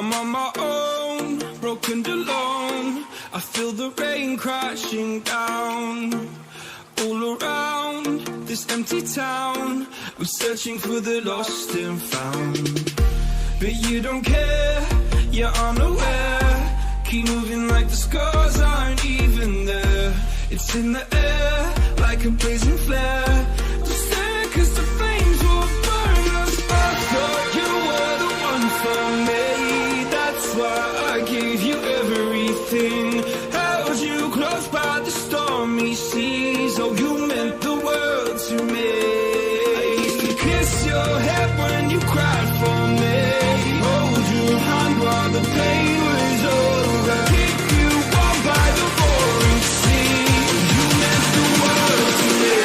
I'm on my own, broken and alone. I feel the rain crashing down. All around this empty town, I'm searching for the lost and found. But you don't care, you're unaware. Keep moving like the scars aren't even there. It's in the air, like a blazing flare. Just stare, cause the flames will burn us. I thought you were the one for me. That's why I gave you everything. Held you close by the stormy seas. Oh, you meant the world to me. I used to kiss your head when you cried for me. Hold your hand while the pain was over. Keep you warm by the roaring sea. You meant the world to me.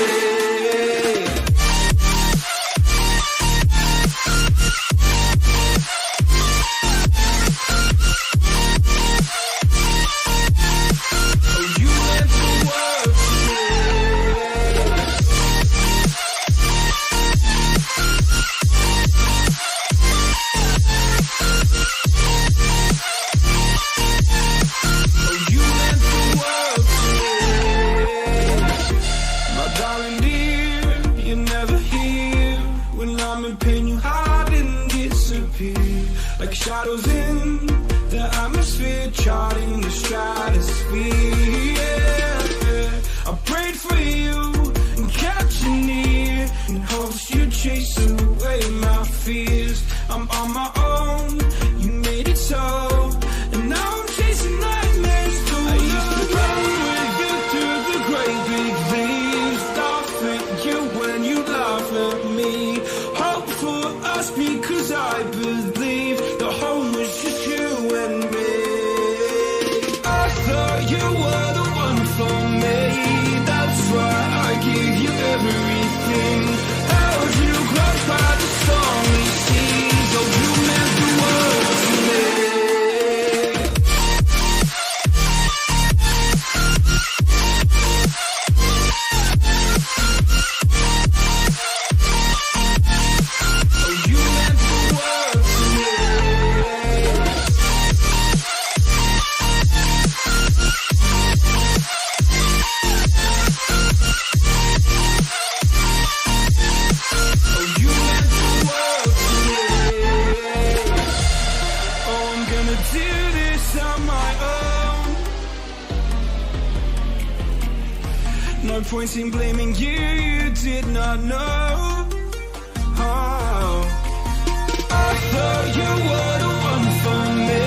Oh, you meant the world to me. Oh, you meant the world to me. My darling dear, you're never here. When I'm in pain, you hide and disappear. Like shadows in the atmosphere, charting the stratosphere. Yeah. I prayed for you and kept you near, in hopes you'd chase away my fears. I'm on my own, you made it so, and now I'm chasing nightmares too. I used to run with you through the great big leaves, laugh at you when you laugh at me. Hope for us because I believe the home was just you and me. I thought you were the one for me. That's why I gave you everything. Held you close by the stormy seas. Oh, you meant the world to me. Oh, you meant the world to me. Oh, you meant the world to me. Oh, I'm gonna do this on my own. No point in blaming you, you did not know. Oh, I thought you were the one for me.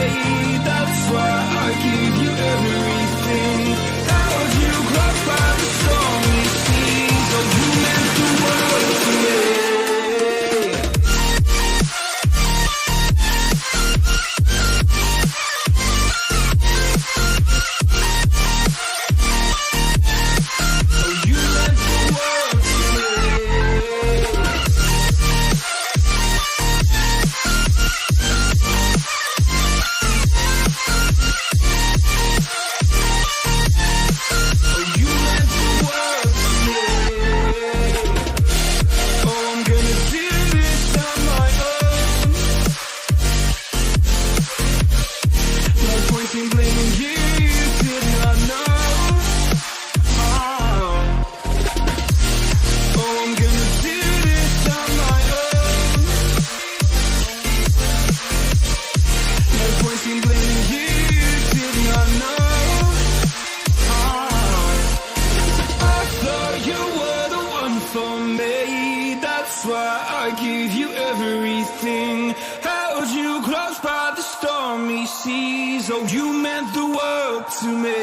That's why I gave you everything. Held you close by the stormy seas. Oh, you meant the world to me. Oh, you meant the world to me. Oh, you meant the world to me. Oh, I'm gonna do this on my own. No point in blaming you, you did not know. Oh, I'm gonna do this on my own. No point in blaming you, you did not know. I thought you were the one for me. That's why I gave you everything. Held you close by the stormy seas. Oh, you meant the world to me.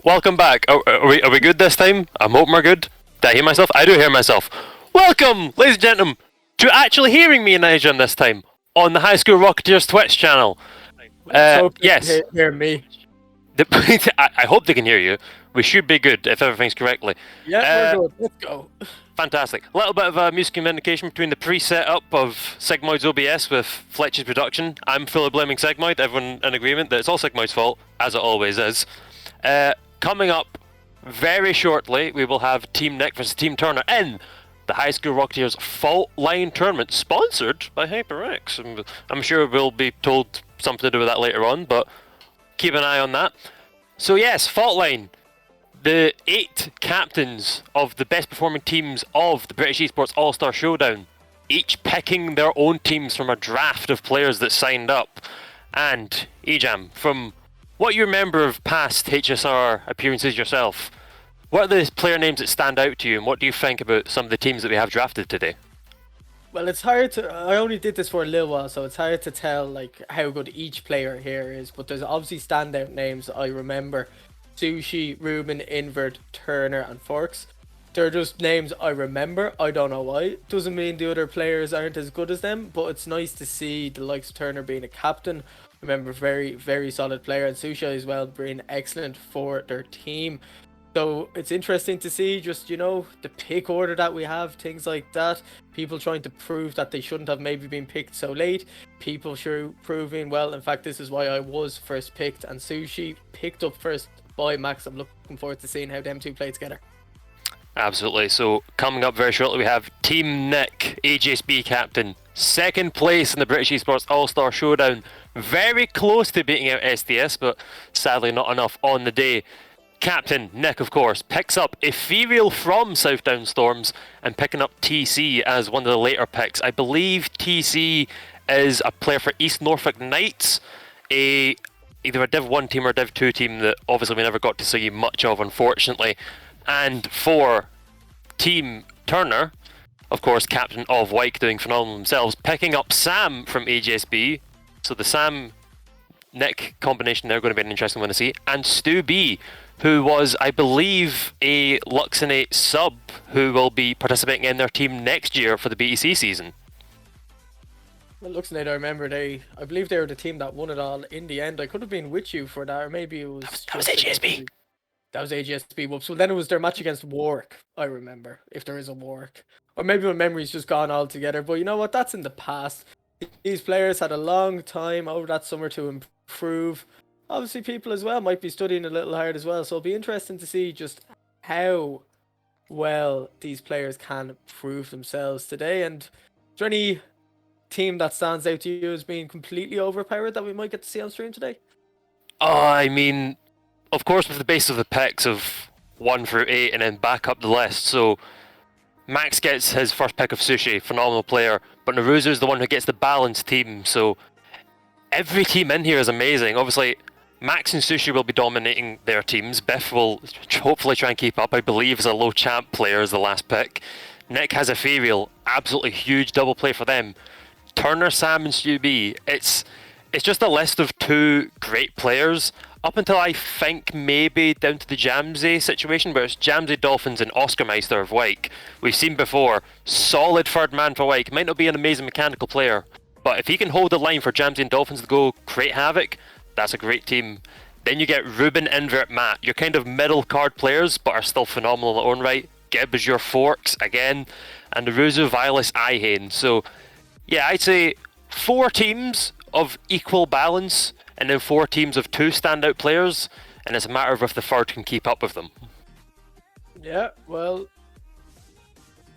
welcome back. Are we good this time? I'm hoping we're good. Did I hear myself? I do hear myself. Welcome, ladies and gentlemen, to actually hearing me in Asian this time on the High School Rocketeers Twitch channel. Yes. Hear me. I hope they can hear you. We should be good if everything's correctly. Yeah, we're good. Let's go. Fantastic. A little bit of music communication between the pre-setup of Sigmoid's OBS with Fletcher's production. I'm fully blaming Sigmoid. Everyone in agreement that it's all Sigmoid's fault, as it always is. Coming up very shortly, we will have Team Nick versus Team Turner in the High School Rocketeers Fault Line Tournament, sponsored by HyperX. I'm sure we'll be told something to do with that later on, but keep an eye on that. So yes, Fault Line. The 8 captains of the best performing teams of the British Esports All-Star Showdown, each picking their own teams from a draft of players that signed up. And, Ejam, from what you remember of past HSR appearances yourself, what are the player names that stand out to you, and what do you think about some of the teams that we have drafted today? Well, it's hard to. I only did this for a little while, so it's hard to tell like how good each player here is. But there's obviously standout names I remember: Sushi, Ruben, Invert, Turner, and Forks. They're just names I remember. I don't know why. Doesn't mean the other players aren't as good as them, but it's nice to see the likes of Turner being a captain. Remember, very, very solid player, and Sushi as well being excellent for their team. So it's interesting to see just, the pick order that we have, things like that. People trying to prove that they shouldn't have maybe been picked so late. People sure proving, well, in fact, this is why I was first picked, and Sushi picked up first by Max. I'm looking forward to seeing how them two play together. Absolutely. So coming up very shortly, we have Team Nick, HSB captain, second place in the British Esports All-Star Showdown. Very close to beating out SDS, but sadly not enough on the day. Captain Nick, of course, picks up Ethereal from Southdown Storms and picking up TC as one of the later picks. I believe TC is a player for East Norfolk Knights, either a Div 1 team or a Div 2 team that obviously we never got to see much of, unfortunately. And for Team Turner, of course, captain of Wyke, doing phenomenal themselves, picking up Sam from HSB. So the Sam Nick combination they're going to be an interesting one to see. And Stu B, who was, I believe, a Luxonate sub who will be participating in their team next year for the BEC season. Well, Luxonate, I remember I believe they were the team that won it all in the end. I could have been with you for that, or maybe it was... That was HSB. That was HSB. Whoops. Well, then it was their match against Warwick, I remember, if there is a Warwick. Or maybe my memory's just gone altogether. But you know what? That's in the past. These players had a long time over that summer to improve. Obviously, people as well might be studying a little hard as well. So it'll be interesting to see just how well these players can prove themselves today. And is there any team that stands out to you as being completely overpowered that we might get to see on stream today? I mean, of course, with the base of the picks of 1 through 8 and then back up the list. So Max gets his first pick of Sushi, phenomenal player, but Naruzu is the one who gets the balanced team. So every team in here is amazing. Obviously, Max and Sushi will be dominating their teams. Biff will hopefully try and keep up. I believe is a low champ player as the last pick. Nick has Ethereal, absolutely huge double play for them. Turner, Sam, and Stu B. It's just a list of 2 great players. Up until I think maybe down to the Jamsey situation, where it's Jamsey Dolphins and Oscar Meister of Wyke. We've seen before, solid third man for Wyke. Might not be an amazing mechanical player, but if he can hold the line for Jamsey and Dolphins to go create havoc, that's a great team. Then you get Ruben, Invert, Matt. You're kind of middle card players, but are still phenomenal in their own right. Gibb is your Forks again, and Naruzu, Violus, Ihane. So yeah, I'd say 4 teams of equal balance, and then 4 teams of 2 standout players, and it's a matter of if the third can keep up with them. Yeah, well,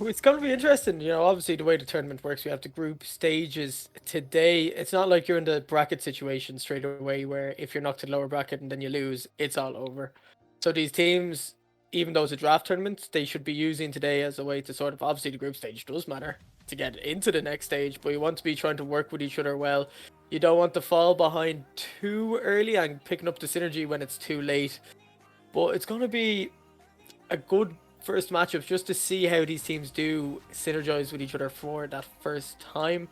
it's going to be interesting. Obviously the way the tournament works, we have the group stages today. It's not like you're in the bracket situation straight away where if you're knocked to the lower bracket and then you lose, it's all over. So these teams, even though it's a draft tournament, they should be using today as a way to sort of, obviously the group stage does matter to get into the next stage, but you want to be trying to work with each other well. You don't want to fall behind too early and picking up the synergy when it's too late. But it's going to be a good first matchup just to see how these teams do synergize with each other for that first time.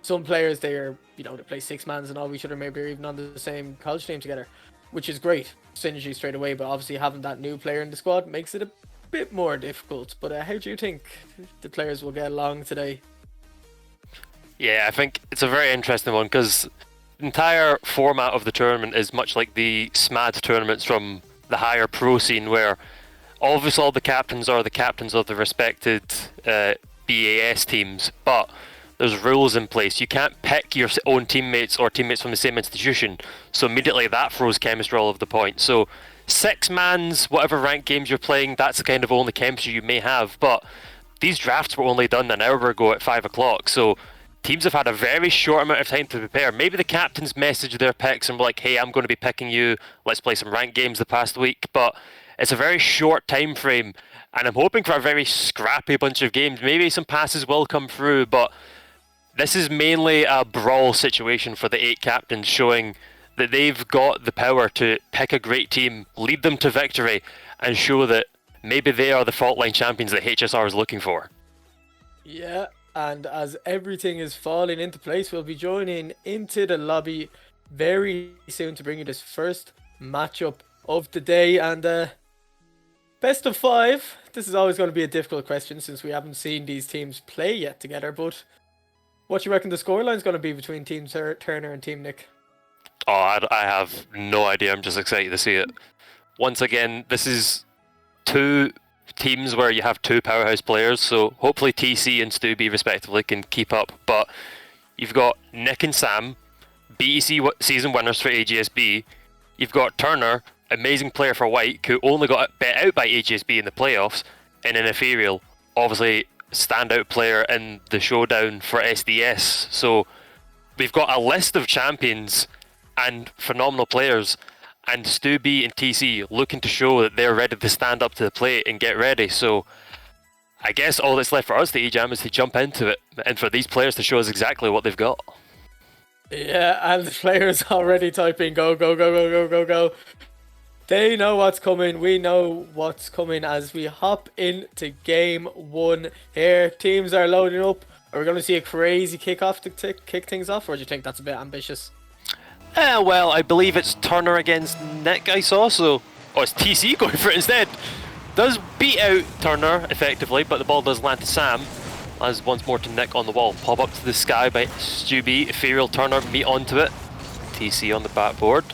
Some players, they play 6-mans and all each other, maybe they're even on the same college team together. which is great. Synergy straight away, but obviously having that new player in the squad makes it a bit more difficult. But how do you think the players will get along today? Yeah, I think it's a very interesting one because the entire format of the tournament is much like the SMAD tournaments from the higher pro scene, where obviously all the captains are the captains of the respected BAS teams, but there's rules in place. You can't pick your own teammates or teammates from the same institution, so immediately that throws chemistry all over the point. So 6-mans, whatever rank games you're playing, that's the kind of only chemistry you may have, but these drafts were only done an hour ago at 5 o'clock, so teams have had a very short amount of time to prepare. Maybe the captains messaged their picks and were like, hey, I'm going to be picking you, let's play some ranked games the past week, but it's a very short time frame, and I'm hoping for a very scrappy bunch of games. Maybe some passes will come through, but this is mainly a brawl situation for the 8 captains, showing that they've got the power to pick a great team, lead them to victory, and show that maybe they are the fault line champions that HSR is looking for. Yeah, and as everything is falling into place, we'll be joining into the lobby very soon to bring you this first matchup of the day. And best of 5. This is always going to be a difficult question since we haven't seen these teams play yet together. But what do you reckon the scoreline is going to be between Team Turner and Team Nick? Oh, I have no idea. I'm just excited to see it. Once again, this is 2 teams where you have 2 powerhouse players, so hopefully TC and Stubby respectively can keep up. But you've got Nick and Sam, BEC season winners for AGSB. You've got Turner, amazing player for White, who only got bet out by AGSB in the playoffs, and an Ethereal, obviously standout player in the showdown for SDS. So we've got a list of champions and phenomenal players, and Stu B and TC looking to show that they're ready to stand up to the plate and get ready. So I guess all that's left for us, the EJAM, is to jump into it and for these players to show us exactly what they've got. Yeah, and the players already typing go, go, go, go, go, go, go. They know what's coming. We know what's coming as we hop into game 1 here. Teams are loading up. Are we going to see a crazy kickoff to kick things off, or do you think that's a bit ambitious? Well, I believe it's Turner against Nick I saw, so... Oh, it's TC going for it instead. Does beat out Turner, effectively, but the ball does land to Sam. As once more to Nick on the wall. Pop up to the sky by Stubby. Ethereal Turner meet onto it. TC on the backboard.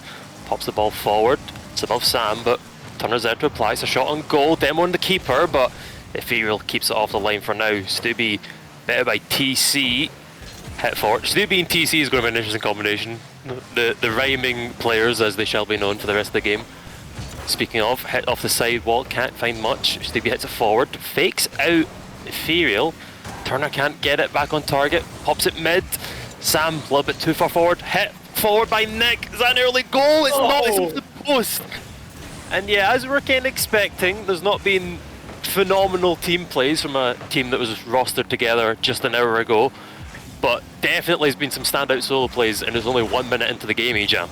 Pops the ball forward. It's above Sam, but Turner's there to apply. It's a shot on goal. Demo on the keeper, but Ethereal keeps it off the line for now. Stubby better by TC. Hit forward. Stubby and TC is going to be an interesting combination. The rhyming players, as they shall be known for the rest of the game. Speaking of, hit off the side wall, can't find much. Stubby hits it forward, fakes out Ethereal. Turner can't get it back on target, pops it mid. Sam, a little bit too far forward, hit forward by Nick. Is that an early goal? It's not, it's off the post. And yeah, as we were kind of expecting, there's not been phenomenal team plays from a team that was rostered together just an hour ago. But definitely has been some standout solo plays, and there's only 1 minute into the game, EJAM.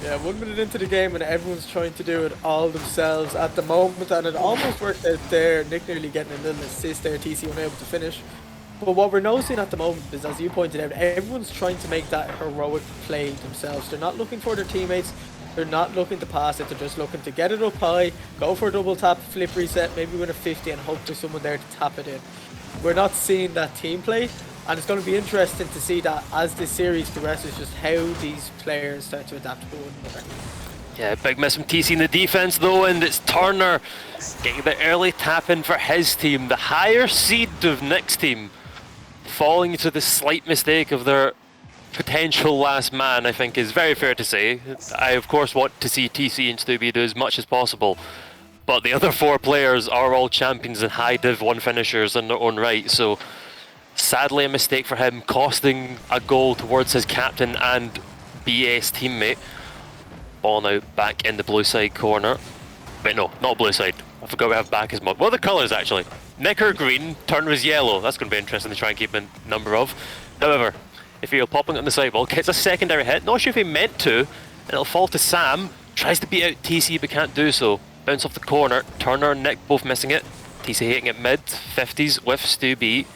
Yeah, 1 minute into the game and everyone's trying to do it all themselves at the moment, and it almost worked out there. Nick nearly getting a little assist there, TC unable to finish. But what we're noticing at the moment is, as you pointed out, everyone's trying to make that heroic play themselves. They're not looking for their teammates, they're not looking to pass it, they're just looking to get it up high, go for a double tap, flip reset, maybe win a 50 and hope there's someone there to tap it in. We're not seeing that team play. And it's going to be interesting to see that as this series progresses, just how these players start to adapt to one another. Yeah, big miss from TC in the defense though, and it's Turner getting the early tap in for his team. The higher seed of Nick's team falling into the slight mistake of their potential last man, I think is very fair to say. I of course want to see TC and Stubby do as much as possible, but the other 4 players are all champions and high div 1 finishers in their own right, so sadly a mistake for him, costing a goal towards his captain and BS teammate. Ball now back in the blue side corner. Wait, no, not blue side. I forgot we have back as mod. What are the colours actually? Nick are green, Turner is yellow. That's going to be interesting to try and keep a number of. However, if you're popping it on the sidewall, gets a secondary hit. Not sure if he meant to, and it'll fall to Sam. Tries to beat out TC but can't do so. Bounce off the corner. Turner and Nick both missing it. TC hitting it mid. 50s with Stu B.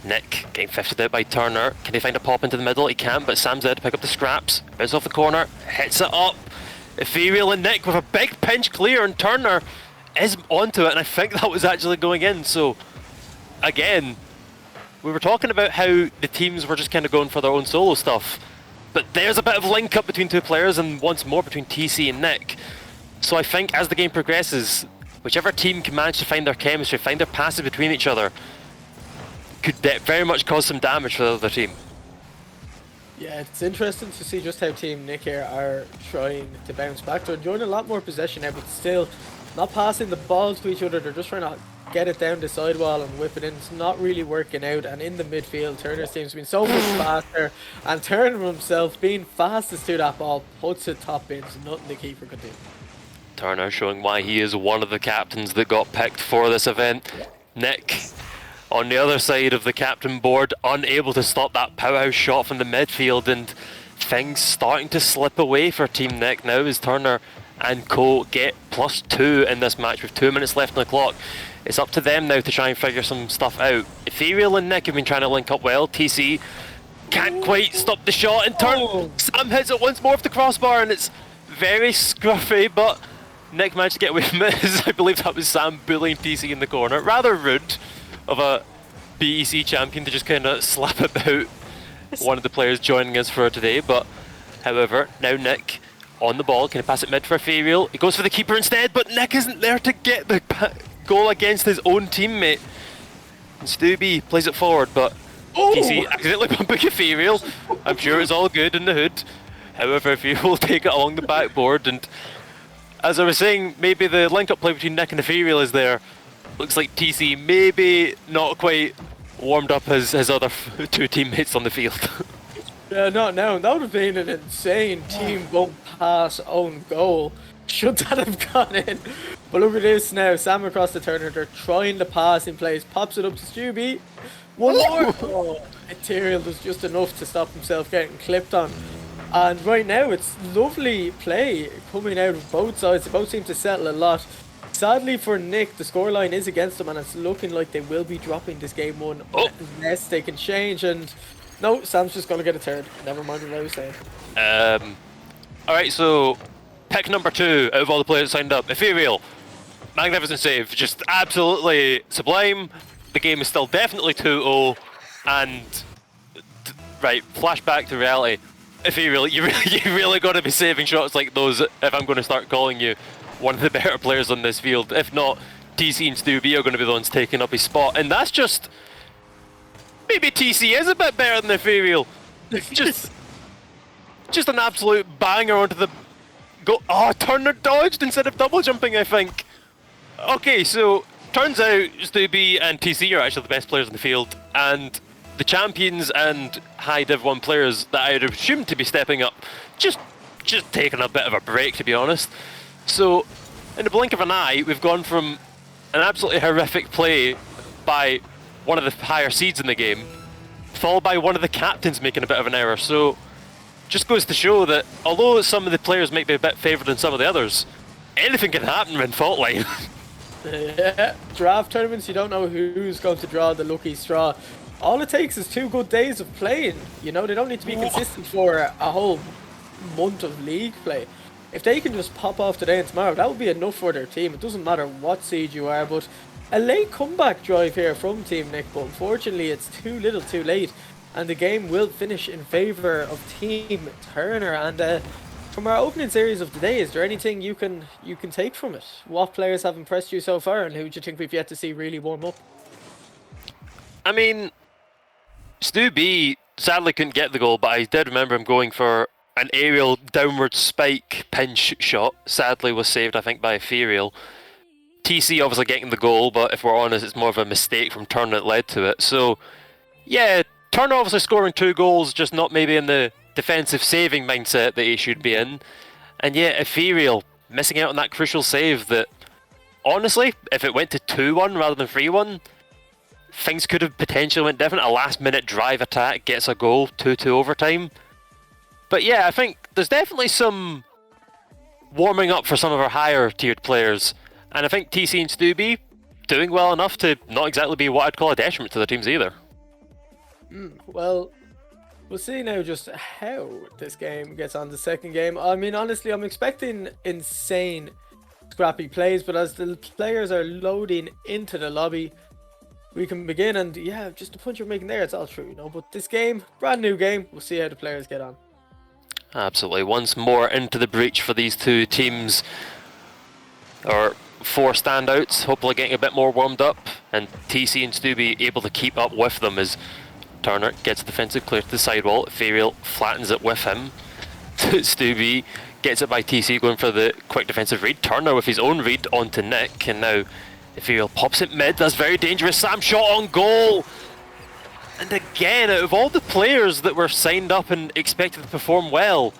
Nick getting 50'd out by Turner. Can he find a pop into the middle? He can, but Sam's there to pick up the scraps. Bounce off the corner, hits it up. Ethereal and Nick with a big pinch clear, and Turner is onto it, and I think that was actually going in. So, again, we were talking about how the teams were just kind of going for their own solo stuff, but there's a bit of link up between two players, and once more between TC and Nick. So I think as the game progresses, whichever team can manage to find their chemistry, find their passes between each other, could very much cause some damage for the other team. Yeah, it's interesting to see just how Team Nick here are trying to bounce back. They're enjoying a lot more possession now, but still not passing the ball to each other. They're just trying to get it down the sidewall and whip it in. It's not really working out. And in the midfield, Turner seems to be so much faster. And Turner himself, being fastest to that ball, puts it top in. So nothing the keeper could do. Turner showing why he is one of the captains that got picked for this event. Nick on the other side of the captain board, unable to stop that powerhouse shot from the midfield, and things starting to slip away for Team Nick now as Turner and co get +2 in this match with 2 minutes left on the clock. It's up to them now to try and figure some stuff out. Ethereal and Nick have been trying to link up well. TC can't quite stop the shot, and Sam hits it once more with the crossbar, and it's very scruffy, but Nick managed to get away from it. I believe that was Sam bullying TC in the corner. Rather rude of a BEC champion to just kind of slap about one of the players joining us for today. But however, now Nick on the ball, can he pass it mid for Ethereal? He goes for the keeper instead, but Nick isn't there to get the goal against his own teammate. And Stubby plays it forward, but TC accidentally bumping Ethereal. I'm sure it's all good in the hood. However, Ethereal will take it along the backboard, and as I was saying, maybe the link-up play between Nick and Ethereal is there. Looks like TC maybe not quite warmed up his other two teammates on the field. Yeah, not now. That would have been an insane team won't pass own goal. Should that have gone in? But look at this now. Sam across the Turner. They're trying to pass in place. Pops it up to Stubby. One more. Oh, Ethereal does just enough to stop himself getting clipped on. And right now it's lovely play coming out of both sides. They both seem to settle a lot. Sadly for Nick, the scoreline is against them, and it's looking like they will be dropping this game one unless they can change. And no, Sam's just going to get a third. Never mind what I was saying. Alright, so pick number 2 out of all the players that signed up. Ethereal. Magnificent save. Just absolutely sublime. The game is still definitely 2-0. And, right, flashback to reality. Ethereal, you really got to be saving shots like those if I'm going to start calling you one of the better players on this field. If not, TC and Stubby are going to be the ones taking up his spot. And that's just... maybe TC is a bit better than Ethereal. Just an absolute banger onto the... Oh, Turner dodged instead of double jumping, I think. Okay, so turns out Stubby and TC are actually the best players in the field. And the champions and high Div 1 players that I would assume to be stepping up, just taking a bit of a break, to be honest. So, in the blink of an eye, we've gone from an absolutely horrific play by one of the higher seeds in the game, followed by one of the captains making a bit of an error. So, just goes to show that although some of the players might be a bit favoured than some of the others, anything can happen in fault line. Yeah, draft tournaments, you don't know who's going to draw the lucky straw. All it takes is 2 good days of playing. You know, they don't need to be consistent for a whole month of league play. If they can just pop off today and tomorrow, that would be enough for their team. It doesn't matter what seed you are, but a late comeback drive here from Team Nick, but unfortunately it's too little too late, and the game will finish in favour of Team Turner. And from our opening series of today, is there anything you can take from it? What players have impressed you so far, and who do you think we've yet to see really warm up? I mean, Stu B sadly couldn't get the goal, but I did remember him going for an aerial downward spike pinch shot. Sadly was saved, I think, by Ethereal. TC obviously getting the goal, but if we're honest, it's more of a mistake from Turner that led to it. So, yeah, Turner obviously scoring 2 goals, just not maybe in the defensive saving mindset that he should be in. And yeah, Ethereal missing out on that crucial save that, honestly, if it went to 2-1 rather than 3-1, things could have potentially went different. A last-minute drive attack gets a goal, 2-2 overtime. But yeah, I think there's definitely some warming up for some of our higher-tiered players. And I think TC and Stubby doing well enough to not exactly be what I'd call a detriment to their teams either. Well, We'll see now just how this game gets on the second game. I mean, honestly, I'm expecting insane scrappy plays, but as the players are loading into the lobby, we can begin. And yeah, just the punch you're making there, it's all true, you know. But this game, brand new game, we'll see how the players get on. Absolutely. Once more into the breach for these two teams, or 4 standouts, hopefully getting a bit more warmed up, and TC and Stubby able to keep up with them as Turner gets a defensive clear to the sidewall. Ethereal flattens it with him. Stubby gets it by TC, going for the quick defensive read. Turner with his own read onto Nick, and now Ethereal pops it mid. That's very dangerous. Sam shot on goal. And again, out of all the players that were signed up and expected to perform well,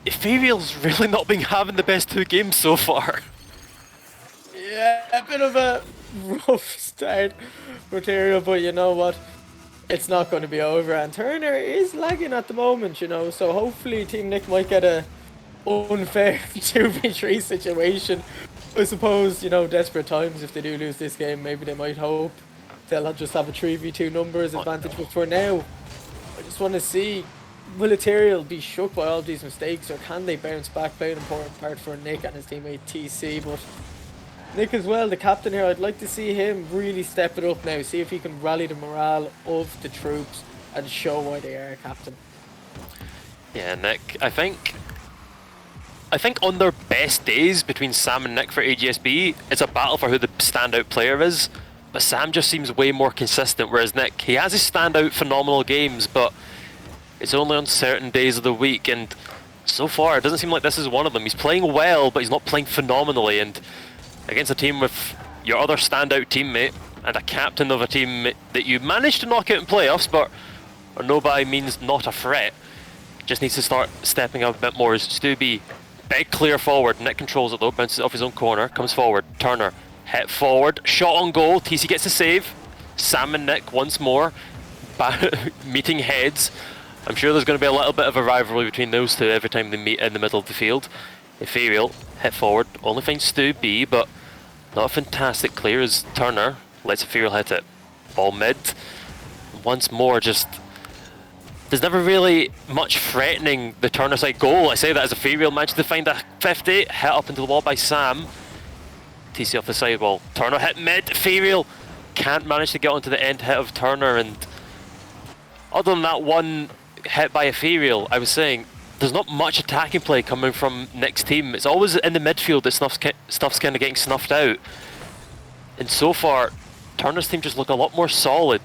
Ethereal's really not been having the best 2 games so far. Yeah, a bit of a rough start for Ethereal, but you know what? It's not going to be over, and Turner is lagging at the moment, you know, so hopefully Team Nick might get a unfair 2v3 situation. I suppose, you know, desperate times, if they do lose this game, maybe they might hope they'll just have a 3v2 numbers advantage, but for now, I just want to see, will Ethereal be shook by all these mistakes, or can they bounce back, play an important part for Nick and his teammate TC, but Nick as well, the captain here, I'd like to see him really step it up now, see if he can rally the morale of the troops and show why they are a captain. Yeah, Nick, I think on their best days between Sam and Nick for AGSB, it's a battle for who the standout player is, but Sam just seems way more consistent, whereas Nick, he has his standout phenomenal games, but it's only on certain days of the week, and so far it doesn't seem like this is one of them. He's playing well, but he's not playing phenomenally, and against a team with your other standout teammate and a captain of a team that you managed to knock out in playoffs, but are no by means not a threat, just needs to start stepping up a bit more. As Stubby, big clear forward, Nick controls it though, bounces it off his own corner, comes forward, Turner, hit forward, shot on goal, TC gets the save, Sam and Nick once more, meeting heads. I'm sure there's going to be a little bit of a rivalry between those two every time they meet in the middle of the field. Ethereal, hit forward, only finds Stu B, but not a fantastic clear as Turner lets Ethereal hit it. Ball mid. Once more, just there's never really much threatening the Turner side goal. I say that as Ethereal managed to find a 50, hit up into the wall by Sam. TC off the sidewall. Turner hit mid, Ethereal can't manage to get onto the end hit of Turner, and other than that one hit by Ethereal, I was saying, there's not much attacking play coming from Nick's team. It's always in the midfield that stuff's kind of getting snuffed out. And so far, Turner's team just look a lot more solid.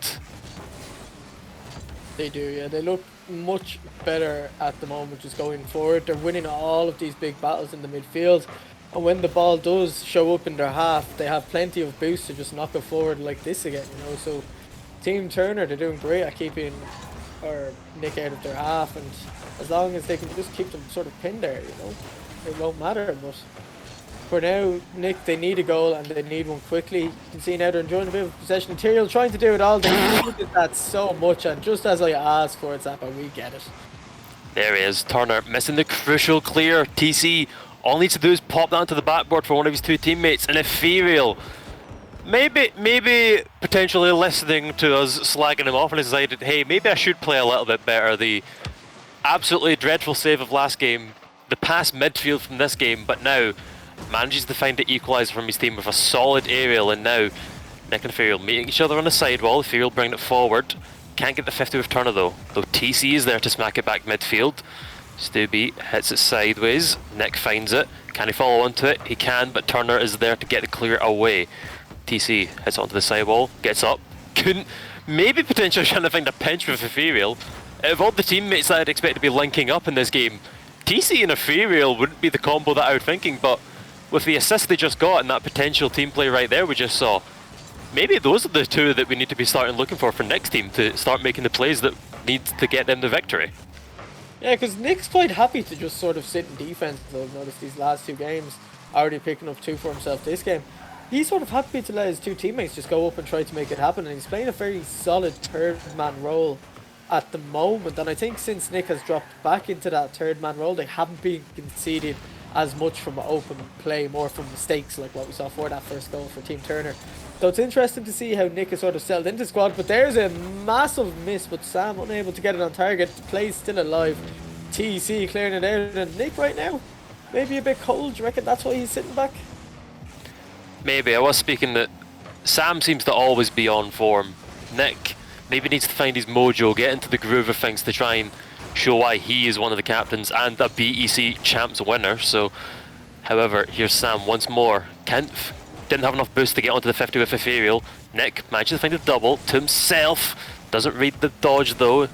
They do, yeah. They look much better at the moment just going forward. They're winning all of these big battles in the midfield. And when the ball does show up in their half, they have plenty of boost to just knock it forward like this again, you know. So Team Turner, they're doing great at keeping Nick out of their half, and as long as they can just keep them sort of pinned there, you know, it won't matter. But for now, Nick, they need a goal and they need one quickly. You can see now they're enjoying a bit of possession. Ethereal trying to do it all. They needed that so much, and just as I asked for it, Zappa, we get it. There he is, Turner missing the crucial clear. TC, all needs to do is pop that onto the backboard for one of his two teammates, and Ethereal, maybe potentially listening to us slagging him off and decided, hey, maybe I should play a little bit better. The absolutely dreadful save of last game, the pass midfield from this game, but now manages to find the equaliser from his team with a solid aerial, and now Nick and Ethereal meeting each other on the sidewall. Ethereal bringing it forward. Can't get the 50 with Turner though TC is there to smack it back midfield. Stubby hits it sideways. Nick finds it. Can he follow onto it? He can, but Turner is there to get the clear away. TC hits onto the sidewall, gets up. Couldn't, maybe potentially trying to find a pinch with Ethereal. Out of all the teammates that I'd expect to be linking up in this game, TC and Ethereal wouldn't be the combo that I was thinking, but with the assist they just got and that potential team play right there we just saw, maybe those are the two that we need to be starting looking for next team to start making the plays that need to get them the victory. Yeah, because Nick's quite happy to just sort of sit in defense. I've noticed these last two games, already picking up 2 for himself this game. He's sort of happy to let his two teammates just go up and try to make it happen, and he's playing a very solid third man role at the moment. And I think since Nick has dropped back into that third man role, they haven't been conceded as much from open play, more from mistakes like what we saw for that first goal for Team Turner. So it's interesting to see how Nick is sort of settled into the squad, but there's a massive miss, but Sam unable to get it on target. The play's still alive. TC clearing it out, and Nick right now, maybe a bit cold. Do you reckon that's why he's sitting back? Maybe. I was speaking that Sam seems to always be on form. Nick maybe needs to find his mojo, get into the groove of things to try and show why he is one of the captains and a BEC champs winner. So, however, here's Sam once more. Didn't have enough boost to get onto the 50 with Ethereal. Nick manages to find a double to himself. Doesn't read the dodge though.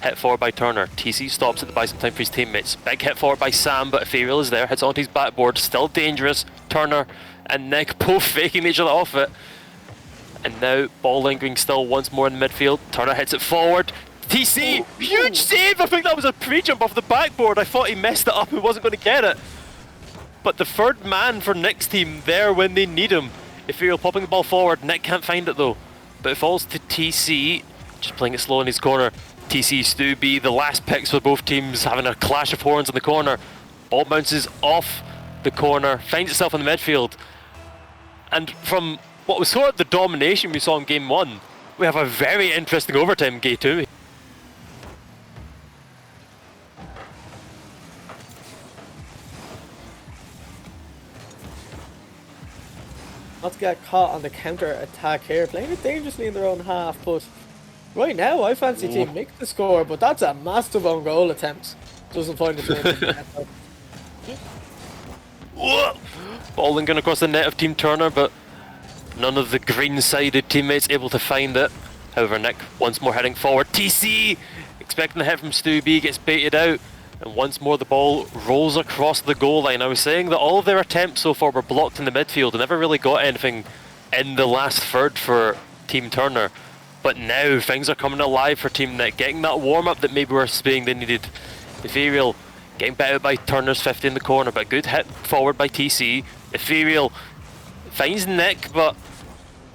Hit forward by Turner. TC stops it to buy some time for his teammates. Big hit forward by Sam, but Ethereal is there. Hits onto his backboard. Still dangerous. Turner and Nick both faking each other off it. And now ball lingering still once more in the midfield. Turner hits it forward. TC, huge save! I think that was a pre-jump off the backboard. I thought he messed it up and wasn't going to get it. But the third man for Nick's team there when they need him. Ethereal popping the ball forward. Nick can't find it though. But it falls to TC. Just playing it slow in his corner. TC, Stu B, the last picks for both teams, having a clash of horns in the corner. Ball bounces off the corner, finds itself in the midfield. And from what was sort of the domination we saw in game 1, we have a very interesting overtime in game 2. Not to get caught on the counter attack here, playing it dangerously in their own half, but right now I fancy Team Nick to score, but that's a massive own goal attempt. Doesn't find its way into the net, though. Ball linking across the net of Team Turner, but none of the green-sided teammates able to find it. However, Nick once more heading forward. TC expecting the hit from Stu B, gets baited out. And once more the ball rolls across the goal line. I was saying that all of their attempts so far were blocked in the midfield and never really got anything in the last third for Team Turner. But now things are coming alive for Team Nick, getting that warm-up that maybe we're saying they needed. Ethereal getting bet out by Turner's 50 in the corner, but a good hit forward by TC. Ethereal finds Nick, but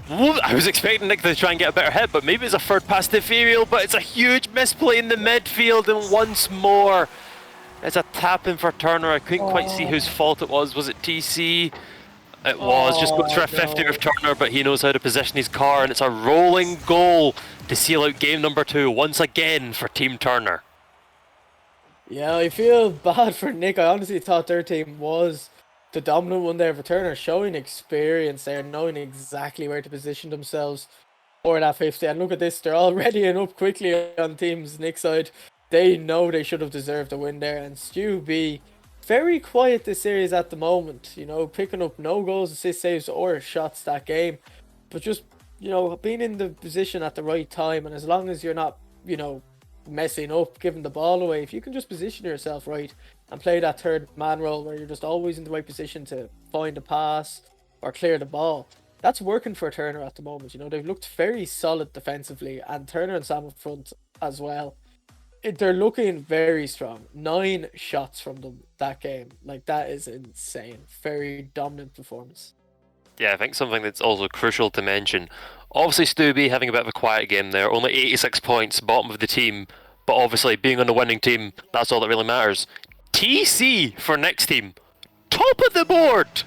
I was expecting Nick to try and get a better hit, but maybe it's a third pass to Ethereal, but it's a huge misplay in the midfield, and once more it's a tap in for Turner. I couldn't quite see whose fault it was. Was it TC? It was. Just goes for a 50 with Turner, but he knows how to position his car, and it's a rolling goal to seal out game number 2 once again for Team Turner. Yeah, I feel bad for Nick. I honestly thought their team was the dominant one there for Turner, showing experience there, knowing exactly where to position themselves for that 50. And look at this, they're already in up quickly on Team's Nick side. They know they should have deserved a win there, and Stu B, very quiet this series at the moment, you know, picking up no goals, assists, saves or shots that game, but just, you know, being in the position at the right time, and as long as you're not, you know, messing up, giving the ball away, if you can just position yourself right and play that third man role where you're just always in the right position to find a pass or clear the ball, that's working for Turner at the moment. You know, they've looked very solid defensively, and Turner and Sam up front as well. They're looking very strong. 9 shots from them that game. Like, that is insane. Very dominant performance. Yeah, I think something that's also crucial to mention. Obviously, Stu B having a bit of a quiet game there. Only 86 points, bottom of the team. But obviously, being on the winning team, that's all that really matters. TC for next team. Top of the board!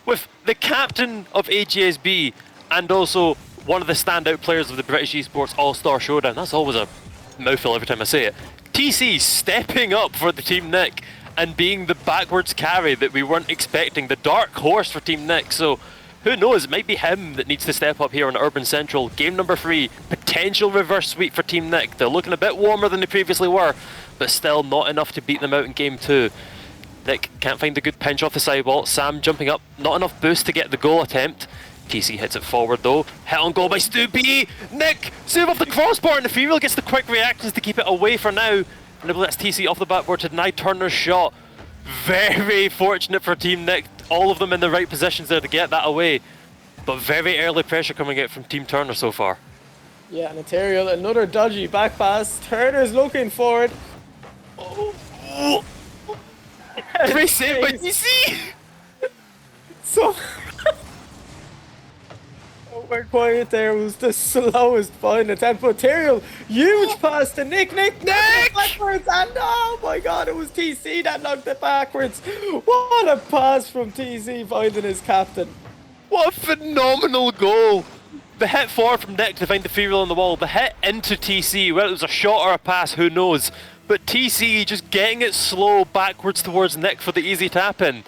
With the captain of AGSB and also one of the standout players of the British Esports All-Star Showdown. That's always a mouthful every time I say it. TC stepping up for the Team Nick and being the backwards carry that we weren't expecting, the dark horse for Team Nick. So who knows, it might be him that needs to step up here on Urban Central. Game number 3, potential reverse sweep for Team Nick. They're looking a bit warmer than they previously were, but still not enough to beat them out in game 2. Nick can't find a good pinch off the sidewall. Sam jumping up, not enough boost to get the goal attempt. TC hits it forward though. Hit on goal by Stu B. Nick, save off the crossbar, and Ethereal gets the quick reactions to keep it away for now. And that's TC off the backboard to deny Turner's shot. Very fortunate for Team Nick. All of them in the right positions there to get that away. But very early pressure coming out from Team Turner so far. Yeah, and Ethereal, another dodgy back pass. Turner's looking for it. Oh. Great save by TC! So we're quiet there. It was the slowest final attempt. But Ethereal, huge pass to Nick backwards, and oh my god, it was TC that knocked it backwards. What a pass from TC finding his captain. What a phenomenal goal! The hit forward from Nick to find the Ethereal on the wall, the hit into TC, whether it was a shot or a pass, who knows. But TC just getting it slow backwards towards Nick for the easy tap-in.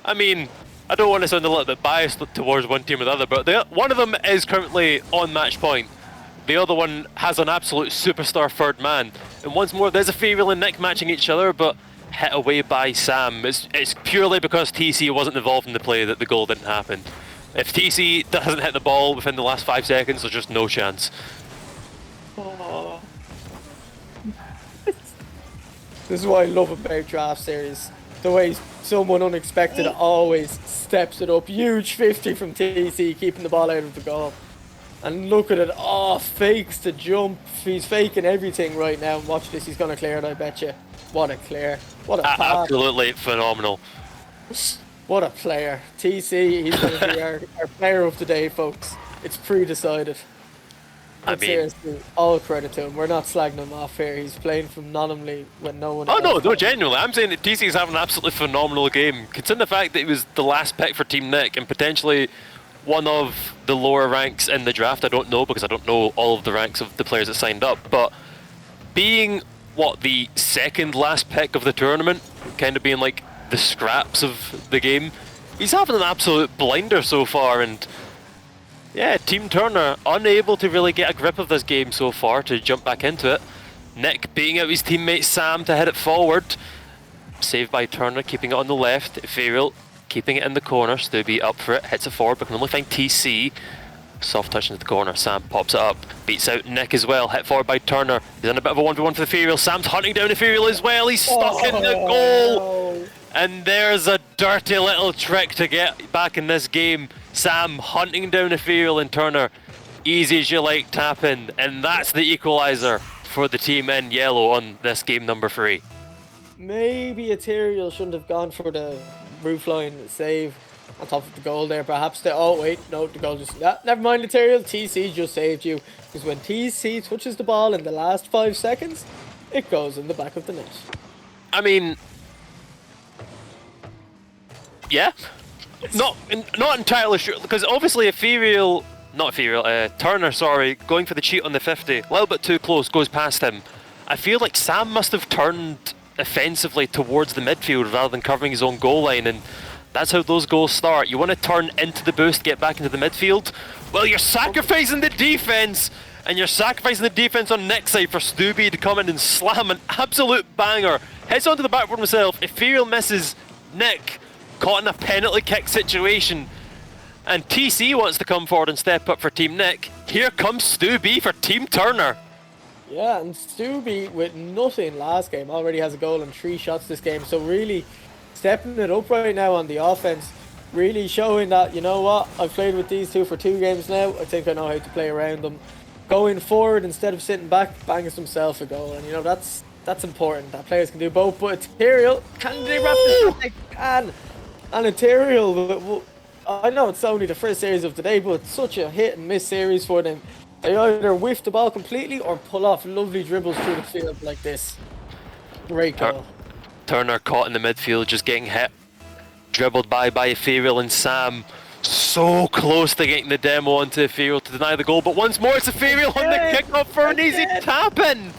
I mean, I don't want to sound a little bit biased towards one team or the other, but one of them is currently on match point. The other one has an absolute superstar third man. And once more, there's Ethereal and Nick matching each other, but hit away by Sam. It's purely because TC wasn't involved in the play that the goal didn't happen. If TC doesn't hit the ball within the last 5 seconds, there's just no chance. Oh. This is what I love about draft series. The way someone unexpected always steps it up. Huge 50 from TC, keeping the ball out of the goal. And look at it, fakes the jump. He's faking everything right now. Watch this, he's gonna clear it, I bet you. What a clear. What a pass. Absolutely phenomenal. What a player. TC, he's going to be our player of the day, folks. It's pre-decided. But seriously, all credit to him. We're not slagging him off here. He's playing phenomenally when no one else. No, genuinely. I'm saying that TC is having an absolutely phenomenal game. Considering the fact that he was the last pick for Team Nick and potentially one of the lower ranks in the draft. I don't know because I don't know all of the ranks of the players that signed up. But being, the second last pick of the tournament, kind of being like the scraps of the game, he's having an absolute blinder so far. And yeah, Team Turner unable to really get a grip of this game so far to jump back into it. Nick beating out his teammate Sam to head it forward. Saved by Turner, keeping it on the left. Ethereal keeping it in the corner. Stubby up for it, hits it forward, but can only find TC. Soft touch into the corner. Sam pops it up, beats out Nick as well. Hit forward by Turner. He's in a bit of a 1v1 for Ethereal. Sam's hunting down Ethereal as well. He's stuck in the goal. And there's a dirty little trick to get back in this game. Sam hunting down Ethereal and Turner. Easy as you like tapping. And that's the equaliser for the team in yellow on this game number 3. Maybe Ethereal shouldn't have gone for the roofline save on top of the goal there. Perhaps the goal just... never mind, Ethereal. TC just saved you. Because when TC touches the ball in the last 5 seconds, it goes in the back of the net. I mean... yeah. Not entirely sure, because obviously Turner, going for the cheat on the 50, a little bit too close, goes past him. I feel like Sam must have turned offensively towards the midfield rather than covering his own goal line, and that's how those goals start. You want to turn into the boost, get back into the midfield. Well, you're sacrificing the defense, and you're sacrificing the defense on Nick's side for Stubby to come in and slam an absolute banger. Heads onto the backboard himself. Ethereal misses Nick, caught in a penalty kick situation, and TC wants to come forward and step up for Team Nick. Here comes Stubby for Team Turner. Yeah, and Stubby with nothing last game already has a goal and 3 shots this game, so really stepping it up right now on the offense, really showing that, you know what, I've played with these two for 2 games now, I think I know how to play around them. Going forward instead of sitting back, bangs himself a goal, and you know, that's important, that players can do both. But Ethereal, can they wrap this up? They can. And Ethereal, I know it's only the first series of the day, but it's such a hit and miss series for them. They either whiff the ball completely or pull off lovely dribbles through the field like this. Great goal. Turner caught in the midfield, just getting hit. Dribbled by Ethereal, and Sam so close to getting the demo onto Ethereal to deny the goal. But once more, it's Ethereal on the kickoff for an easy tap-in.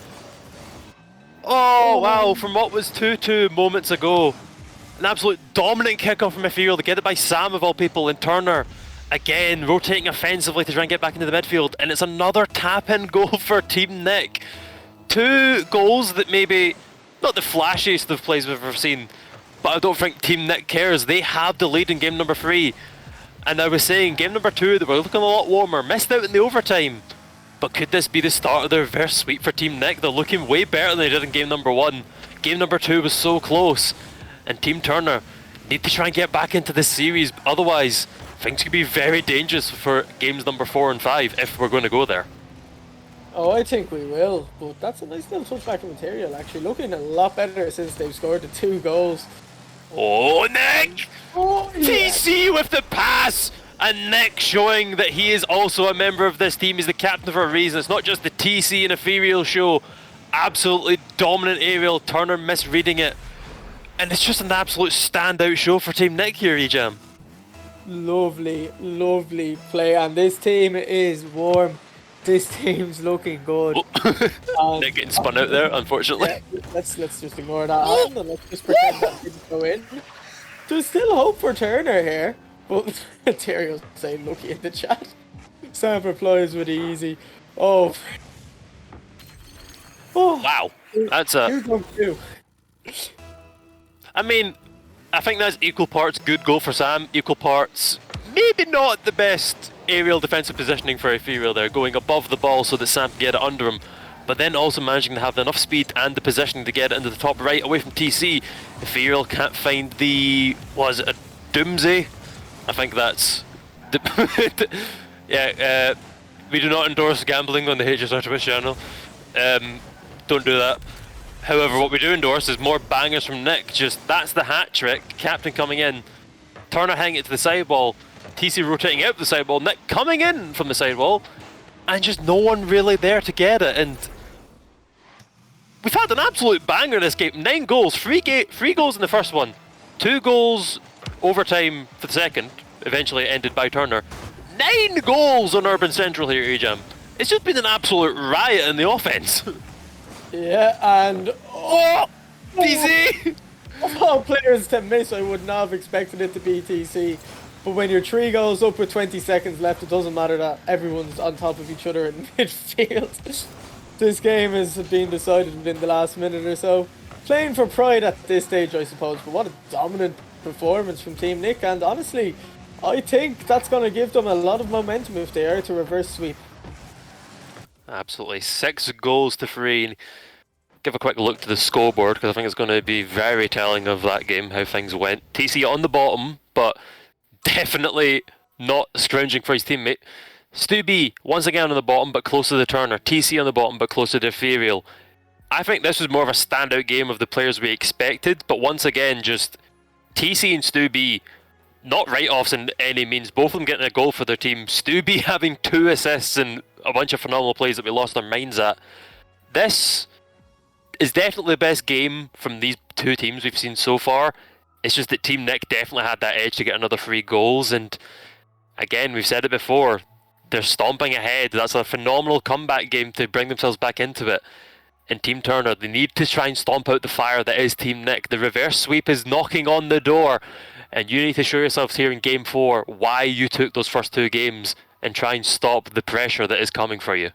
Oh, wow, from what was 2-2 moments ago. An absolute dominant kickoff from Ethereal to get it by Sam of all people, and Turner again rotating offensively to try and get back into the midfield, and it's another tap-in goal for Team Nick. 2 goals that maybe not the flashiest of plays we've ever seen, but I don't think Team Nick cares. They have the lead in game number 3, and I was saying game number 2 they were looking a lot warmer, missed out in the overtime. But could this be the start of the reverse sweep for Team Nick? They're looking way better than they did in game number 1. Game number 2 was so close, and Team Turner need to try and get back into this series, otherwise things could be very dangerous for games number 4 and 5 if we're going to go there. Oh, I think we will, but that's a nice little touchback from Material, actually. Looking a lot better since they've scored the 2 goals. Oh, Nick! Oh, yeah. TC with the pass! And Nick showing that he is also a member of this team. He's the captain for a reason. It's not just the TC and Ethereal show. Absolutely dominant aerial. Turner misreading it. And it's just an absolute standout show for Team Nick here, Ejam. lovely, lovely play. And this team is warm. This team's looking good. Nick getting spun out there, unfortunately. Yeah, let's just ignore that happened and let's just pretend that didn't go in. There's still hope for Turner here, but Terry'll say lucky in the chat. Sam replies with easy. Oh. Wow, that's a. You don't do. I mean, I think that's equal parts good goal for Sam, equal parts maybe not the best aerial defensive positioning for Ethereal there, going above the ball so that Sam can get it under him, but then also managing to have enough speed and the positioning to get it into the top right away from TC. Ethereal can't find the, was it a Doomsday? I think that's... yeah, we do not endorse gambling on the HSR Twitch channel. Don't do that. However, what we do endorse is more bangers from Nick. Just, that's the hat trick. Captain coming in. Turner hanging it to the sidewall. TC rotating out the sidewall. Nick coming in from the sidewall. And just no one really there to get it. And we've had an absolute banger in this game. 9 goals. 3 goals in the first one. 2 goals overtime for the second. Eventually ended by Turner. 9 goals on Urban Central here, Ejam. It's just been an absolute riot in the offense. Yeah, and TC! Of all players to miss, I would not have expected it to be TC. But when you're 3 goals up with 20 seconds left, it doesn't matter that everyone's on top of each other in midfield. This game has been decided within the last minute or so. Playing for pride at this stage, I suppose, but what a dominant performance from Team Nick. And honestly, I think that's going to give them a lot of momentum if they are to reverse sweep. Absolutely. 6 goals to 3. Give a quick look to the scoreboard because I think it's going to be very telling of that game, how things went. TC on the bottom, but definitely not scrounging for his teammate. Stu B, once again on the bottom, but close to the Turner. TC on the bottom, but close to the Ethereal. I think this was more of a standout game of the players we expected, but once again, just TC and Stu B, not write-offs in any means, both of them getting a goal for their team. Stu B having 2 assists and a bunch of phenomenal plays that we lost our minds at. This is definitely the best game from these 2 teams we've seen so far. It's just that Team Nick definitely had that edge to get another 3 goals, and again, we've said it before, they're stomping ahead. That's a phenomenal comeback game to bring themselves back into it. And Team Turner, they need to try and stomp out the fire that is Team Nick. The reverse sweep is knocking on the door, and you need to show yourselves here in Game 4 why you took those first 2 games and try and stop the pressure that is coming for you.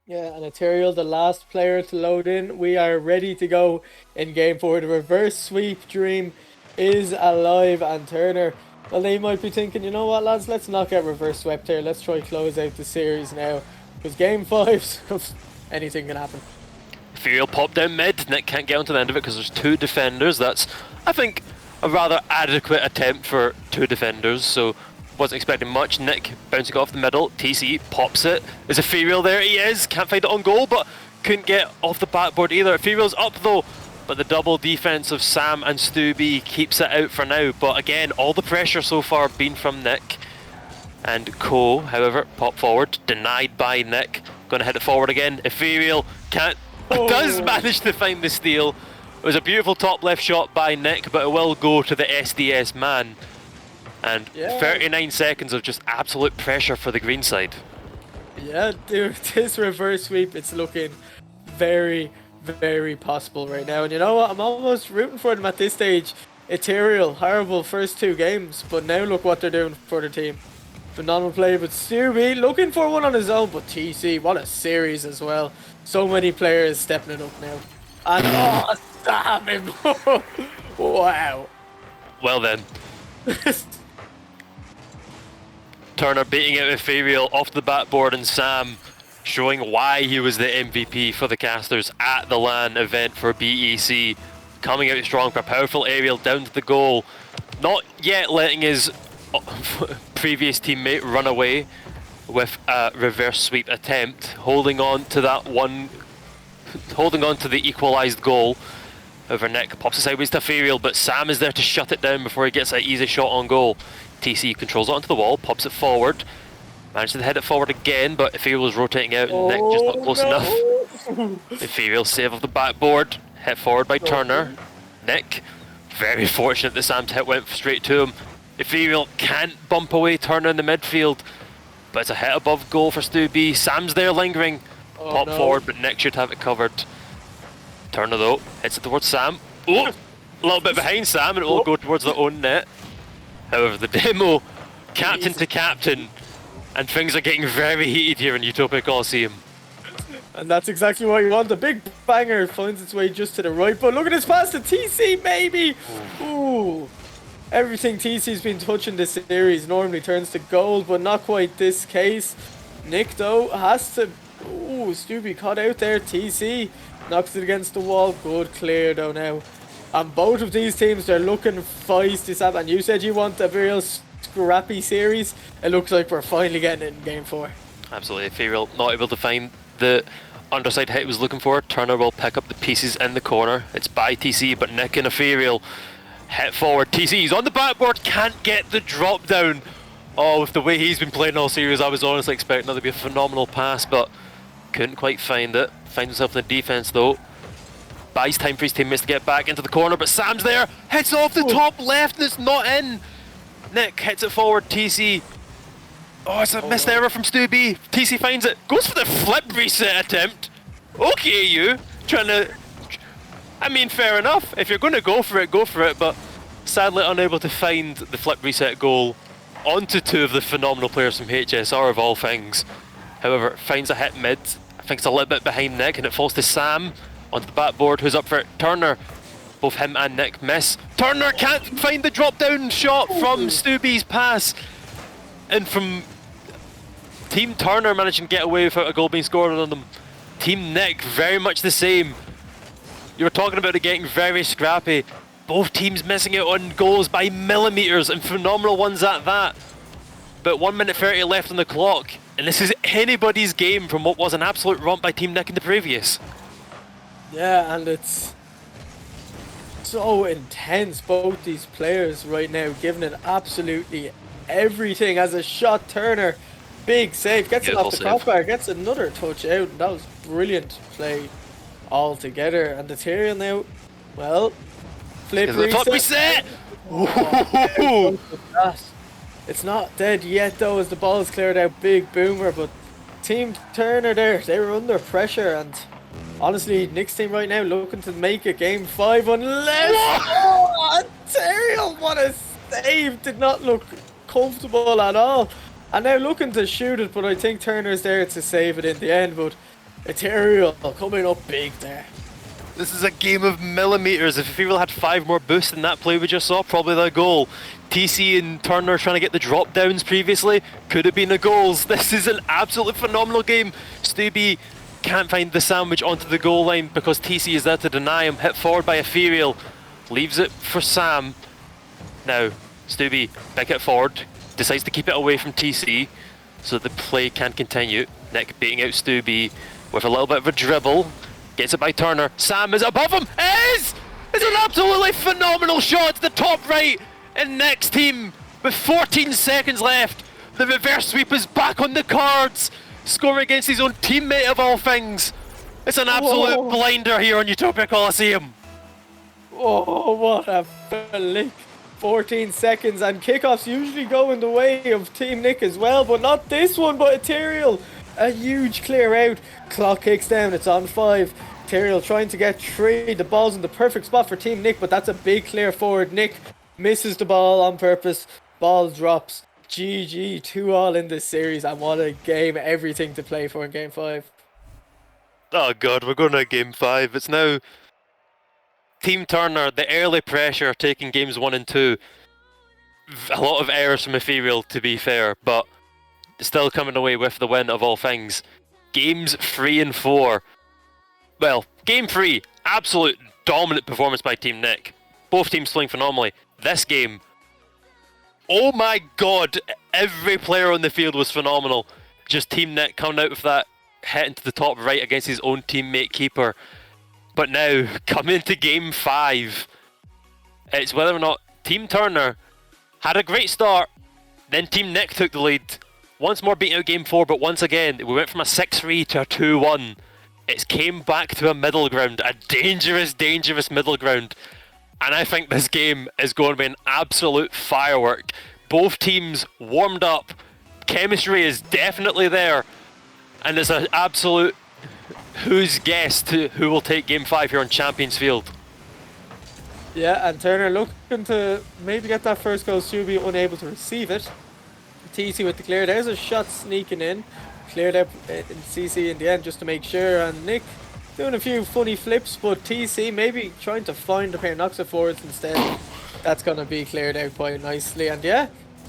Yeah, and Ethereal, the last player to load in. We are ready to go in Game 4. The reverse sweep dream is alive, and Turner, well, they might be thinking, you know what, lads, let's not get reverse swept here. Let's try close out the series now, because Game 5, anything can happen. Ethereal pop down mid. Nick can't get onto the end of it because there's 2 defenders. That's, I think, a rather adequate attempt for 2 defenders, so wasn't expecting much. Nick bouncing off the middle. TC pops it. Is Ethereal there? He is. Can't find it on goal, but couldn't get off the backboard either. Ethereal's up though, but the double defense of Sam and Stu B keeps it out for now. But again, all the pressure so far been from Nick. And Co, however, pop forward. Denied by Nick. Gonna hit it forward again. Ethereal can't. Does manage to find the steal. It was a beautiful top left shot by Nick, but it will go to the SDS man. And 39 seconds of just absolute pressure for the green side. Yeah, dude, this reverse sweep, it's looking very, very possible right now. And you know what? I'm almost rooting for them at this stage. Ethereal, horrible first 2 games, but now look what they're doing for their team. Phenomenal play, but Stewie looking for one on his own, but TC, what a series as well. So many players stepping it up now. And stop him! Wow. Well then. Turner beating out Ethereal off the backboard, and Sam showing why he was the MVP for the casters at the LAN event for BEC. Coming out strong for a powerful aerial down to the goal. Not yet letting his previous teammate run away with a reverse sweep attempt. Holding on to that one, holding on to the equalised goal. However, Nick pops it sideways to Ethereal, but Sam is there to shut it down before he gets an easy shot on goal. TC controls it onto the wall, pops it forward. Managed to head it forward again, but Ethereal was rotating out and Nick just not close enough. Ethereal save off the backboard, hit forward by Turner. Nick, very fortunate that Sam's hit went straight to him. Ethereal can't bump away Turner in the midfield, but it's a hit above goal for Stu B. Sam's there lingering. Pop forward, but Nick should have it covered. Turner though, hits it towards Sam. Oh, a little bit behind Sam, and it will go towards their own net. However, the demo, captain to captain, and things are getting very heated here in Utopia Coliseum. And that's exactly what you want. The big banger finds its way just to the right, but look at this pass to TC, maybe! Ooh. Everything TC's been touching this series normally turns to gold, but not quite this case. Nick, though, has to... Ooh, Stubby caught out there. TC knocks it against the wall. Good clear, though, now. And both of these teams, they're looking feisty, Sam. And you said you want a real scrappy series. It looks like we're finally getting it in Game 4. Absolutely. Ethereal not able to find the underside hit he was looking for. Turner will pick up the pieces in the corner. It's by TC, but Nick and Ethereal hit forward. TC's on the backboard, can't get the drop down. Oh, with the way he's been playing all series, I was honestly expecting that to be a phenomenal pass, but couldn't quite find it. Finds himself in the defense though. Buys time for his teammates to get back into the corner, but Sam's there, hits off the top left and it's not in. Nick hits it forward, TC. Oh, it's a missed error from Stu B. TC finds it, goes for the flip reset attempt. Okay, you trying to... I mean, fair enough. If you're going to go for it, but sadly unable to find the flip reset goal onto two of the phenomenal players from HSR of all things. However, finds a hit mid. I think it's a little bit behind Nick, and it falls to Sam onto the backboard, who's up for it. Turner, both him and Nick miss. Turner can't find the drop down shot from Stu B's pass. And from Team Turner managing to get away without a goal being scored on them. Team Nick, very much the same. You were talking about it getting very scrappy. Both teams missing out on goals by millimetres, and phenomenal ones at that. But 1 minute 30 left on the clock, and this is anybody's game from what was an absolute romp by Team Nick in the previous. Yeah, and it's so intense, both these players right now, giving it absolutely everything. As a shot, Turner, big save, gets it off the crossbar, gets another touch out, and that was brilliant play altogether. And the Tyrion now, well, flip reset. Oh, it's not dead yet though, as the ball is cleared out. Big boomer, but Team Turner there, they were under pressure, and honestly, Nick's team right now looking to make it Game 5 unless... Oh, Tyrion, what a save! Did not look comfortable at all. And now looking to shoot it, but I think Turner's there to save it in the end. But Ethereal coming up big there. this is a game of millimetres. If Ethereal had 5 more boosts in that play we just saw, probably the goal. TC and Turner trying to get the drop downs previously, could have been the goals. This is an absolutely phenomenal game. Stubby can't find the sandwich onto the goal line because TC is there to deny him. Hit forward by Ethereal, leaves it for Sam. Now, Stubby, big hit forward, decides to keep it away from TC so that the play can continue. Nick beating out Stubby with a little bit of a dribble, gets it by Turner. Sam is above him, it's an absolutely phenomenal shot to the top right, and Nick's team with 14 seconds left. The reverse sweep is back on the cards, scoring against his own teammate of all things. It's an absolute blinder here on Utopia Coliseum. Oh, what a flick. 14 seconds, and kickoffs usually go in the way of Team Nick as well, but not this one. But Ethereal, a huge clear out. Clock kicks down, it's on 5. Ethereal trying to get 3. The ball's in the perfect spot for Team Nick, but that's a big clear forward. Nick misses the ball on purpose. Ball drops. GG, 2-all in this series, and what a game. Everything to play for in Game 5. Oh god, we're going to Game 5. It's now Team Turner, the early pressure taking games 1 and 2. A lot of errors from Ethereal, to be fair, but still coming away with the win of all things. Games 3 and 4. Well, Game 3, absolute dominant performance by Team Nick. Both teams playing phenomenally. This game, oh my god, every player on the field was phenomenal. Just Team Nick coming out with that hit into the top right against his own teammate keeper. But now, coming to Game 5, it's whether or not Team Turner had a great start, then Team Nick took the lead. Once more beating out Game 4, but once again, we went from a 6-3 to a 2-1. It came back to a middle ground, a dangerous, dangerous middle ground. And I think this game is going to be an absolute firework. Both teams warmed up. Chemistry is definitely there. And it's an absolute who's guess to who will take Game 5 here on Champions Field. Yeah, and Turner looking to maybe get that first goal. Subi unable to receive it. TC with the clear. There's a shot sneaking in. Cleared out in CC in the end just to make sure. And Nick doing a few funny flips, but TC maybe trying to find a pair of knocks it forwards instead. That's going to be cleared out quite nicely. And yeah,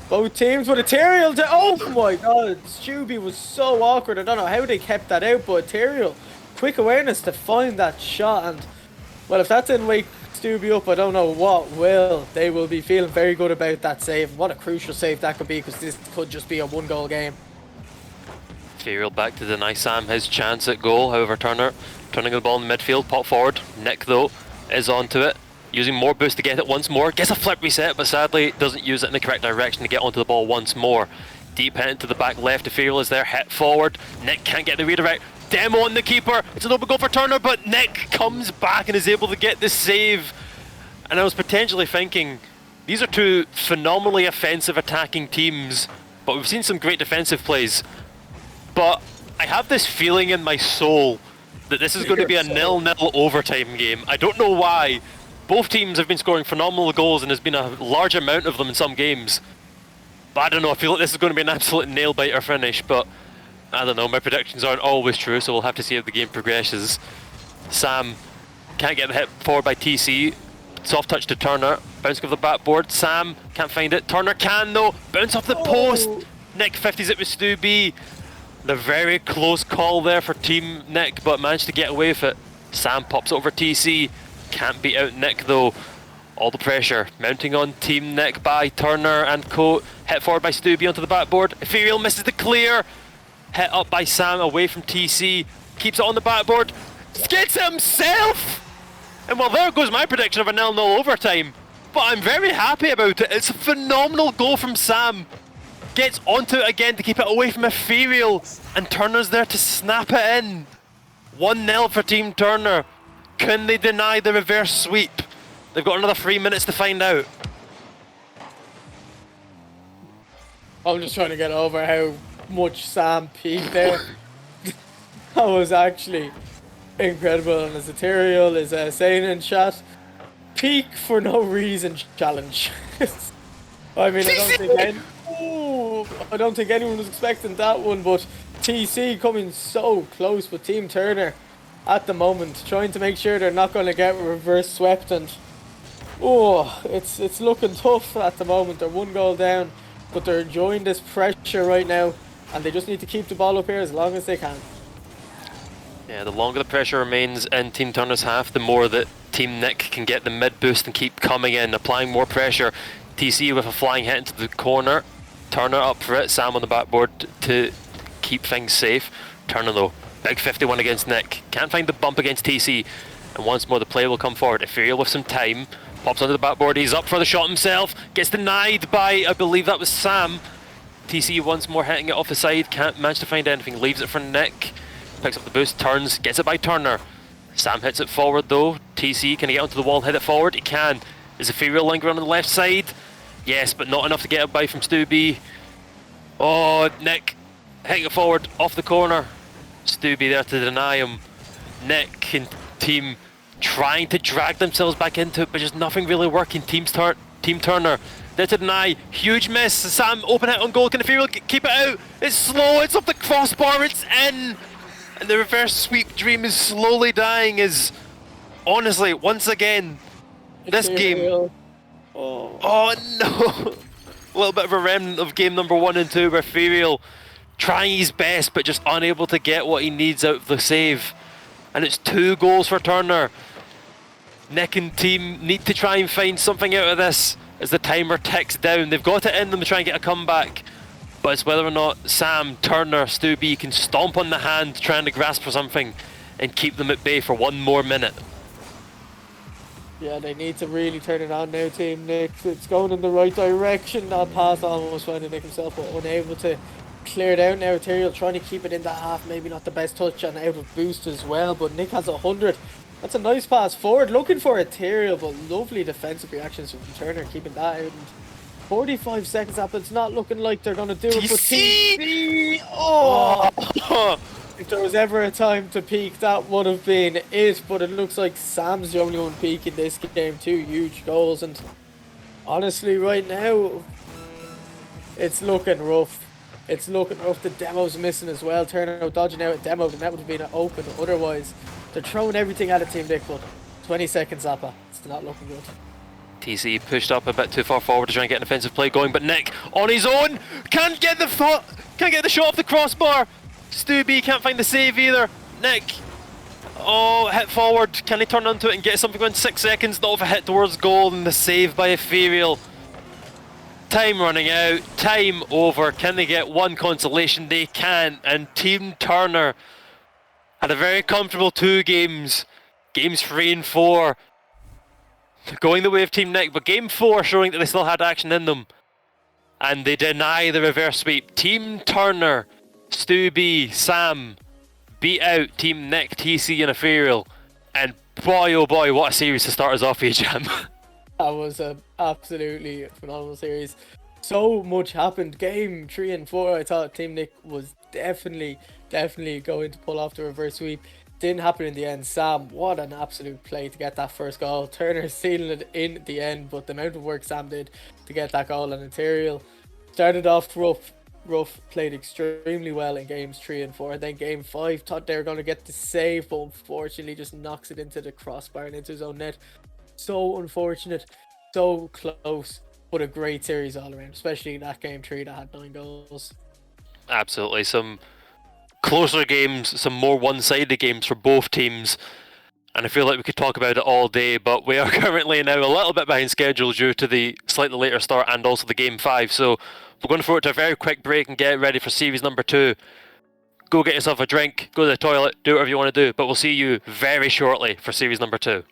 both teams with Ethereal. Oh my god, Stubby was so awkward. I don't know how they kept that out, but Ethereal, quick awareness to find that shot. And well, if that didn't wake Stubby up, I don't know what will. They will be feeling very good about that save. What a crucial save that could be, because this could just be a 1-goal game. Ethereal back to deny Sam his chance at goal. However, Turner turning the ball in the midfield, pop forward. Nick though is onto it, using more boost to get it once more. Gets a flip reset, but sadly doesn't use it in the correct direction to get onto the ball once more. Deep hit into the back left. Ethereal is there, hit forward. Nick can't get the redirect. Demo on the keeper. It's an open goal for Turner, but Nick comes back and is able to get the save. And I was potentially thinking, these are two phenomenally offensive attacking teams, but we've seen some great defensive plays. But I have this feeling in my soul that this is going to be a 0-0 overtime game. I don't know why. Both teams have been scoring phenomenal goals, and there's been a large amount of them in some games. But I don't know, I feel like this is going to be an absolute nail-biter finish, but I don't know, my predictions aren't always true, so we'll have to see how the game progresses. Sam can't get the hit forward by TC. Soft touch to Turner. Bounce off the backboard. Sam can't find it. Turner can though. Bounce off the post. Nick 50s it with Stu B. The very close call there for Team Nick, but managed to get away with it. Sam pops over TC. Can't beat out Nick though. All the pressure mounting on Team Nick by Turner and Co. Hit forward by Stu B onto the backboard. Ethereal misses the clear. Hit up by Sam away from TC. Keeps it on the backboard. Gets it himself! And well, there goes my prediction of a 0-0 overtime. But I'm very happy about it. It's a phenomenal goal from Sam. Gets onto it again to keep it away from Ethereal. And Turner's there to snap it in. 1-0 for Team Turner. Can they deny the reverse sweep? They've got another 3 minutes to find out. I'm just trying to get over how much Sam peaked there. That was actually incredible. And as Ethereal is saying in chat, peak for no reason challenge. I mean, I don't think anyone was expecting that one, but TC coming so close with Team Turner at the moment, trying to make sure they're not going to get reverse swept, and it's looking tough at the moment. They're 1 goal down, but they're enjoying this pressure right now, and they just need to keep the ball up here as long as they can. Yeah, the longer the pressure remains in Team Turner's half, the more that Team Nick can get the mid boost and keep coming in, applying more pressure. TC with a flying hit into the corner. Turner up for it. Sam on the backboard to keep things safe. Turner though, big 51 against Nick. Can't find the bump against TC. And once more the play will come forward. Ethereal with some time. Pops onto the backboard. He's up for the shot himself. Gets denied by, I believe that was Sam. TC once more hitting it off the side. Can't manage to find anything. Leaves it for Nick. Picks up the boost. Turns. Gets it by Turner. Sam hits it forward though. TC, can he get onto the wall and hit it forward? He can. Is Ethereal lingering on the left side? Yes, but not enough to get it by from Stu B. Oh, Nick hitting it forward off the corner. Stu B there to deny him. Nick and team trying to drag themselves back into it, but just nothing really working. Team Turner there to deny. Huge miss. Sam open hit on goal. Can Ethereal keep it out? It's slow. It's off the crossbar. It's in. And the reverse sweep dream is slowly dying as, honestly, once again, this game... Oh no! A little bit of a remnant of game number 1 and 2 where Ethereal trying his best but just unable to get what he needs out of the save. And it's 2 goals for Turner. Nick and team need to try and find something out of this as the timer ticks down. They've got it in them to try and get a comeback. But it's whether or not Sam, Turner, Stu B can stomp on the hand trying to grasp for something and keep them at bay for 1 more minute. Yeah, they need to really turn it on now, Team Nick. It's going in the right direction. That pass almost finding Nick himself, but unable to clear it out now. Ethereal trying to keep it in that half. Maybe not the best touch and out of boost as well, but Nick has 100. That's a nice pass forward, looking for Ethereal, but lovely defensive reactions from Turner, keeping that out. And 45 seconds up, it's not looking like they're going to do it, but TC! Oh! If there was ever a time to peak, that would have been it, but it looks like Sam's the only one peaking this game. 2 huge goals, and honestly, right now, it's looking rough. It's looking rough. The demo's missing as well. Turner dodging out a demo, the net would have been open otherwise. They're throwing everything at a Team Nick, but 20 seconds Zappa. It's not looking good. TC pushed up a bit too far forward to try and get an offensive play going, but Nick on his own can't get the shot off the crossbar. Stu B can't find the save either. Nick, oh, hit forward. Can he turn onto it and get something going? 6 seconds, not of a hit towards goal, and the save by Ethereal. Time running out, time over. Can they get one consolation? They can, and Team Turner had a very comfortable 2 games. Games 3 and 4 going the way of Team Nick, but game 4 showing that they still had action in them. And they deny the reverse sweep. Team Turner, Stu B, Sam beat out Team Nick, TC and Ethereal. And boy oh boy, what a series to start us off, Jam. That was an absolutely phenomenal series. So much happened. Game 3 and 4, I thought Team Nick was definitely going to pull off the reverse sweep. Didn't happen in the end. Sam, what an absolute play to get that first goal. Turner sealing it in the end, but the amount of work Sam did to get that goal, and Ethereal started off rough, played extremely well in games 3 and 4. Then game 5, thought they were going to get the save, but unfortunately just knocks it into the crossbar and into his own net. So unfortunate, so close, but a great series all around, especially that game 3 that had 9 goals. Absolutely, some closer games, some more one-sided games for both teams, and I feel like we could talk about it all day, but we are currently now a little bit behind schedule due to the slightly later start and also the game 5, so we're going to throw it to a very quick break and get ready for series number 2. Go get yourself a drink, go to the toilet, do whatever you want to do, but we'll see you very shortly for series number 2.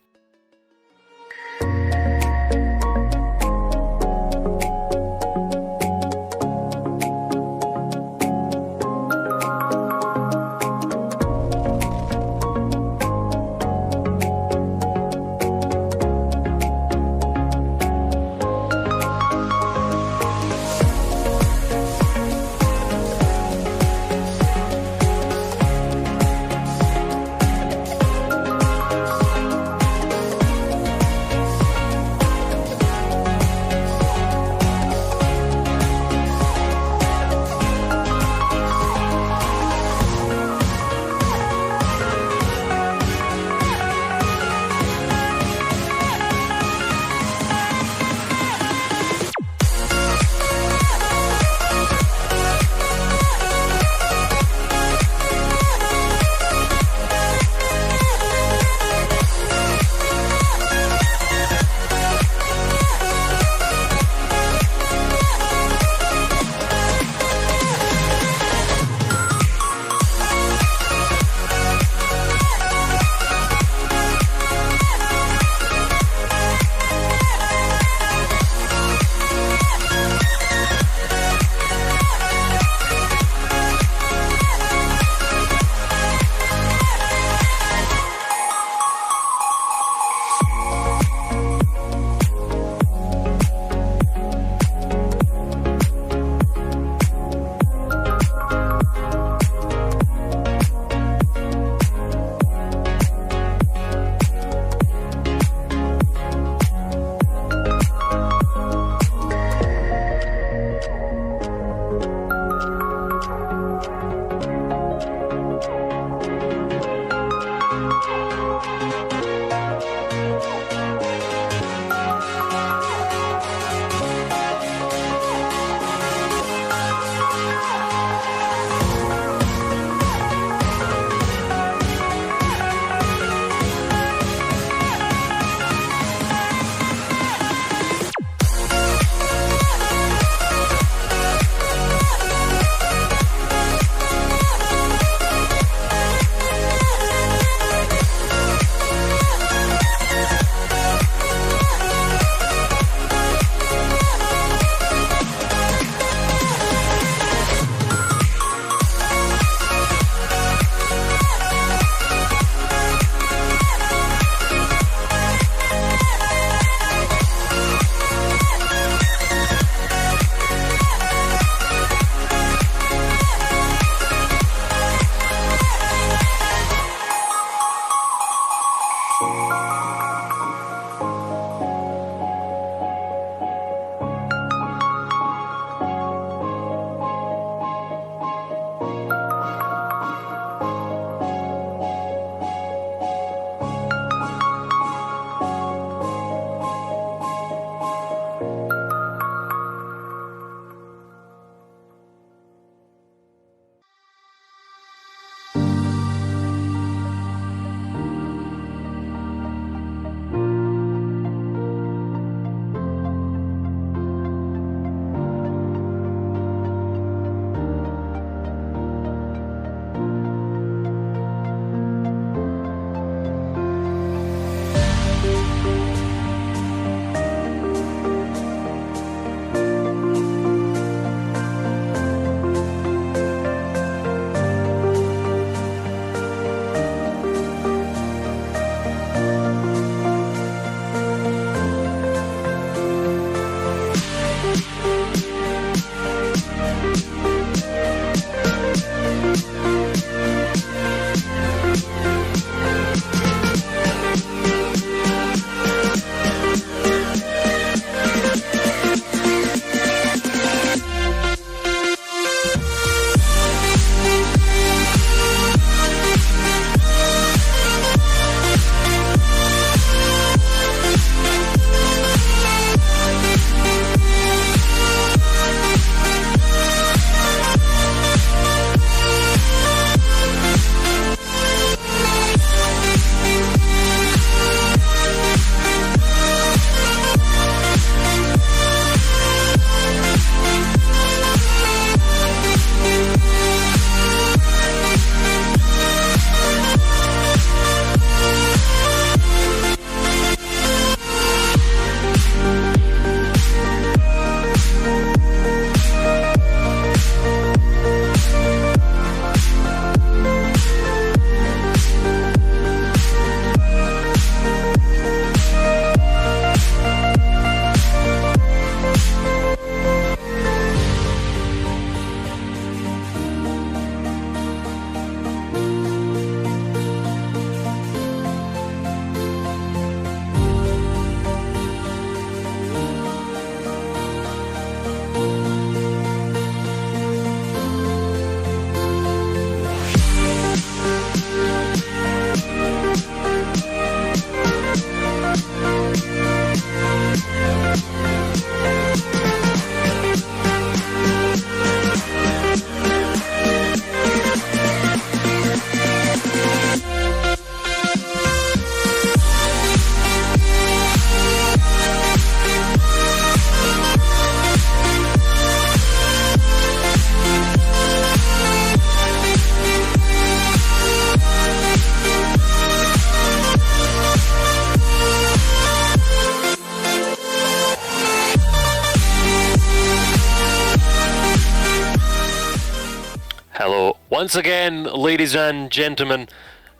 Once again, ladies and gentlemen,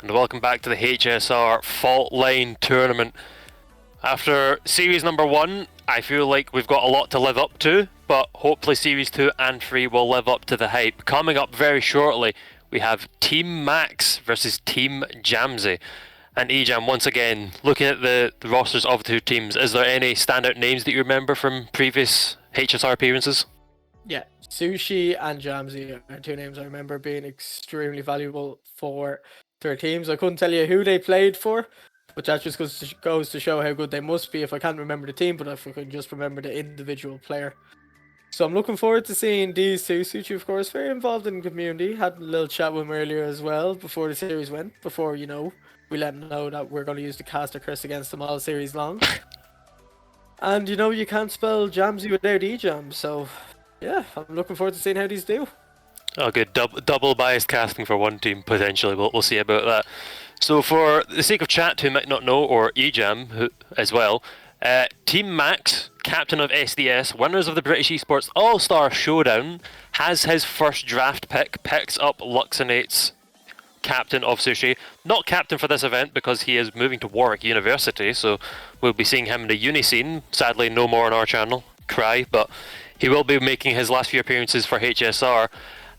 and welcome back to the HSR Fault Line Tournament. After Series number 1, I feel like we've got a lot to live up to, but hopefully Series 2 and 3 will live up to the hype. Coming up very shortly, we have Team Max versus Team Jamsey. And Ejam, once again, looking at the rosters of the two teams, is there any standout names that you remember from previous HSR appearances? Yeah, Sushi and Jamsey are two names I remember being extremely valuable for their teams. I couldn't tell you who they played for, but that just goes to show how good they must be if I can't remember the team, but if I can just remember the individual player. So I'm looking forward to seeing these two. Suchi, of course, very involved in the community. Had a little chat with him earlier as well before the series went, before, we let him know that we're going to use the caster curse against them all series long. And, you can't spell Jamsey without Ejam, so yeah, I'm looking forward to seeing how these do. Oh, good. Double biased casting for one team, potentially. We'll see about that. So, for the sake of chat, who might not know, or Ejam as well, Team Max, captain of SDS, winners of the British Esports All-Star Showdown, has his first draft pick, picks up Luxinate's captain of Sushi. Not captain for this event because he is moving to Warwick University, so we'll be seeing him in the uni scene. Sadly, no more on our channel. Cry, but he will be making his last few appearances for HSR,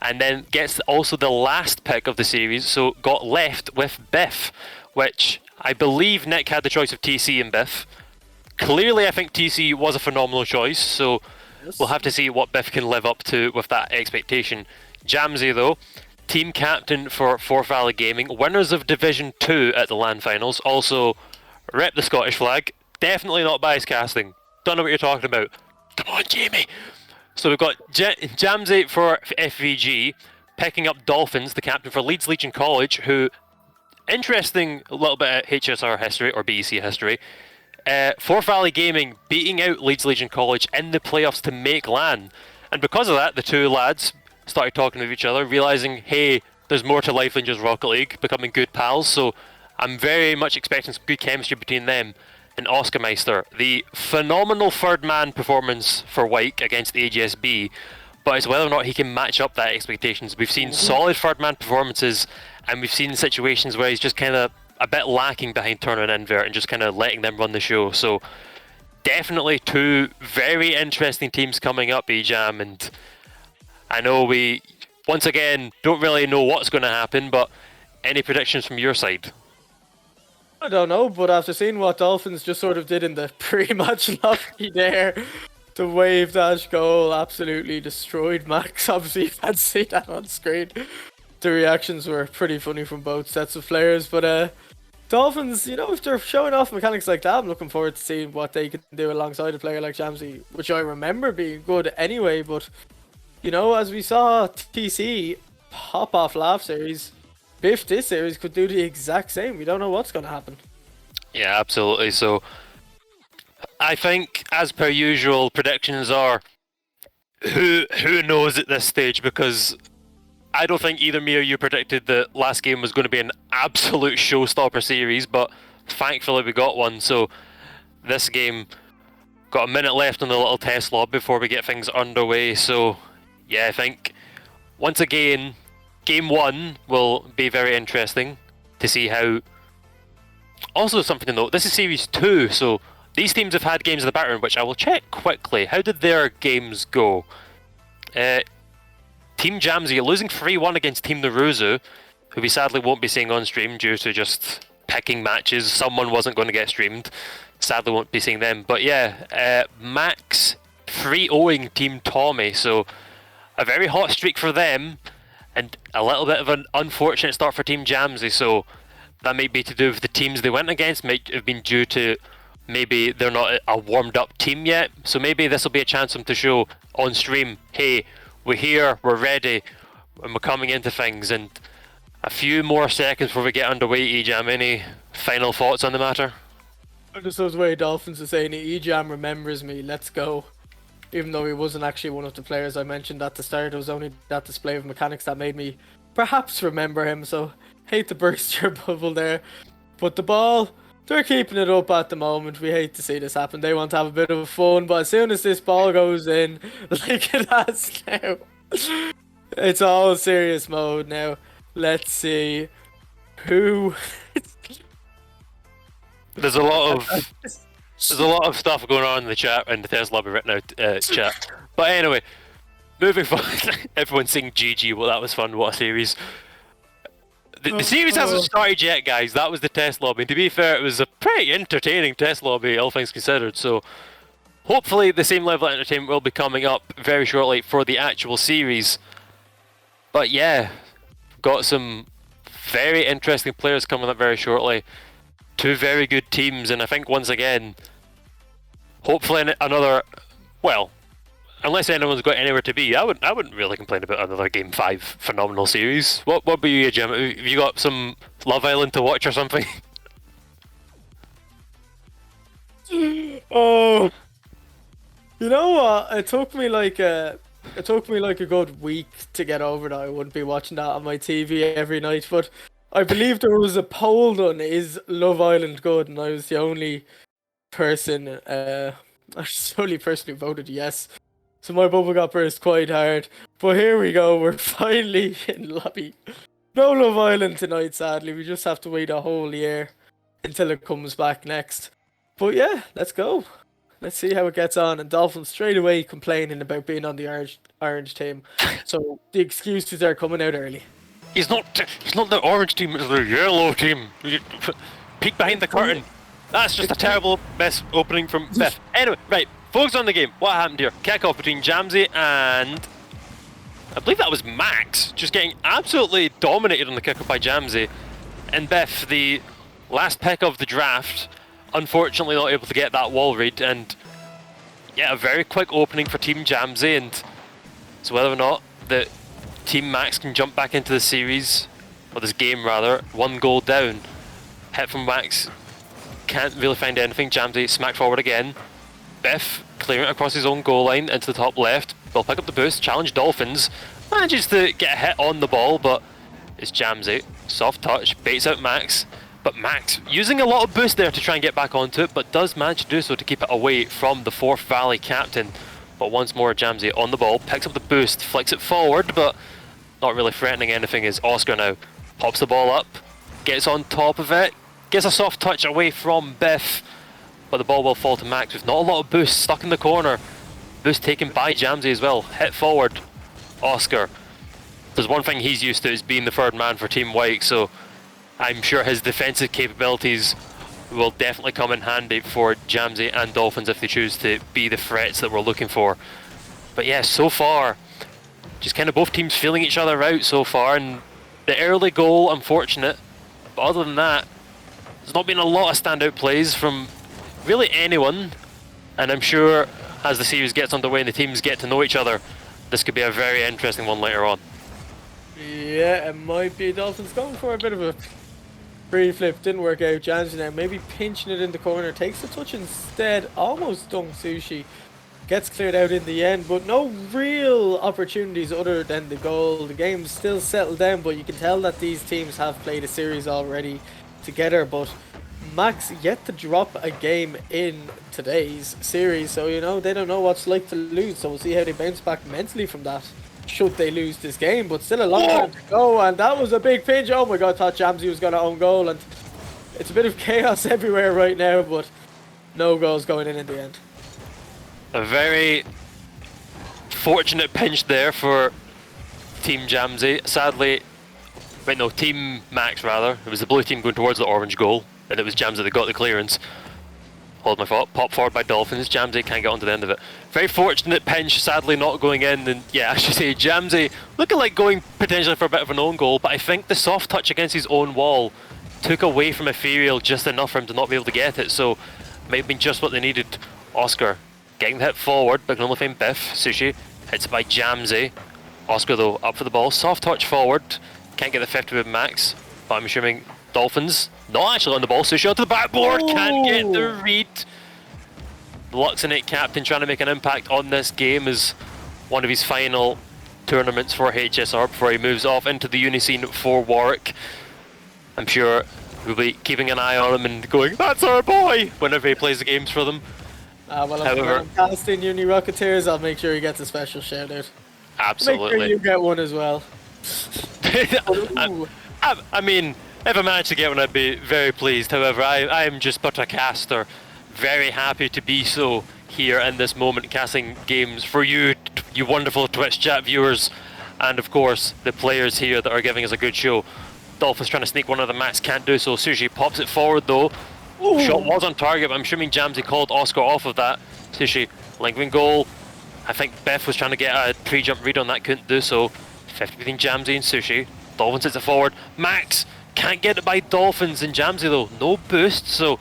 and then gets also the last pick of the series, so got left with Biff, which I believe Nick had the choice of TC and Biff. Clearly, I think TC was a phenomenal choice, so we'll have to see what Biff can live up to with that expectation. Jamsey, though, team captain for Forth Valley Gaming, winners of Division 2 at the LAN finals, also rep the Scottish flag, definitely not bias casting, don't know what you're talking about. Come on, Jamie! So we've got Jamsey for FVG, picking up Dolphins, the captain for Leeds Legion College, who, interesting little bit of HSR history, or BEC history, Forth Valley Gaming beating out Leeds Legion College in the playoffs to make LAN. And because of that, the two lads started talking with each other, realising, hey, there's more to life than just Rocket League, becoming good pals, so I'm very much expecting some good chemistry between them and Oscar Meister. The phenomenal third man performance for Wyke against AGSB, but it's whether or not he can match up that expectations. We've seen solid third man performances, and we've seen situations where he's just kind of a bit lacking behind Turner and Invert and just kind of letting them run the show. So definitely two very interesting teams coming up, Ejam, and I know we, once again, don't really know what's going to happen, but any predictions from your side? I don't know, but after seeing what Dolphins just sort of did in the pre-match lobby there, the wave dash goal absolutely destroyed Max. Obviously, you can't see that on screen. The reactions were pretty funny from both sets of players, but Dolphins, if they're showing off mechanics like that, I'm looking forward to seeing what they can do alongside a player like Jamsey, which I remember being good anyway, but as we saw TC pop off Laugh Series, Biff this series could do the exact same. We don't know what's going to happen. Yeah, absolutely. So I think, as per usual, predictions are who knows at this stage, because I don't think either me or you predicted the last game was going to be an absolute showstopper series, but thankfully we got one. So this game got a minute left on the little test lob before we get things underway. So yeah, I think once again, Game 1 will be very interesting to see how... Also something to note, this is Series 2, so these teams have had games in the background, which I will check quickly. How did their games go? Team Jamsey losing 3-1 against Team Naruzu, who we sadly won't be seeing on stream due to just picking matches. Someone wasn't going to get streamed. Sadly won't be seeing them. But yeah, Max 3-0ing Team Tommy, so a very hot streak for them. And a little bit of an unfortunate start for Team Jamsey, so that might be to do with the teams they went against, might have been due to maybe they're not a warmed up team yet, so maybe this will be a chance for them to show on stream, hey, we're here, we're ready, and we're coming into things. And a few more seconds before we get underway, Ejam, any final thoughts on the matter? Just those way Dolphins are saying, Ejam remembers me, let's go. Even though he wasn't actually one of the players I mentioned at the start, it was only that display of mechanics that made me perhaps remember him, so hate to burst your bubble there. But the ball, they're keeping it up at the moment. We hate to see this happen. They want to have a bit of fun, but as soon as this ball goes in, like it has now, It's all serious mode now. Let's see who. There's a lot of stuff going on in the chat and the Tesla lobby right now. Chat. But anyway, moving forward. Everyone's saying GG. Well, that was fun. What a series. The series hasn't started yet, guys. That was the test lobby. And to be fair, it was a pretty entertaining test lobby, all things considered. So hopefully the same level of entertainment will be coming up very shortly for the actual series. But yeah, got some very interesting players coming up very shortly. Two very good teams, and I think once again, hopefully another, well, unless anyone's got anywhere to be, I wouldn't really complain about another Game 5 phenomenal series. What about you, Jim? Have you got some Love Island to watch or something? Oh, you know what? It took me like a good week to get over that I wouldn't be watching that on my TV every night. But I believe there was a poll done: is Love Island good? And I was the only person. I was the only person who voted yes. So my bubble got burst quite hard. But here we go, we're finally in lobby. No Love Island tonight, sadly. We just have to wait a whole year until it comes back next. But yeah, let's go. Let's see how it gets on. And Dolphins straight away complaining about being on the orange team. So the excuses are coming out early. He's not the orange team, it's the yellow team. Peek behind the curtain. That's just a terrible mess opening from Beth. Anyway, right. Focus on the game. What happened here? Kickoff between Jamsey and I believe that was Max, just getting absolutely dominated on the kickoff by Jamsey. And Beth, the last pick of the draft, unfortunately not able to get that wall read. And yeah, a very quick opening for Team Jamsey. And so whether or not the Team Max can jump back into the series, or this game rather, 1 goal down. Hit from Max, can't really find anything. Jamsey smacked forward again. Biff clearing it across his own goal line into the top left. Will pick up the boost, challenge Dolphins. Manages to get a hit on the ball, but it's Jamsey. Soft touch, baits out Max. But Max using a lot of boost there to try and get back onto it, but does manage to do so to keep it away from the Forth Valley captain. But once more, Jamsey on the ball, picks up the boost, flicks it forward, but not really threatening anything as Oscar now pops the ball up, gets on top of it, gets a soft touch away from Biff. But the ball will fall to Max with not a lot of boost, stuck in the corner. Boost taken by Jamsey as well. Hit forward, Oscar. There's one thing he's used to is being the third man for Team White, so I'm sure his defensive capabilities will definitely come in handy for Jamsey and Dolphins if they choose to be the threats that we're looking for. But yeah, so far, just kind of both teams feeling each other out so far, and the early goal, unfortunate. But other than that, there's not been a lot of standout plays from really anyone, and I'm sure as the series gets underway and the teams get to know each other, this could be a very interesting one later on. Yeah, it might be. Dolphins going for a bit of a free flip, didn't work out. Jamsey now maybe pinching it in the corner, takes the touch instead, almost stung Sushi. Gets cleared out in the end, but no real opportunities other than the goal. The game's still settled down, but you can tell that these teams have played a series already together, but Max yet to drop a game in today's series, so you know they don't know what's like to lose, so we'll see how they bounce back mentally from that should they lose this game. But still a long time to go, and that was a big pinch. Oh my god, I thought Jamsey was going to own goal, and it's a bit of chaos everywhere right now, but no goals going in the end. A very fortunate pinch there for Team Jamsey. Sadly, wait no, Team Max rather. It was the blue team going towards the orange goal, and it was Jamsey that got the clearance. Hold my thought. Pop forward by Dolphins. Jamsey can't get onto the end of it. Very fortunate pinch, sadly not going in. And yeah, I should say, Jamsey looking like going potentially for a bit of an own goal, but I think the soft touch against his own wall took away from Ethereal just enough for him to not be able to get it. So, might have been just what they needed. Oscar getting the hit forward, but can only find Biff. Sushi hits it by Jamsey. Oscar though, up for the ball. Soft touch forward. Can't get the 50 with Max, but I'm assuming Dolphins not actually on the ball. Sushi onto the backboard. Can't get the read. The Luxonate captain trying to make an impact on this game as one of his final tournaments for HSR before he moves off into the Uniscene for Warwick. I'm sure we'll be keeping an eye on him and going, "That's our boy," whenever he plays the games for them. Well, if I'm casting Uni Rocketeers, I'll make sure he gets a special shout out. Absolutely. Make sure you get one as well. I mean, if I managed to get one, I'd be very pleased. However, I am just but a caster. Very happy to be so here in this moment, casting games for you, you wonderful Twitch chat viewers, and of course, the players here that are giving us a good show. Dolphin's trying to sneak one of the Max, can't do so. Sushi pops it forward though. Ooh. Shot was on target, but I'm assuming Jamsey called Oscar off of that. Sushi, lingering goal. I think Beth was trying to get a pre-jump read on that, couldn't do so. 50 between Jamsey and Sushi. Dolphins hits it forward. Max can't get it by Dolphins and Jamsey though. No boost, so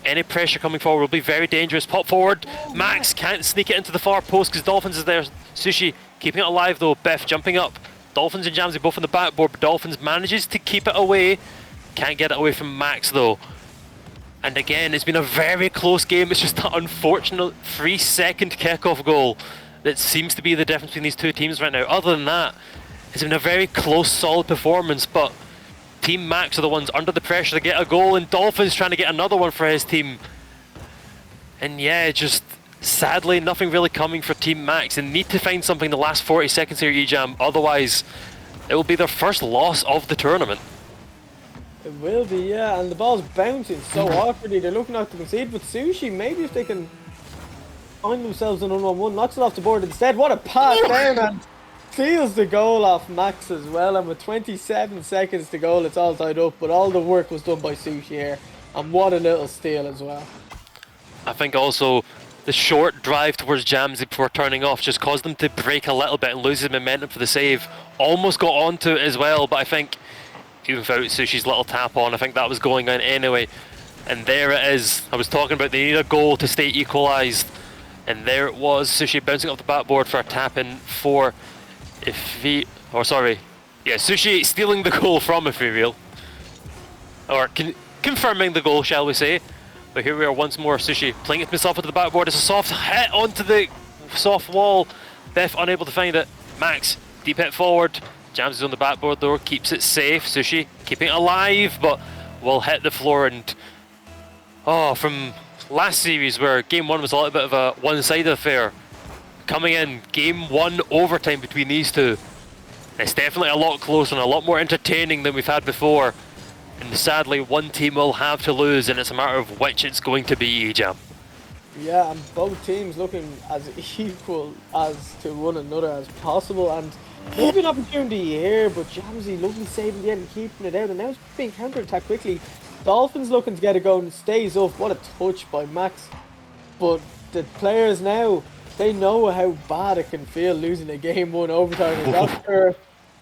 any pressure coming forward will be very dangerous. Pop forward. Max can't sneak it into the far post because Dolphins is there. Sushi keeping it alive though. Beth jumping up. Dolphins and Jamsey both on the backboard, but Dolphins manages to keep it away. Can't get it away from Max though. And again, it's been a very close game. It's just that unfortunate 3-second kickoff goal that seems to be the difference between these two teams right now. Other than that, it's been a very close, solid performance, but Team Max are the ones under the pressure to get a goal, and Dolphins trying to get another one for his team. And yeah, just sadly, nothing really coming for Team Max, and need to find something the last 40 seconds here, Ejam. Otherwise, it will be their first loss of the tournament. It will be, yeah, and the ball's bouncing so awkwardly. They're looking out to concede, but Sushi, maybe if they can find themselves an 1-1-1, knocks it off the board instead. What a pass down, and steals the goal off Max as well. And with 27 seconds to go, it's all tied up, but all the work was done by Sushi here, and what a little steal as well. I think also the short drive towards Jamsey before turning off just caused them to break a little bit and lose his momentum for the save. Almost got onto it as well, but I think even without Sushi's little tap on, I think that was going on anyway. And there it is. I was talking about they need a goal to stay equalised. And there it was, Sushi bouncing off the backboard for a tap in for Sushi stealing the goal from Ethereal. Or confirming the goal, shall we say. But here we are once more, Sushi playing it himself onto the backboard. It's a soft hit onto the soft wall. Beth unable to find it. Max, deep hit forward. Jamsey's on the backboard though, keeps it safe. Sushi keeping it alive, but will hit the floor. And from last series where game one was a little bit of a one-sided affair, coming in game one overtime between these two, it's definitely a lot closer and a lot more entertaining than we've had before. And sadly, one team will have to lose, and it's a matter of which it's going to be, Jam. Yeah, and both teams looking as equal as to one another as possible, and maybe an opportunity here, but Jamsey lovely save in the end and keeping it out, and now it's being counter-attacked quickly. Dolphins looking to get it going, stays up. What a touch by Max. But the players now, they know how bad it can feel losing a game one overtime. And after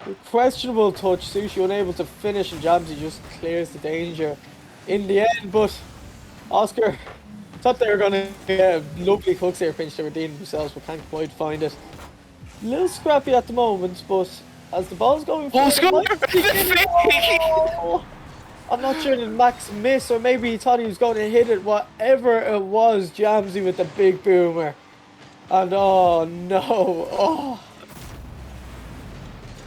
a questionable touch, Sushi unable to finish, and Jamsey just clears the danger in the end. But Oscar thought they were going to get a lovely hooks there, pinch to redeem themselves, but can't quite find it. A little scrappy at the moment, but as the ball's going forward, I'm not sure did Max miss, or maybe he thought he was going to hit it. Whatever it was, Jamsey with the big boomer. And oh no,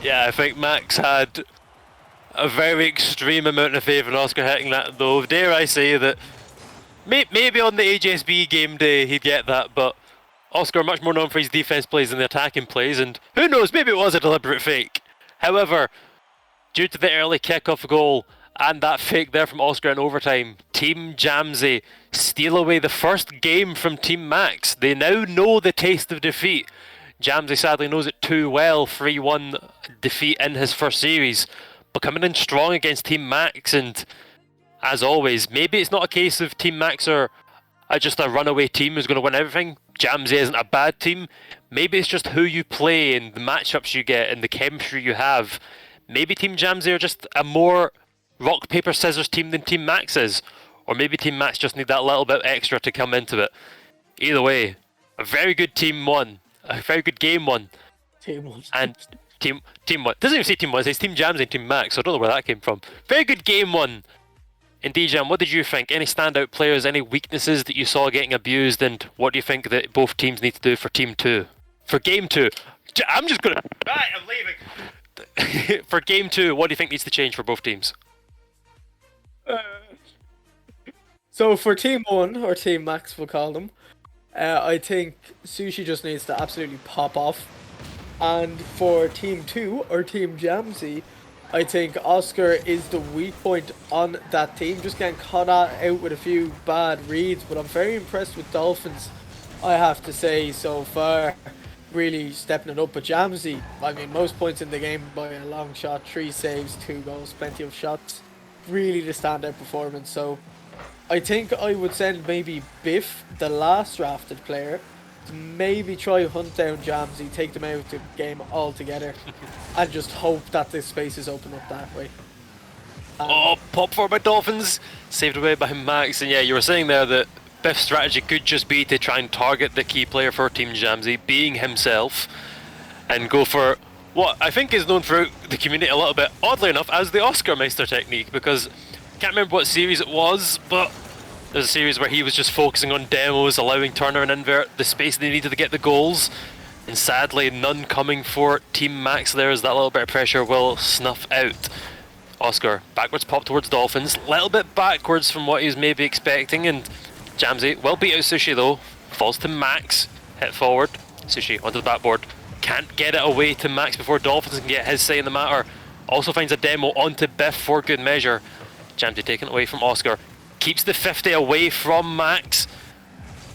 Yeah, I think Max had a very extreme amount of faith in Oscar hitting that though. Dare I say that maybe on the HSB game day he'd get that, but Oscar much more known for his defense plays than the attacking plays, and who knows, maybe it was a deliberate fake. However, due to the early kickoff goal and that fake there from Oscar in overtime, Team Jamsey steal away the first game from Team Max. They now know the taste of defeat. Jamsey sadly knows it too well, 3-1 defeat in his first series, but coming in strong against Team Max, and as always, maybe it's not a case of Team Max are just a runaway team who's going to win everything. Jamsey isn't a bad team. Maybe it's just who you play and the matchups you get and the chemistry you have. Maybe Team Jamsey are just a more rock, paper, scissors team than Team Max is. Or maybe Team Max just need that little bit extra to come into it. Either way, a very good team won. A very good game won. Team one. And team one. Doesn't even say team one, it says Team Jamsey and Team Max, so I don't know where that came from. Very good game won. Indeed, Jam, what did you think? Any standout players, any weaknesses that you saw getting abused, and what do you think that both teams need to do for Team 2? For Game 2. I'm just gonna... Right, I'm leaving. For Game 2, what do you think needs to change for both teams? So for Team 1, or Team Max we'll call them, I think Sushi just needs to absolutely pop off. And for Team 2, or Team Jamsey, I think Oscar is the weak point on that team. Just getting caught out with a few bad reads, but I'm very impressed with Dolphins, I have to say, so far. Really stepping it up. But Jamsey, I mean, most points in the game by a long shot, 3 saves, 2 goals, plenty of shots. Really the standout performance. So I think I would send maybe Biff, the last drafted player, to maybe try hunt down Jamsey, take them out of the game altogether, and just hope that this space is open up that way. Pop for by Dolphins, saved away by Max. And yeah, you were saying there that Biff's strategy could just be to try and target the key player for Team Jamsey, being himself, and go for what I think is known throughout the community a little bit, oddly enough, as the Oscar Meister technique, because I can't remember what series it was, but there's a series where he was just focusing on demos, allowing Turner and Invert the space they needed to get the goals, and sadly none coming for Team Max there, as that little bit of pressure will snuff out. Oscar, backwards pop towards Dolphins, little bit backwards from what he was maybe expecting, and Jamsey will beat out Sushi though, falls to Max, hit forward, Sushi onto the backboard, can't get it away to Max before Dolphins can get his say in the matter, also finds a demo onto Biff for good measure. Jamsey taken away from Oscar, keeps the 50 away from Max.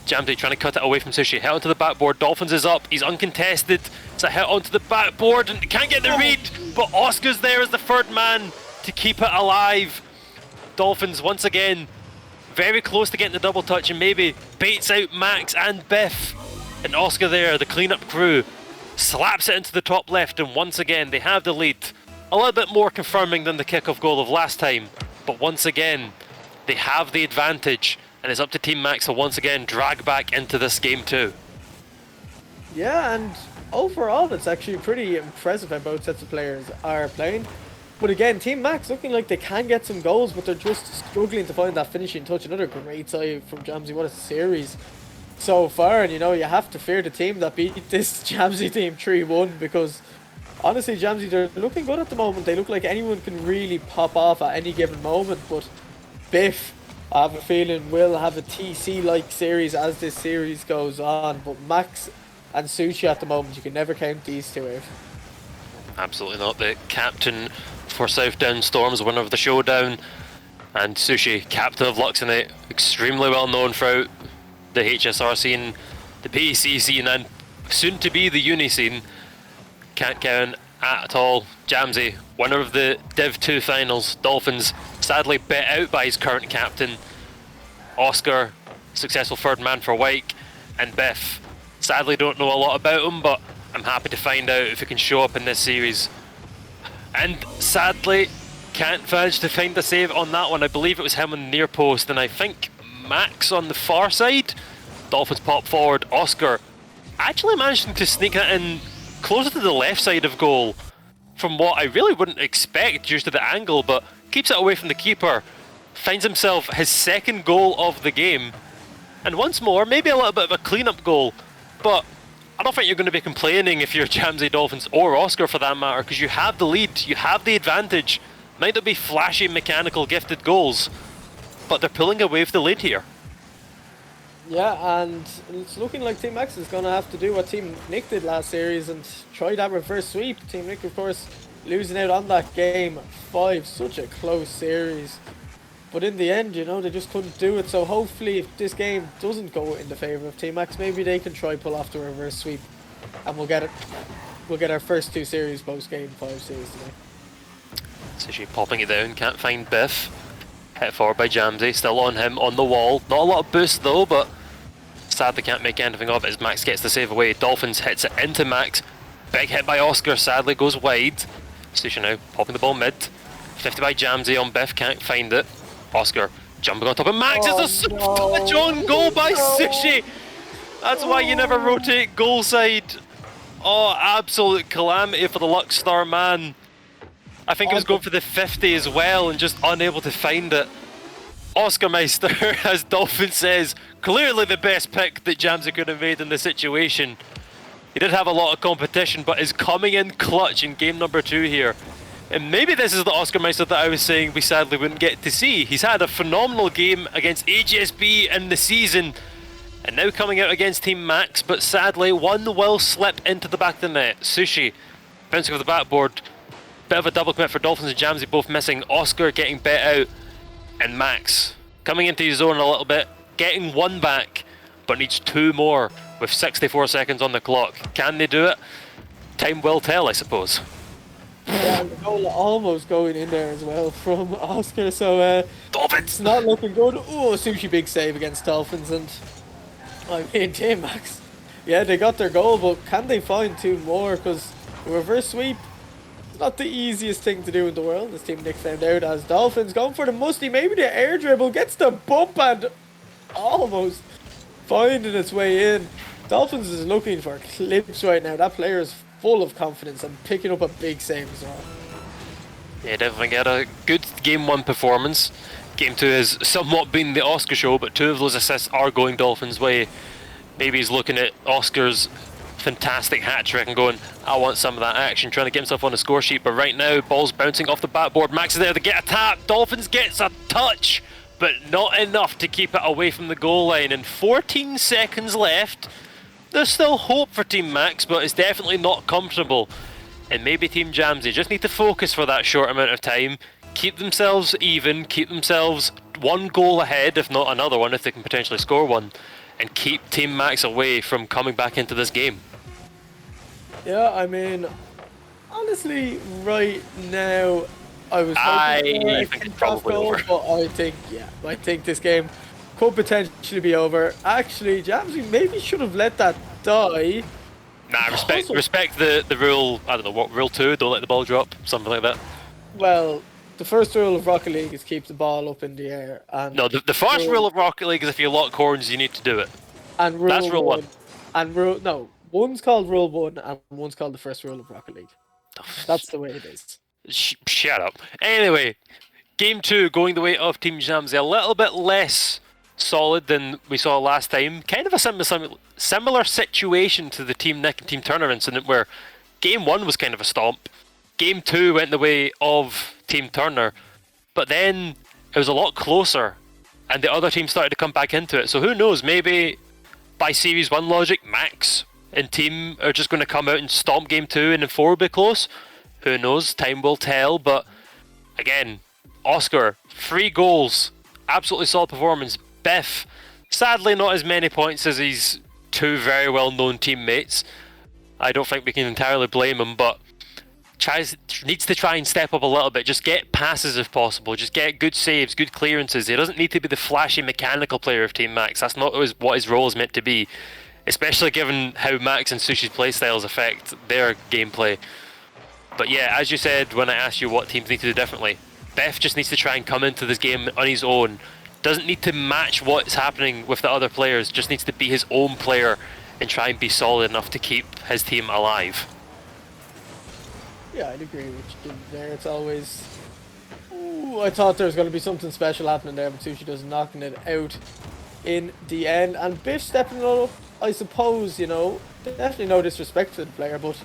Jamsey trying to cut it away from Sushi, hit onto the backboard, Dolphins is up, he's uncontested, it's a hit onto the backboard and can't get the read, but Oscar's there as the third man to keep it alive. Dolphins once again very close to getting the double touch and maybe baits out Max and Biff. And Oscar there, the cleanup crew, slaps it into the top left, and once again they have the lead. A little bit more confirming than the kickoff goal of last time, but once again they have the advantage, and it's up to Team Max to once again drag back into this game too. Yeah, and overall it's actually pretty impressive how both sets of players are playing. But again, Team Max looking like they can get some goals, but they're just struggling to find that finishing touch. Another great save from Jamsey. What a series so far. And you know, you have to fear the team that beat this Jamsey team 3-1, because honestly, Jamsey, they're looking good at the moment. They look like anyone can really pop off at any given moment. But Biff, I have a feeling, will have a TC-like series as this series goes on. But Max and Sushi at the moment, you can never count these two out. Absolutely not. The captain for South Down Storms, winner of the showdown, and Sushi, captain of Luxonite, extremely well known throughout the HSR scene, the PEC scene, and soon to be the uni scene. Can't count at all. Jamsey, winner of the Div 2 finals. Dolphins, sadly bet out by his current captain. Oscar, successful third man for Wyke, and Biff, sadly don't know a lot about him, but I'm happy to find out if he can show up in this series. And sadly, can't manage to find a save on that one. I believe it was him on the near post, and I think Max on the far side. Dolphins pop forward. Oscar actually managing to sneak it in closer to the left side of goal from what I really wouldn't expect due to the angle, but keeps it away from the keeper. Finds himself his second goal of the game. And once more, maybe a little bit of a clean-up goal, but I don't think you're going to be complaining if you're Jamsey Dolphins, or Oscar for that matter, because you have the lead, you have the advantage. Might not be flashy, mechanical, gifted goals, but they're pulling away with the lead here. Yeah, and it's looking like Team Max is going to have to do what Team Nick did last series and try that reverse sweep. Team Nick, of course, losing out on that game 5, such a close series. But in the end, you know, they just couldn't do it. So hopefully if this game doesn't go in the favour of Team Max, maybe they can try pull off the reverse sweep. And we'll get it. We'll get our first 2 series post-game 5 series today. Sushi popping it down, can't find Biff. Hit forward by Jamsey, still on him, on the wall. Not a lot of boost though, but sadly can't make anything of it as Max gets the save away. Dolphins hits it into Max. Big hit by Oscar, sadly goes wide. Sushi now popping the ball mid. 50 by Jamsey on Biff, can't find it. Oscar jumping on top of Max. It's a touch on goal by Sushi. That's why you never rotate goal side. Oh, absolute calamity for the Lux Star man. I think he was going for the 50 as well and just unable to find it. Oscar Meister, as Dolphin says, clearly the best pick that Jamsey could have made in the situation. He did have a lot of competition, but is coming in clutch in game number 2 here. And maybe this is the Oscar Meister that I was saying we sadly wouldn't get to see. He's had a phenomenal game against HSB in the season, And now coming out against Team Max, but sadly one will slip into the back of the net. Sushi bouncing off the backboard. Bit of a double commit for Dolphins and Jamsey both missing. Oscar getting bet out. And Max coming into his zone a little bit, getting one back, but needs two more with 64 seconds on the clock. Can they do it? Time will tell, I suppose. Yeah, and the goal almost going in there as well from Oscar, so Dolphins! it's not looking good. Oh, Sushi big save against Dolphins, and I mean, Team Max, yeah, they got their goal, but can they find two more? Because reverse sweep, it's not the easiest thing to do in the world. This Team Nick found out as Dolphins going for the musty, maybe the air dribble, gets the bump and almost finding its way in. Dolphins is looking for clips right now. That player is full of confidence and picking up a big save as well. Yeah, definitely get a good Game 1 performance. Game 2 has somewhat been the Oscar show, but two of those assists are going Dolphins' way. Maybe he's looking at Oscar's fantastic hat-trick and going, I want some of that action, trying to get himself on the score sheet. But right now, ball's bouncing off the backboard. Max is there to get a tap. Dolphins gets a touch, but not enough to keep it away from the goal line. And 14 seconds left. There's still hope for Team Max, but it's definitely not comfortable. And maybe Team Jamsey just need to focus for that short amount of time, keep themselves even, keep themselves one goal ahead, if not another one, if they can potentially score one, and keep Team Max away from coming back into this game. Yeah, I mean, honestly, right now, I was hoping I think it's probably over. But I think this game could potentially be over. Actually, Jamsey maybe should have let that die. Nah, respect the rule, I don't know, what, rule 2, don't let the ball drop, something like that. Well, the first rule of Rocket League is keep the ball up in the air. And No, the first rule of Rocket League is if you lock horns, you need to do it. And rule That's rule 1. And one's called rule 1 and one's called the first rule of Rocket League. That's the way it is. Shut up. Anyway, Game 2 going the way of Team Jamsey, a little bit less solid than we saw last time. Kind of a similar situation to the Team Nick and Team Turner incident, where Game 1 was kind of a stomp. Game 2 went the way of Team Turner, but then it was a lot closer and the other team started to come back into it. So who knows, maybe by Series 1 logic, Max and Team are just going to come out and stomp Game 2 and then 4 will be close. Who knows, time will tell. But again, Oscar, 3 goals, absolutely solid performance. Biff, sadly not as many points as his 2 very well-known teammates. I don't think we can entirely blame him, but needs to try and step up a little bit. Just get passes if possible. Just get good saves, good clearances. He doesn't need to be the flashy mechanical player of Team Max. That's not what his role is meant to be, especially given how Max and Sushi's playstyles affect their gameplay. But yeah, as you said when I asked you what teams need to do differently, Biff just needs to try and come into this game on his own. Doesn't need to match what's happening with the other players, just needs to be his own player and try and be solid enough to keep his team alive. Yeah, I'd agree with you there. It's always... Ooh, I thought there was going to be something special happening there, but Sushi does knocking it out in the end. And Biff stepping it up, I suppose, you know, definitely no disrespect to the player, but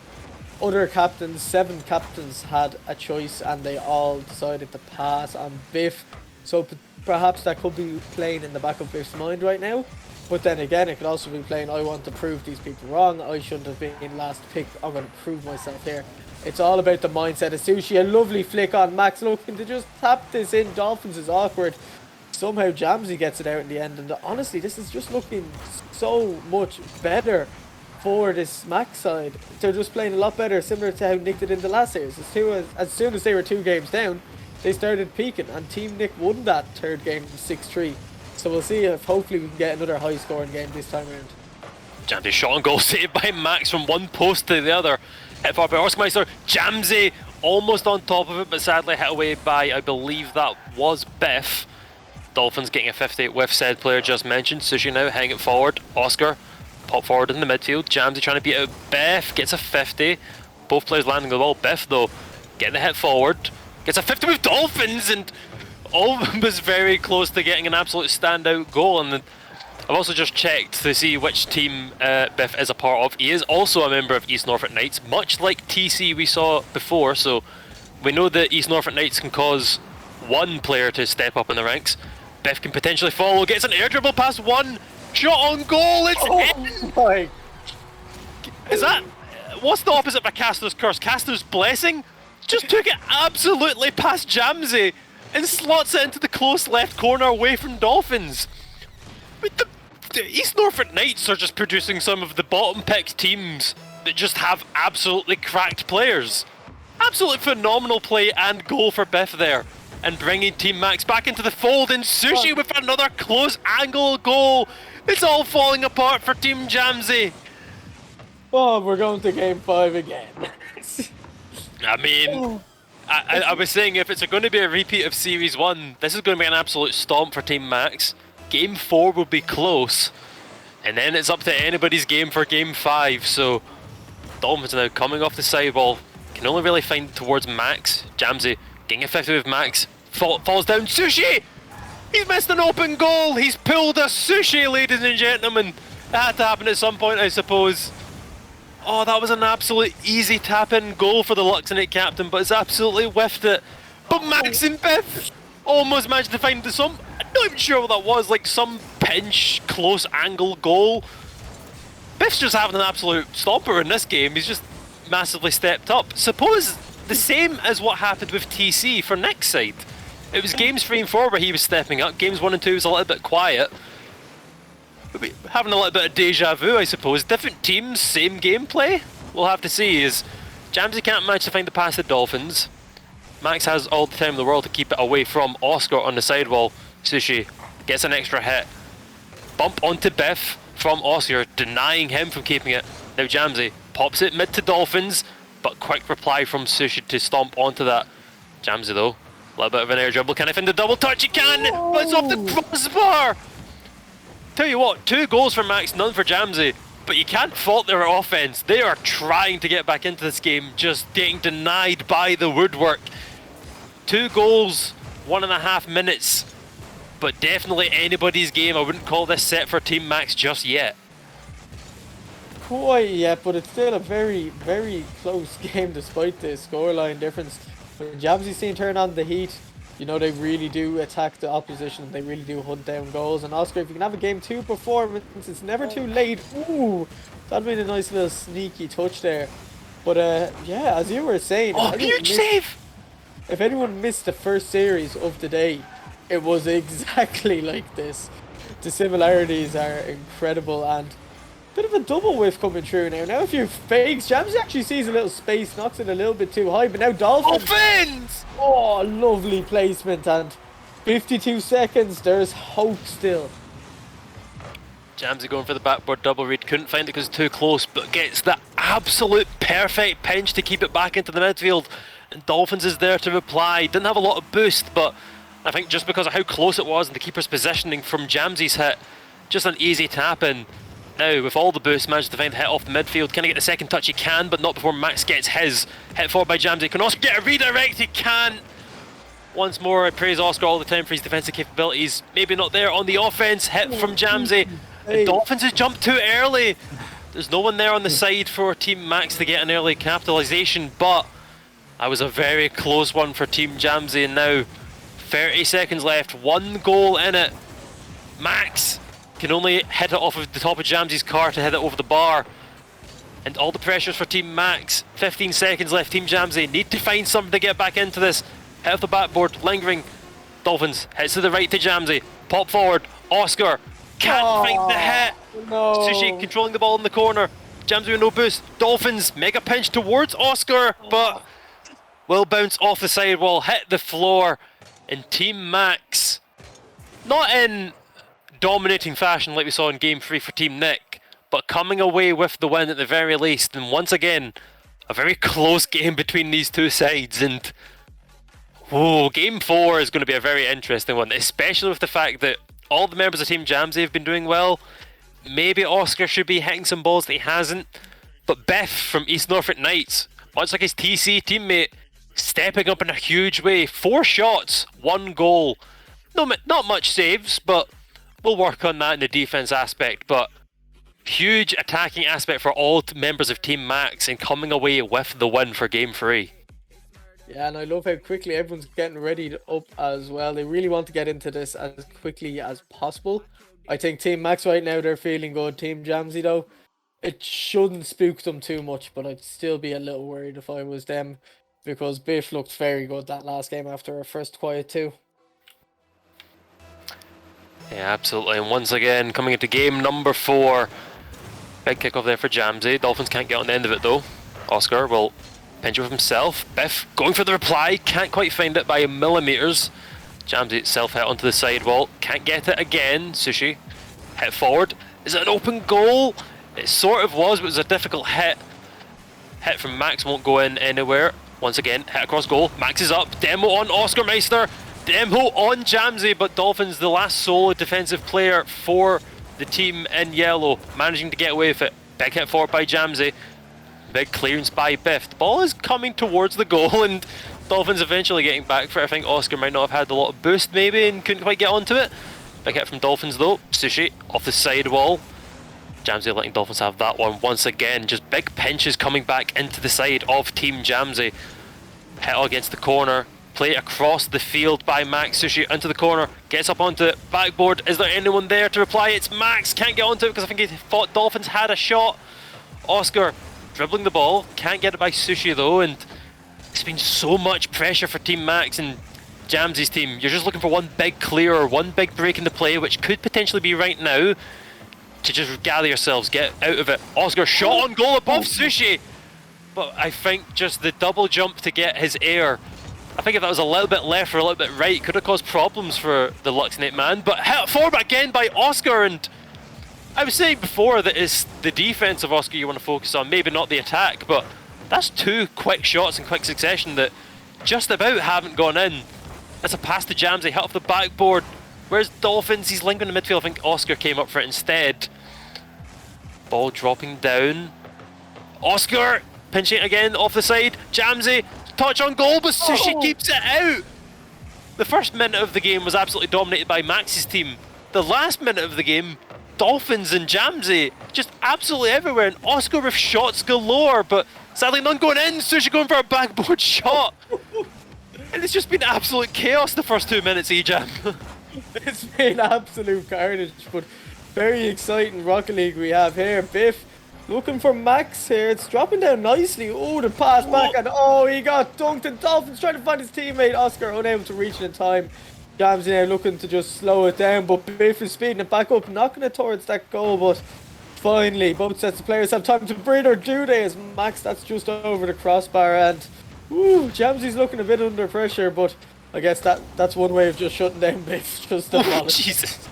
other captains, 7 captains had a choice and they all decided to pass on Biff. So perhaps that could be playing in the back of Biff's mind right now. But then again, it could also be playing, I want to prove these people wrong. I shouldn't have been last picked. I'm going to prove myself here. It's all about the mindset of Sushi. A lovely flick on Max, looking to just tap this in. Dolphins is awkward. Somehow Jamsey gets it out in the end. And honestly, this is just looking so much better for this Max side. They're just playing a lot better, similar to how Nick did in the last series. As soon as they were 2 games down, they started peaking, and Team Nick won that 3rd game 6-3. So we'll see if hopefully we can get another high scoring game this time around. Jamsey shot on goal saved by Max from one post to the other. Hit far by Orskmeister. Jamsey almost on top of it, but sadly hit away by, I believe that was Biff. Dolphins getting a 58 with said player just mentioned. Sushi now hang it forward. Oscar pop forward in the midfield. Jamsey trying to beat out Biff. Gets a 50. Both players landing the ball. Biff though getting the hit forward. Gets a 50 with Dolphins and almost very close to getting an absolute standout goal. And I've also just checked to see which team Biff is a part of. He is also a member of East Norfolk Knights, much like TC we saw before. So we know that East Norfolk Knights can cause one player to step up in the ranks. Biff can potentially follow, gets an air dribble past one, shot on goal. It's Oh my! Is that... What's the opposite of a caster's curse? Caster's blessing? Just took it absolutely past Jamsey and slots it into the close left corner away from Dolphins. But the East Norfolk Knights are just producing some of the bottom picked teams that just have absolutely cracked players. Absolutely phenomenal play and goal for Biff there. And bringing Team Max back into the fold, and Sushi with another close angle goal. It's all falling apart for Team Jamsey. Oh, we're going to game 5 again. I mean, I was saying if it's going to be a repeat of Series 1, this is going to be an absolute stomp for Team Max. Game 4 will be close, and then it's up to anybody's game for Game 5, so Dolphins now coming off the sidewall, can only really find towards Max. Jamsey getting a 50 with Max, falls down, Sushi! He's missed an open goal, he's pulled a Sushi, ladies and gentlemen. That had to happen at some point, I suppose. Oh, that was an absolute easy tap-in goal for the Luxonate captain, but it's absolutely whiffed it. But Max and Biff almost managed to find some... I'm not even sure what that was, like some pinch, close angle goal. Biff's just having an absolute stomper in this game. He's just massively stepped up. Suppose the same as what happened with TC for next side. It was games 3 and 4 where he was stepping up. Games 1 and 2 was a little bit quiet. Having a little bit of deja vu, I suppose. Different teams, same gameplay. We'll have to see. Is Jamsey can't manage to find the pass to Dolphins. Max has all the time in the world to keep it away from Oscar on the sidewall. Sushi gets an extra hit. Bump onto Biff from Oscar, denying him from keeping it. Now Jamsey pops it mid to Dolphins, but quick reply from Sushi to stomp onto that. Jamsey though, a little bit of an air dribble. Can I find the double touch? He can! But it's off the crossbar! Tell you what, 2 goals for Max, none for Jamsey, but you can't fault their offense. They are trying to get back into this game, just getting denied by the woodwork. 2 goals, 1.5 minutes, but definitely anybody's game. I wouldn't call this set for Team Max just yet. Quite yet, but it's still a very, very close game despite the scoreline difference. When Jamsey's team turn on the heat, you know they really do attack the opposition, they really do hunt down goals. And Oscar, if you can have a game 2 performance, it's never too late. Ooh, that'd be a nice little sneaky touch there. But yeah, as you were saying, oh, huge save! If anyone missed the first series of the day, it was exactly like this. The similarities are incredible, and bit of a double whiff coming through now. Now a few fakes. Jamsey actually sees a little space, knocks it a little bit too high, but now Dolphins. Offense! Oh, lovely placement, and 52 seconds. There's hope still. Jamsey going for the backboard double read, couldn't find it because it's too close, but gets the absolute perfect pinch to keep it back into the midfield. And Dolphins is there to reply. Didn't have a lot of boost, but I think just because of how close it was and the keeper's positioning from Jamsey's hit, just an easy tap in. Now, with all the boost, managed to find the hit off the midfield. Can he get the second touch? He can, but not before Max gets his. Hit forward by Jamsey. Can Oscar get a redirect? He can't. Once more, I praise Oscar all the time for his defensive capabilities. Maybe not there on the offense. Hit from Jamsey. The Dolphins has jumped too early. There's no one there on the side for Team Max to get an early capitalisation, but that was a very close one for Team Jamsey. And now, 30 seconds left. 1 goal in it. Max can only hit it off of the top of Jamsey's car to hit it over the bar. And all the pressures for Team Max. 15 seconds left. Team Jamsey need to find something to get back into this. Hit off the backboard, lingering. Dolphins hits to the right to Jamsey. Pop forward. Oscar can't find the hit. No. Sushi controlling the ball in the corner. Jamsey with no boost. Dolphins make a pinch towards Oscar, but will bounce off the sidewall, hit the floor. And Team Max, not in dominating fashion like we saw in Game 3 for Team Nick, but coming away with the win at the very least. And once again, a very close game between these two sides. And Game 4 is going to be a very interesting one, especially with the fact that all the members of Team Jamsey have been doing well. Maybe Oscar should be hitting some balls that he hasn't, but Biff from East Norfolk Knights, much like his TC teammate, stepping up in a huge way. 4 shots, 1 goal. Not much saves, but we'll work on that in the defense aspect. But huge attacking aspect for all members of Team Max and coming away with the win for Game 3. Yeah, and I love how quickly everyone's getting ready up as well. They really want to get into this as quickly as possible. I think Team Max right now, they're feeling good. Team Jamsy though, it shouldn't spook them too much, but I'd still be a little worried if I was them, because Biff looked very good that last game after our first quiet too. Yeah, absolutely. And once again, coming into game number 4. Big kickoff there for Jamsy. Dolphins can't get on the end of it though. Oscar will pinch it with himself. Biff going for the reply. Can't quite find it by millimeters. Jamsy itself hit onto the sidewall. Can't get it again. Sushi hit forward. Is it an open goal? It sort of was, but it was a difficult hit. Hit from Max won't go in anywhere. Once again, hit across goal. Max is up. Demo on Oscar Meister. Demo on Jamsy, but Dolphins, the last solo defensive player for the team in yellow, managing to get away with it. Big hit forward by Jamsy. Big clearance by Biff. The ball is coming towards the goal, and Dolphins eventually getting back for it. I think Oscar might not have had a lot of boost maybe and couldn't quite get onto it. Big hit from Dolphins though. Sushi off the sidewall. Jamsy letting Dolphins have that one once again. Just big pinches coming back into the side of Team Jamsy. Hit against the corner. Play across the field by Max. Sushi into the corner. Gets up onto it. Backboard. Is there anyone there to reply? It's Max. Can't get onto it because I think he thought Dolphins had a shot. Oscar dribbling the ball. Can't get it by Sushi though. And it's been so much pressure for Team Max and Jamsy's team. You're just looking for one big clear or one big break into play, which could potentially be right now, to just gather yourselves, get out of it. Oscar shot on goal above Sushi, but I think just the double jump to get his air, I think if that was a little bit left or a little bit right, could have caused problems for the Luxnate man. But hit forward again by Oscar, and I was saying before that it's the defense of Oscar you want to focus on, maybe not the attack, but that's 2 quick shots in quick succession that just about haven't gone in. That's a pass to Jamsy, hit off the backboard. Where's Dolphins? He's lingering in the midfield. I think Oscar came up for it instead. Ball dropping down. Oscar pinching it again off the side. Jamsy, touch on goal, but Sushi keeps it out. The first minute of the game was absolutely dominated by Max's team. The last minute of the game, Dolphins and Jamsy just absolutely everywhere. And Oscar with shots galore, but sadly none going in. Sushi going for a backboard shot. And it's just been absolute chaos the first 2 minutes, E-Jam. It's been absolute carnage, but very exciting Rocket League we have here. Biff looking for Max here. It's dropping down nicely. Oh, the pass back, and oh, he got dunked. And Dolphins trying to find his teammate. Oscar unable to reach it in time. Jamsy now looking to just slow it down, but Biff is speeding it back up, knocking it towards that goal. But finally, both sets of players have time to breathe, or do they? As Max, that's just over the crossbar, and Jamsy's looking a bit under pressure, but I guess that's one way of just shutting down Biff. Just Jesus.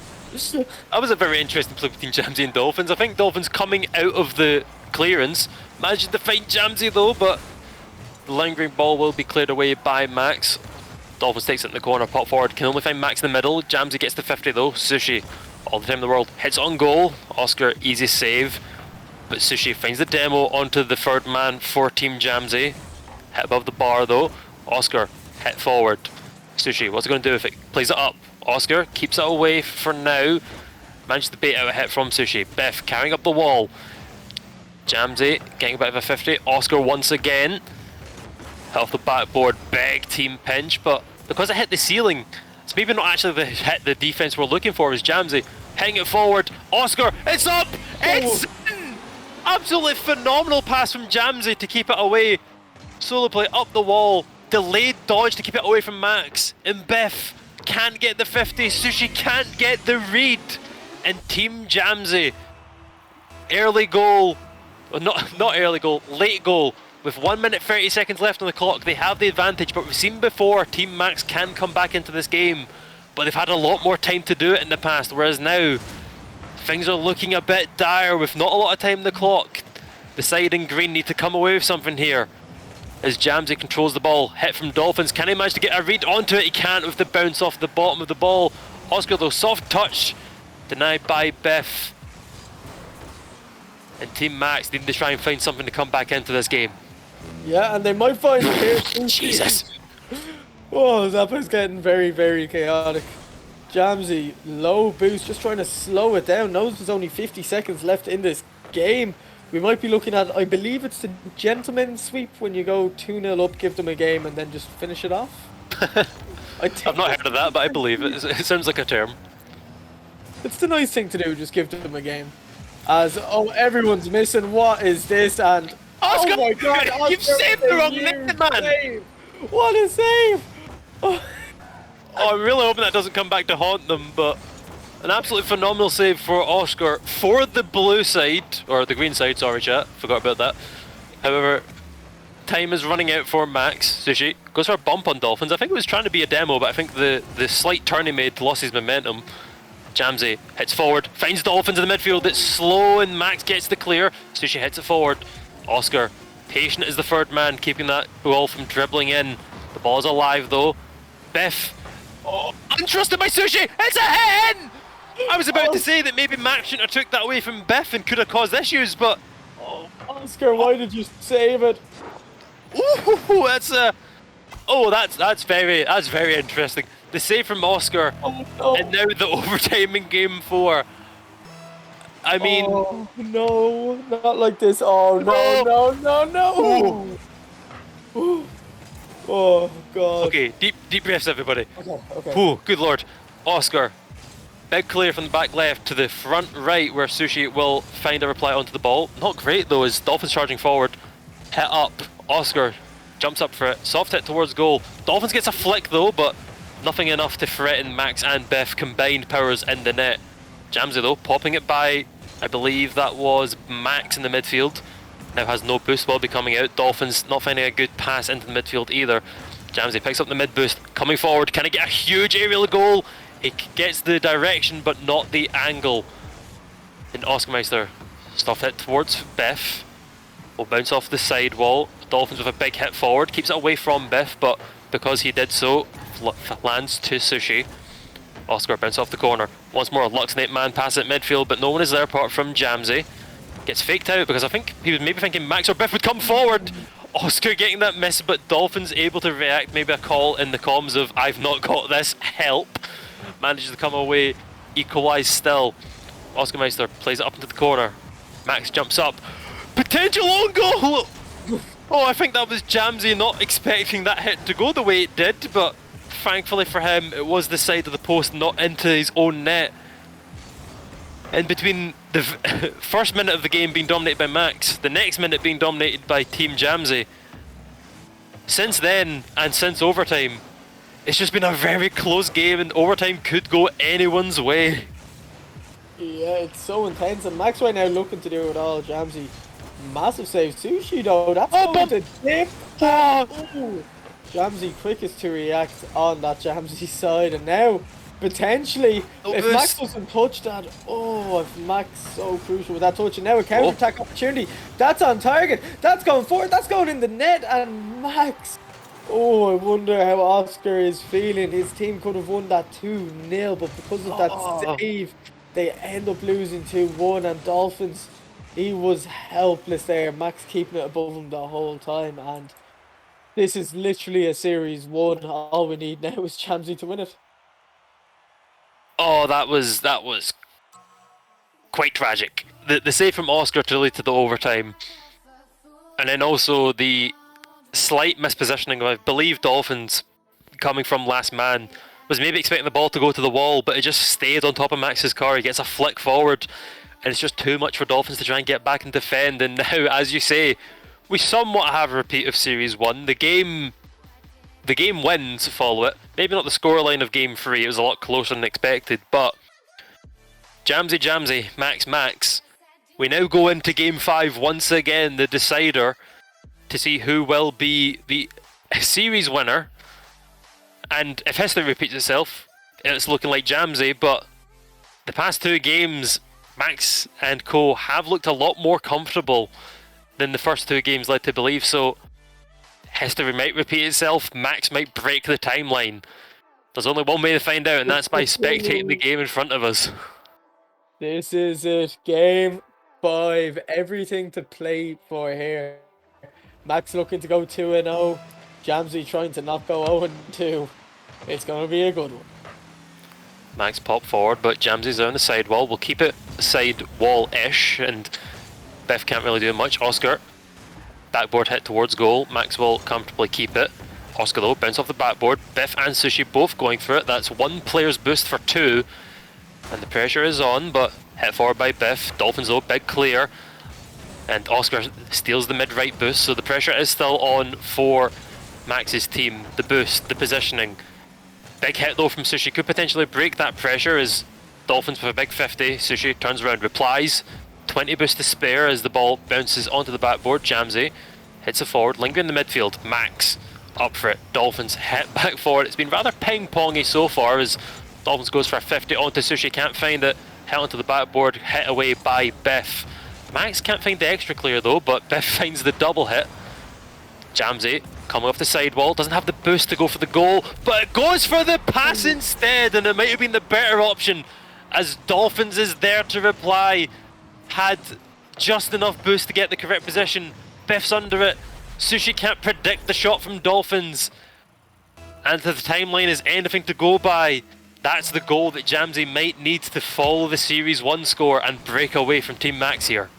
That was a very interesting play between Jamsy and Dolphins. I think Dolphins coming out of the clearance managed to find Jamsy though, but the lingering ball will be cleared away by Max. Dolphins takes it in the corner, pop forward, can only find Max in the middle. Jamsy gets the 50 though. Sushi, all the time in the world, hits on goal. Oscar, easy save, but Sushi finds the demo onto the third man for Team Jamsy. Hit above the bar though. Oscar, hit forward. Sushi, what's it going to do if it plays it up? Oscar keeps it away for now. Managed to bait out a hit from Sushi. Biff carrying up the wall. Jamsy getting a bit of a 50. Oscar once again. Hit off the backboard. Big team pinch, but because it hit the ceiling, it's maybe not actually the hit the defense we're looking for. Is Jamsy hitting it forward? Oscar, it's up! It's in! Absolutely phenomenal pass from Jamsy to keep it away. Solo play up the wall. Delayed dodge to keep it away from Max. And Biff can't get the 50. Sushi can't get the read. And Team Jamsy, early goal, well, not early goal, late goal. With 1 minute 30 seconds left on the clock, they have the advantage. But we've seen before, Team Max can come back into this game. But they've had a lot more time to do it in the past. Whereas now, things are looking a bit dire with not a lot of time on the clock. The side in green need to come away with something here. As Jamsy controls the ball, hit from Dolphins. Can he manage to get a read onto it? He can't with the bounce off the bottom of the ball. Oscar though, soft touch, denied by Biff. And Team Max need to try and find something to come back into this game. Yeah, and they might find it here. Jesus! Oh, Zappa's getting very, very chaotic. Jamsy, low boost, just trying to slow it down. Knows there's only 50 seconds left in this game. We might be looking at, I believe it's the gentleman's sweep when you go 2-0 up, give them a game, and then just finish it off. I've not heard of that, but I believe it. It sounds like a term. It's the nice thing to do, just give them a game. As, oh, everyone's missing, what is this? And, Oscar, oh my god, Oscar, you've saved the wrong net, man! Save. What a save! Oh. Oh, I'm really hoping that doesn't come back to haunt them, but an absolutely phenomenal save for Oscar for the blue side, or the green side, sorry chat, forgot about that. However, time is running out for Max. Sushi goes for a bump on Dolphins. I think it was trying to be a demo, but I think the slight turn he made lost his momentum. Jamsey hits forward, finds Dolphins in the midfield, it's slow and Max gets the clear. Sushi hits it forward. Oscar, patient as the third man, keeping that ball from dribbling in. The ball is alive though. Biff, oh, untrusted by Sushi, it's a hit in! I was about to say that maybe Max shouldn't have took that away from Biff and could have caused issues, but... Oscar, why did you save it? Ooh, that's that's very interesting. The save from Oscar, no. and now the overtime in game 4. I mean, oh, no, not like this. Oh no. Ooh. Oh god. Okay, deep breaths, everybody. Okay. Ooh, good lord. Oscar, big clear from the back left to the front right, where Sushi will find a reply onto the ball. Not great though, as Dolphins charging forward. Hit up. Oscar jumps up for it. Soft hit towards goal. Dolphins gets a flick though, but nothing enough to threaten Max and Biff combined powers in the net. Jamsey though, popping it by, I believe that was Max in the midfield. Now has no boost, will be coming out. Dolphins not finding a good pass into the midfield either. Jamsey picks up the mid boost, coming forward. Can he get a huge aerial goal? He gets the direction but not the angle. And Oscar Meister, stuff hit towards Biff. Will bounce off the side wall. Dolphins with a big hit forward, keeps it away from Biff, but because he did so, lands to Sushi. Oscar bounce off the corner. Once more, Lux and 8-man pass at midfield, but no one is there apart from Jamsey. Gets faked out because I think he was maybe thinking Max or Biff would come forward. Oscar getting that miss, but Dolphins able to react. Maybe a call in the comms of "I've not got this, help." Manages to come away, equalise still. Oscar Meister plays it up into the corner. Max jumps up. Potential own goal! Oh, I think that was Jamsey not expecting that hit to go the way it did, but thankfully for him, it was the side of the post, not into his own net. In between the first minute of the game being dominated by Max, the next minute being dominated by Team Jamsey. Since then, and since overtime, it's just been a very close game, and overtime could go anyone's way. Yeah, it's so intense, and Max right now looking to do it all. Jamsey, massive save. Sushi though, that's going to dip. Oh. Jamsey quickest to react on that Jamsey side, and now potentially if Max doesn't touch that, if Max so crucial with that touch, and now a counter attack opportunity. That's on target. That's going forward. That's going in the net, and Max. Oh, I wonder how Oscar is feeling. His team could have won that 2-0, but because of that save, they end up losing 2-1, and Dolphins, he was helpless there. Max keeping it above him the whole time, and this is literally a series 1. All we need now is Jamsey to win it. Oh, that was quite tragic. The save from Oscar to lead to the overtime, and then also the slight mispositioning of, I believe, Dolphins coming from last man, was maybe expecting the ball to go to the wall, but it just stayed on top of Max's car. He gets a flick forward, and it's just too much for Dolphins to try and get back and defend. And now, as you say, we somewhat have a repeat of Series 1. The game wins follow it. Maybe not the scoreline of Game 3, it was a lot closer than expected, but Jamsey, Max. We now go into Game 5 once again, the decider, to see who will be the series winner. And if history repeats itself, it's looking like Jamsey, but the past 2 games, Max and co have looked a lot more comfortable than the first 2 games led to believe, so history might repeat itself. Max might break the timeline. There's only one way to find out, and that's by spectating the game in front of us. This is it. Game 5. Everything to play for here. Max looking to go 2-0. Jamsey trying to not go 0-2. It's going to be a good one. Max pop forward, but Jamsey's on the side wall. We'll keep it side wall-ish, and Biff can't really do much. Oscar, backboard hit towards goal. Max will comfortably keep it. Oscar though, bounce off the backboard. Biff and Sushi both going for it. That's one player's boost for two. And the pressure is on, but hit forward by Biff. Dolphins though, big clear. And Oscar steals the mid-right boost, so the pressure is still on for Max's team. The boost, the positioning. Big hit though from Sushi, could potentially break that pressure as Dolphins with a big 50. Sushi turns around, replies. 20 boost to spare as the ball bounces onto the backboard. Jamsey hits it forward, lingering in the midfield. Max up for it. Dolphins hit back forward. It's been rather ping-pongy so far as Dolphins goes for a 50 onto Sushi, can't find it. Hit onto the backboard, hit away by Biff. Max can't find the extra clear though, but Biff finds the double hit. Jamsey coming off the sidewall, doesn't have the boost to go for the goal, but it goes for the pass instead, and it might have been the better option as Dolphins is there to reply. Had just enough boost to get the correct position. Biff's under it. Sushi can't predict the shot from Dolphins. And if the timeline is anything to go by, that's the goal that Jamsey might need to follow the Series 1 score and break away from Team Max here.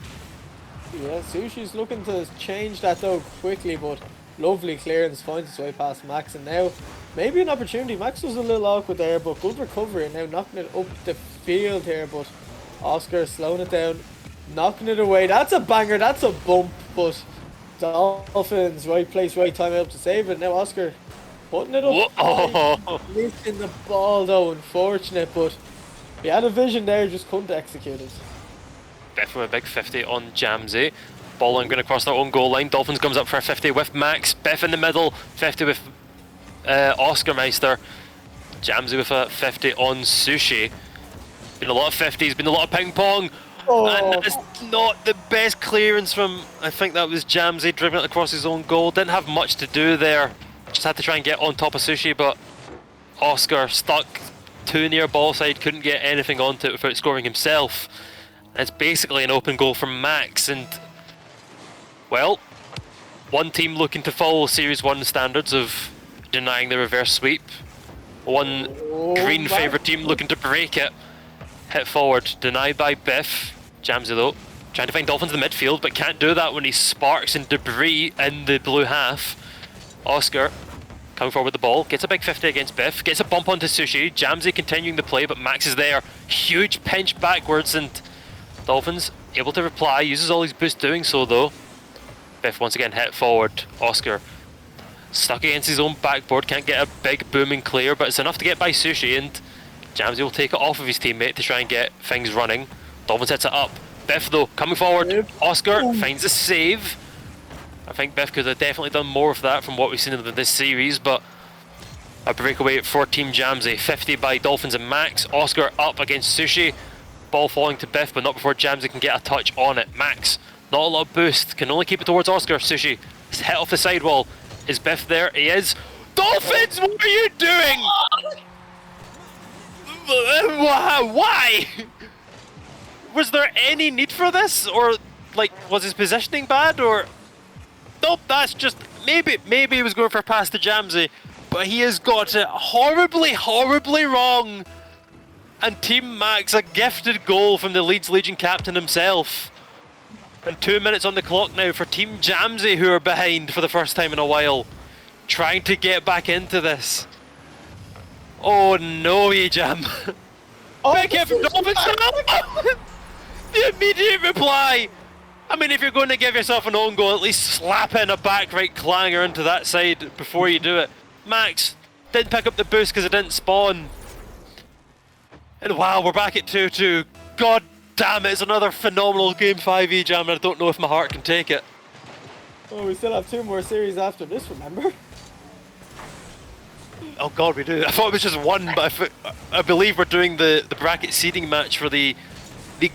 Yeah, Sushi's looking to change that though quickly, but lovely clearance finds its way past Max, and now maybe an opportunity. Max was a little awkward there, but good recovery, and now knocking it up the field here, but Oscar slowing it down, knocking it away. That's a banger, that's a bump, but Dolphins, right place, right time out to save it. Now Oscar putting it up, missing the ball though, unfortunate, but he had a vision there, just couldn't execute it. Biff with a big 50 on Jamsey. Ball line going across their own goal line. Dolphins comes up for a 50 with Max. Biff in the middle, 50 with Oscar Meister. Jamsey with a 50 on Sushi. Been a lot of 50s, been a lot of ping pong. And that's not the best clearance from, I think that was Jamsey dribbling it across his own goal. Didn't have much to do there. Just had to try and get on top of Sushi, but Oscar stuck too near ball side, couldn't get anything onto it without scoring himself. It's basically an open goal from Max, and well, one team looking to follow Series 1 standards of denying the reverse sweep. One green favourite team looking to break it. Hit forward, denied by Biff. Jamsey though, trying to find Dolphins in the midfield, but can't do that when he sparks and debris in the blue half. Oscar coming forward with the ball, gets a big 50 against Biff, gets a bump onto Sushi. Jamsey continuing the play, but Max is there. Huge pinch backwards, and Dolphins able to reply, uses all his boost doing so though. Biff once again hit forward. Oscar stuck against his own backboard, can't get a big booming clear, but it's enough to get by Sushi, and Jamsey will take it off of his teammate to try and get things running. Dolphins hits it up. Biff though, coming forward. Oscar finds a save. I think Biff could have definitely done more of that from what we've seen in this series, but a breakaway for Team Jamsey. 50 by Dolphins and Max. Oscar up against Sushi. Ball falling to Biff, but not before Jamsey can get a touch on it. Max, not a lot of boost, can only keep it towards Oscar. Sushi is hit off the sidewall. Is Biff there? He is. Dolphins, what are you doing? Why? Was there any need for this? Or, like, was his positioning bad? Or, nope, that's just, maybe he was going for a pass to Jamsey, but he has got it horribly, horribly wrong. And Team Max, a gifted goal from the Leeds Legion captain himself. And 2 minutes on the clock now for Team Jamsey, who are behind for the first time in a while, trying to get back into this. Oh no, Jam. Big hit from Dolphins. The immediate reply. I mean, if you're going to give yourself an own goal, at least slap in a back right clanger into that side before you do it. Max didn't pick up the boost because it didn't spawn. And wow, we're back at 2-2. God damn it, it's another phenomenal game 5 Jam, and I don't know if my heart can take it. Oh, we still have 2 more series after this, remember? Oh god, we do. I thought it was just one, but I believe we're doing the bracket seeding match for the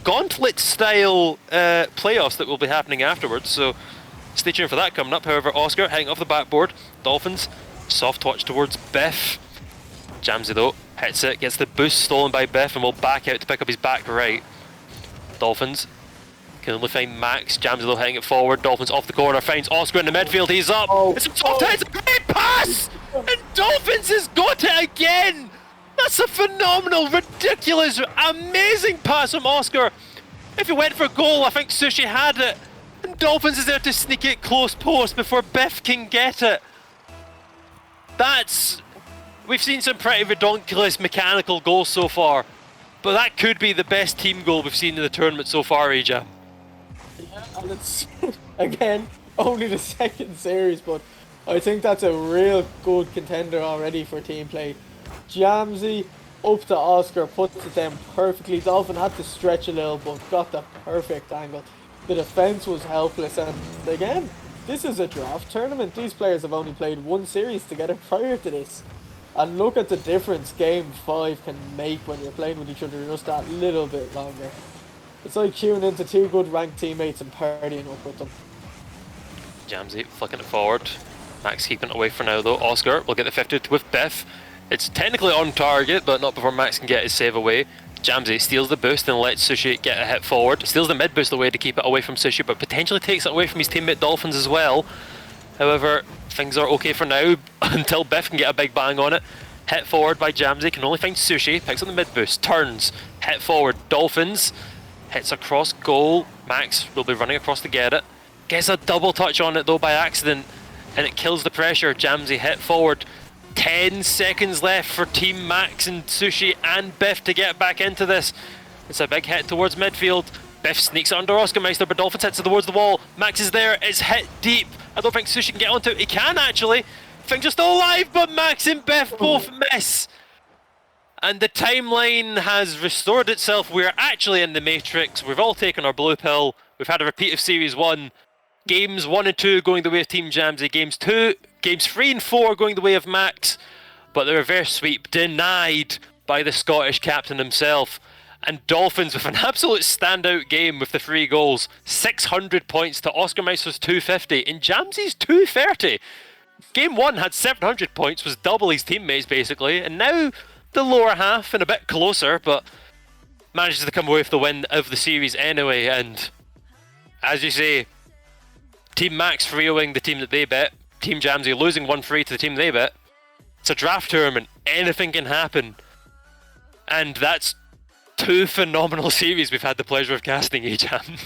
gauntlet style playoffs that will be happening afterwards, so stay tuned for that coming up. However, Oscar heading off the backboard. Dolphins, soft touch towards Biff. Jamsey though, hits it, gets the boost stolen by Biff, and will back out to pick up his back right. Dolphins can only find Max. Jamsey though heading it forward. Dolphins off the corner, finds Oscar in the midfield, he's up. It's a soft hit, it's a great pass! And Dolphins has got it again! That's a phenomenal, ridiculous, amazing pass from Oscar. If he went for a goal, I think Sushi had it. And Dolphins is there to sneak it close post before Biff can get it. We've seen some pretty ridiculous mechanical goals so far, but that could be the best team goal we've seen in the tournament so far, Aja. Yeah, and it's, again, only the second series, but I think that's a real good contender already for team play. Jamsey up to Oscar, puts it down perfectly. Dolphin had to stretch a little, but got the perfect angle. The defense was helpless, and again, this is a draft tournament. These players have only played one series together prior to this. And look at the difference Game 5 can make when you're playing with each other just that little bit longer. It's like tuning into two good ranked teammates and partying up with them. Jamsey flicking it forward. Max keeping it away for now though. Oscar will get the 50 with Biff. It's technically on target, but not before Max can get his save away. Jamsey steals the boost and lets Sushi get a hit forward. Steals the mid boost away to keep it away from Sushi, but potentially takes it away from his teammate Dolphins as well. However, things are okay for now until Biff can get a big bang on it. Hit forward by Jamsey, can only find Sushi, picks up the mid boost, turns, hit forward, Dolphins, hits across goal. Max will be running across to get it. Gets a double touch on it though by accident, and it kills the pressure. Jamsey hit forward. 10 seconds left for Team Max and Sushi and Biff to get back into this. It's a big hit towards midfield. Biff sneaks it under Oscar Meister, but Dolphins hits it towards the wall. Max is there, it's hit deep. I don't think Sushi can get onto it. He can actually. Things are still alive, but Max and Biff both miss. And the timeline has restored itself. We're actually in the Matrix. We've all taken our blue pill. We've had a repeat of Series 1. Games 1 and 2 going the way of Team Jamsey. Games 3 and 4 going the way of Max. But the reverse sweep denied by the Scottish captain himself. And Dolphins with an absolute standout game with the 3 goals. 600 points to Oscar Meister's 250 and Jamsey's 230. Game 1 had 700 points, was double his teammates basically. And now the lower half and a bit closer, but manages to come away with the win of the series anyway. And as you say, Team Max freeing the team that they bet. Team Jamsey losing 1-3 to the team they bet. It's a draft tournament. Anything can happen. And that's 2 phenomenal series we've had the pleasure of casting, Ejam.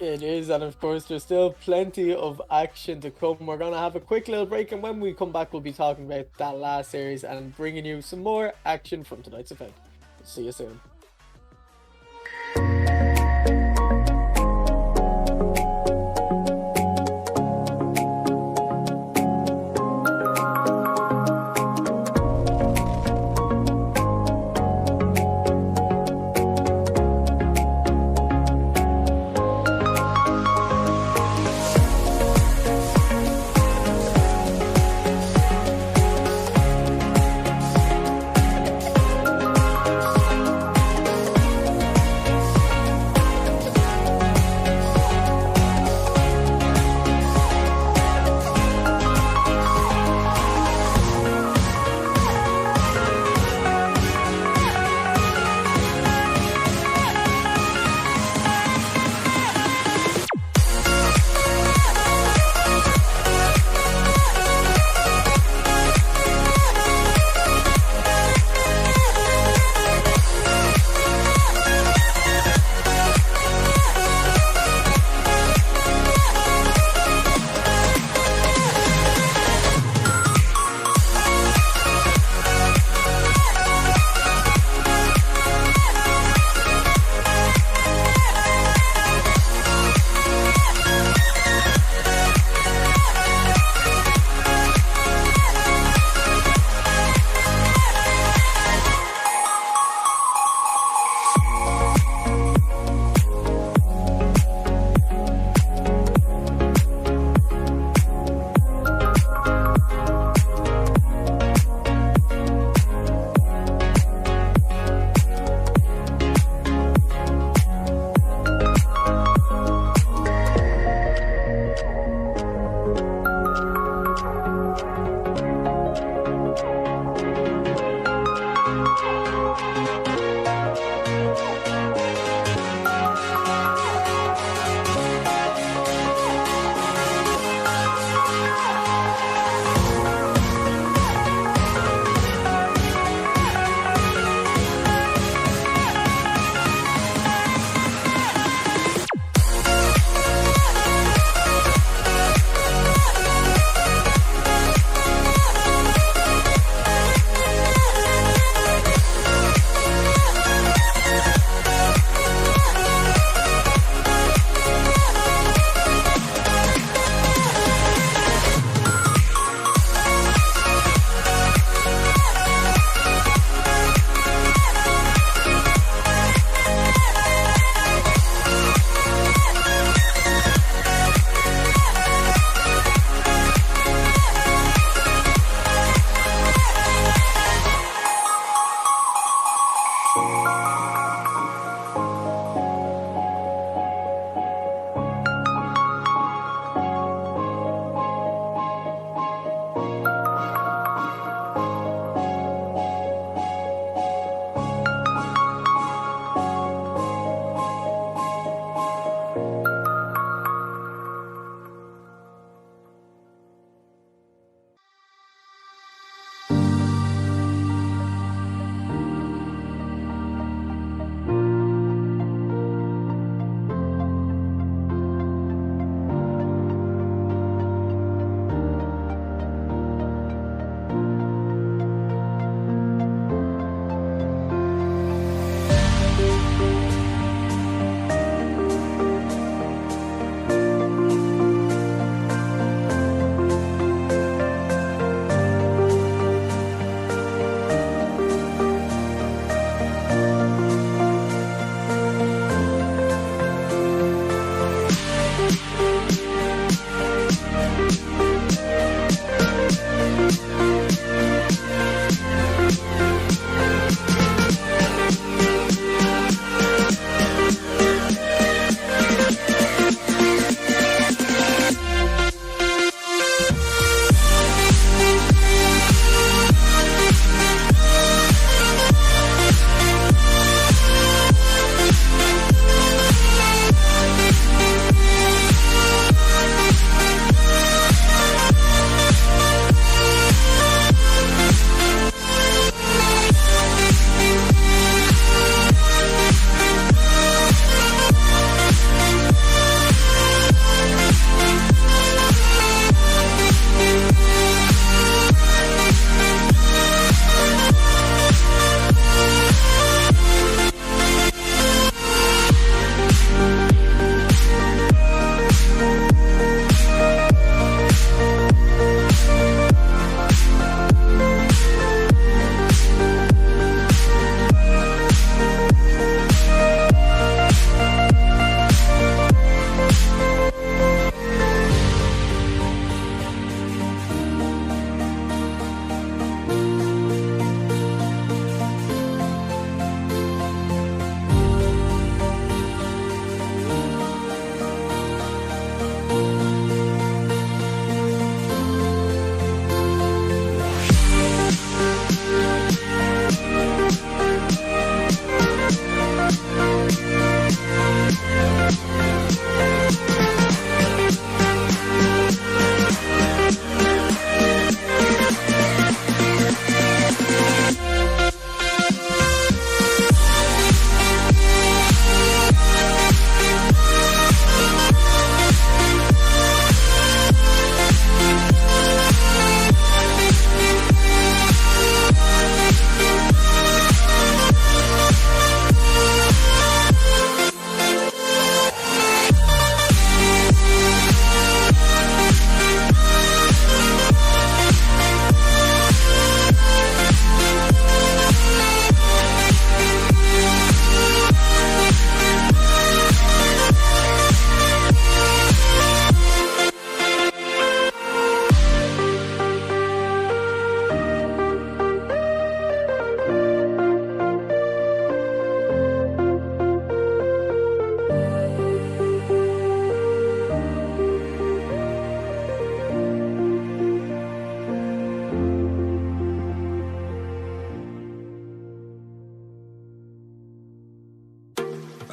It is, and of course there's still plenty of action to come. We're going to have a quick little break, and when we come back we'll be talking about that last series and bringing you some more action from tonight's event. See you soon.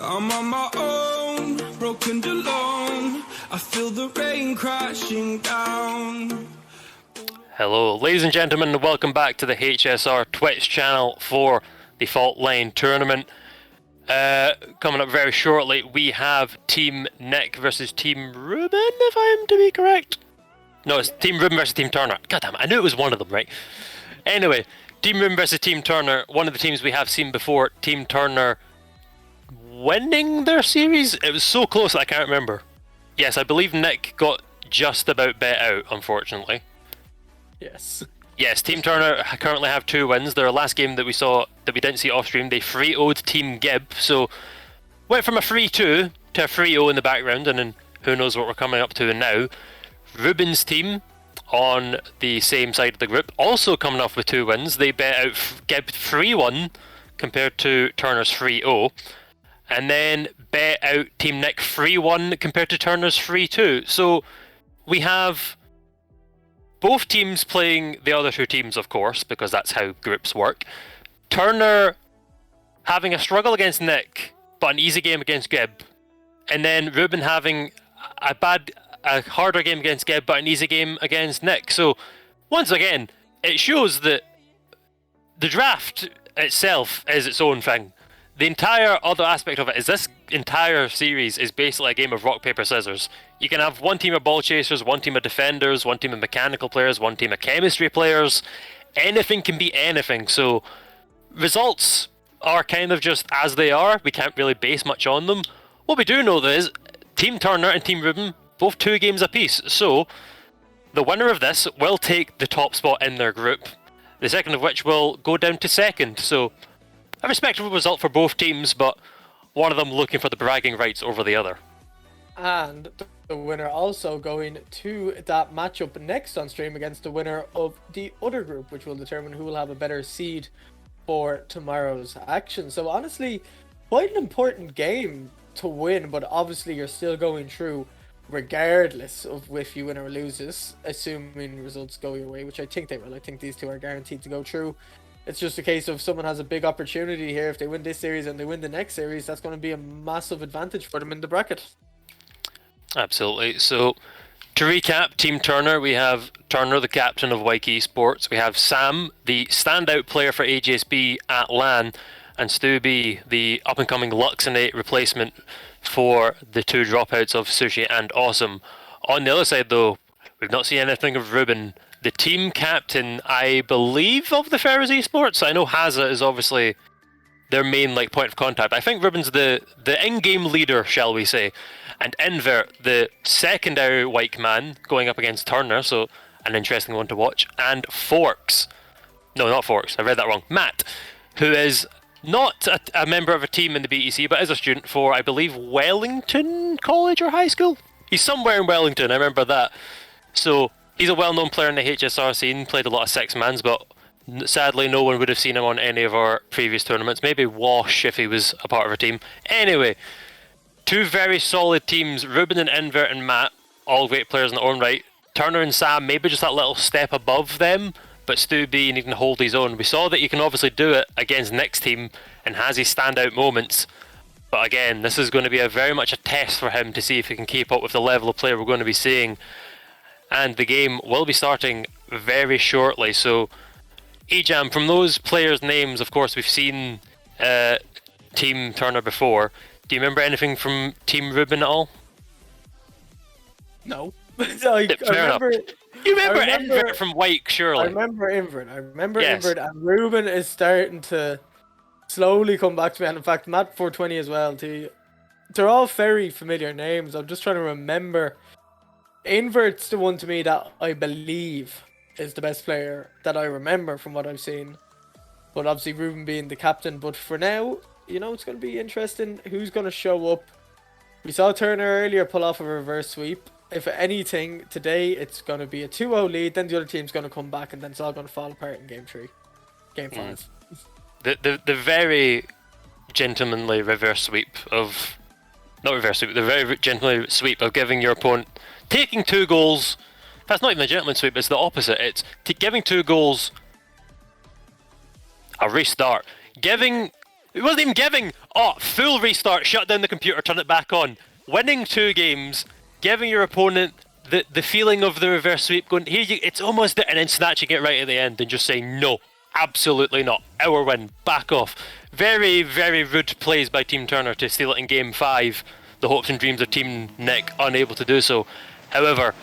I'm on my own, broken alone. I feel the rain crashing down. Hello, ladies and gentlemen, and welcome back to the HSR Twitch channel for the Fault Line tournament. Coming up very shortly, we have Team Nick versus Team Ruben, if I am to be correct. No, it's Team Ruben versus Team Turner. God damn it, I knew it was one of them, right? Anyway, Team Ruben versus Team Turner, one of the teams we have seen before. Team Turner winning their series? It was so close that I can't remember. Yes, I believe Nick got just about bet out, unfortunately. Yes. Yes, Team Turner currently have 2 wins. Their last game that we saw, that we didn't see off stream, they 3-0'd Team Gibb. So, went from a 3-2 to a 3-0 in the background, and then who knows what we're coming up to now. Ruben's team, on the same side of the group, also coming off with 2 wins. They bet out Gibb 3-1 compared to Turner's 3-0. And then bet out Team Nick 3-1 compared to Turner's 3-2. So, we have both teams playing the other 2 teams, of course, because that's how groups work. Turner having a struggle against Nick, but an easy game against Gibb. And then Ruben having a harder game against Gibb, but an easy game against Nick. So, once again, it shows that the draft itself is its own thing. The entire other aspect of it is this entire series is basically a game of rock, paper, scissors. You can have one team of ball chasers, one team of defenders, one team of mechanical players, one team of chemistry players. Anything can be anything, so results are kind of just as they are. We can't really base much on them. What we do know though is Team Turner and Team Ruben, both 2 games apiece, so the winner of this will take the top spot in their group, the second of which will go down to second, so a respectable result for both teams, but one of them looking for the bragging rights over the other. And the winner also going to that matchup next on stream against the winner of the other group, which will determine who will have a better seed for tomorrow's action. So honestly, quite an important game to win, but obviously you're still going through regardless of if you win or loses, assuming results go your way, which I think they will. I think these 2 are guaranteed to go through. It's just a case of someone has a big opportunity here. If they win this series and they win the next series, that's going to be a massive advantage for them in the bracket. Absolutely. So, to recap, Team Turner, we have Turner, the captain of Wyke Esports. We have Sam, the standout player for AJSB at LAN, and Stu B, the up-and-coming Luxonate replacement for the 2 dropouts of Sushi and Awesome. On the other side, though, we've not seen anything of Ruben, the team captain, I believe, of the Ferris Esports. I know Haza is obviously their main point of contact. I think Ruben's the in-game leader, shall we say. And Invert, the secondary Wyke man, going up against Turner, so an interesting one to watch. And Forks. No, not Forks, I read that wrong. Matt, who is not a member of a team in the BEC, but is a student for, I believe, Wellington College or High School? He's somewhere in Wellington, I remember that. So, he's a well-known player in the HSR scene, played a lot of 6-mans, but sadly no one would have seen him on any of our previous tournaments. Maybe Wash if he was a part of our team. Anyway, 2 very solid teams, Ruben and Invert and Matt, all great players in their own right. Turner and Sam, maybe just that little step above them, but Stu B needing to hold his own. We saw that he can obviously do it against Nick's team and has his standout moments. But again, this is going to be very much a test for him to see if he can keep up with the level of player we're going to be seeing. And the game will be starting very shortly. So, Ejam, from those players' names, of course, we've seen Team Turner before. Do you remember anything from Team Ruben at all? No. Fair enough. You remember Invert from Wyke, surely? I remember Invert. Invert, and Ruben is starting to slowly come back to me. And in fact, Matt 420 as well. They're all very familiar names. I'm just trying to remember. Invert's the one to me that I believe is the best player that I remember from what I've seen. But obviously Ruben being the captain. But for now, it's going to be interesting who's going to show up. We saw Turner earlier pull off a reverse sweep. If anything, today it's going to be a 2-0 lead, then the other team's going to come back, and then it's all going to fall apart in Game 3. Game 5. The very gentlemanly reverse sweep of... Not reverse sweep, the very gentlemanly sweep of giving your opponent... Taking 2 goals... That's not even a gentleman sweep, it's the opposite. It's giving 2 goals... A restart. Giving It wasn't even giving. Oh, full restart, shut down the computer, turn it back on. Winning 2 games, giving your opponent the feeling of the reverse sweep, going, here you, it's almost there, and then snatching it right at the end and just saying, no, absolutely not. Our win, back off. Very, very rude plays by Team Turner to steal it in Game 5. The hopes and dreams of Team Nick unable to do so. However,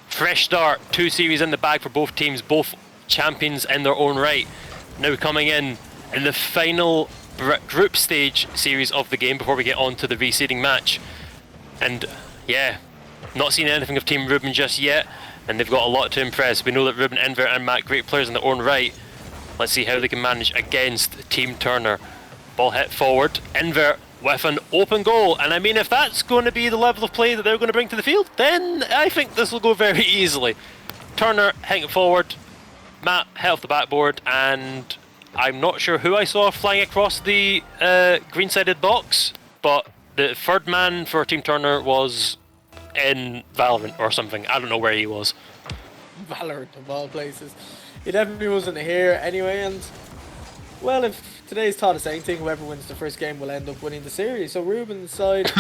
fresh start, 2 series in the bag for both teams, both champions in their own right. Now coming in the final group stage series of the game before we get on to the reseeding match. And yeah, not seen anything of Team Ruben just yet, and they've got a lot to impress. We know that Ruben, Invert and Matt, great players in their own right. Let's see how they can manage against Team Turner. Ball hit forward, Invert with an open goal, and I mean, if that's going to be the level of play that they're going to bring to the field, then I think this will go very easily. Turner hitting it forward, Matt hit off the backboard, and I'm not sure who I saw flying across the green-sided box, but the third man for Team Turner was in Valorant or something. I don't know where he was. Valorant of all places. He definitely wasn't here anyway, and well, if today's taught us anything, whoever wins the first game will end up winning the series. So Ruben's side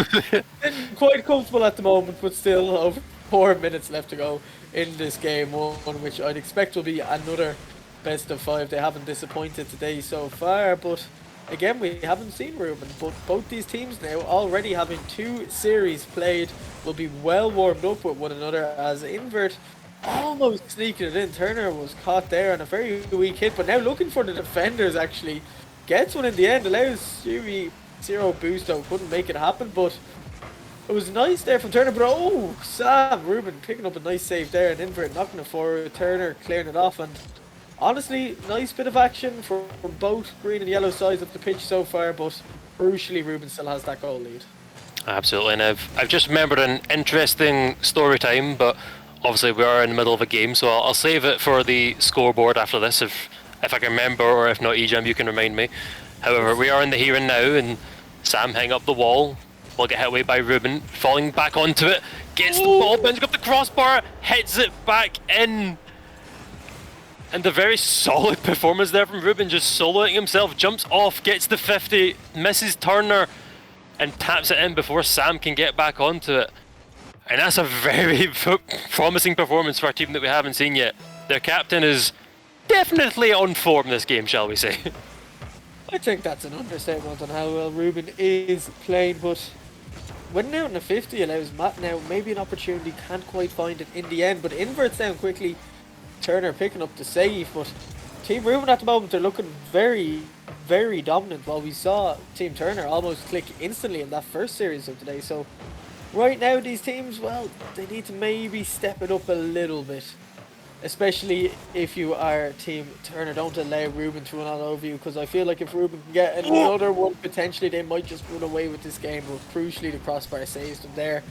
isn't quite comfortable at the moment, but still over 4 minutes left to go in this game one, which I'd expect will be another best of 5. They haven't disappointed today so far, but again, we haven't seen Ruben. But both these teams now already having 2 series played will be well warmed up with one another, as Invert almost sneaking it in. Turner was caught there on a very weak hit, but now looking for the defenders, actually gets one in the end, allows Stewie 0 boost though, couldn't make it happen, but it was nice there from Turner. But oh, Sam, Ruben picking up a nice save there, and Invert knocking it forward, Turner clearing it off, and honestly, nice bit of action from both green and yellow sides of the pitch so far, but crucially Ruben still has that goal lead. Absolutely, and I've just remembered an interesting story time, but obviously we are in the middle of a game, so I'll save it for the scoreboard after this if I can remember, or if not, Ejam, you can remind me. However, we are in the here and now, and Sam hanging up the wall will get hit away by Ruben, falling back onto it, gets the ball, bends up the crossbar, hits it back in. And a very solid performance there from Ruben, just soloing himself, jumps off, gets the 50, misses Turner, and taps it in before Sam can get back onto it. And that's a very promising performance for a team that we haven't seen yet. Their captain is definitely on form this game, shall we say. I think that's an understatement on how well Ruben is playing, but winning out in a 50 allows Matt now maybe an opportunity, can't quite find it in the end, but Invert's down quickly. Turner picking up the save, but Team Ruben at the moment, they're looking very, very dominant, while we saw Team Turner almost click instantly in that first series of today. So right now these teams, well, they need to maybe step it up a little bit, especially if you are Team Turner. Don't allow Ruben to run all over you, because I feel like if Ruben can get another one, potentially they might just run away with this game, but crucially the crossbar saves them there.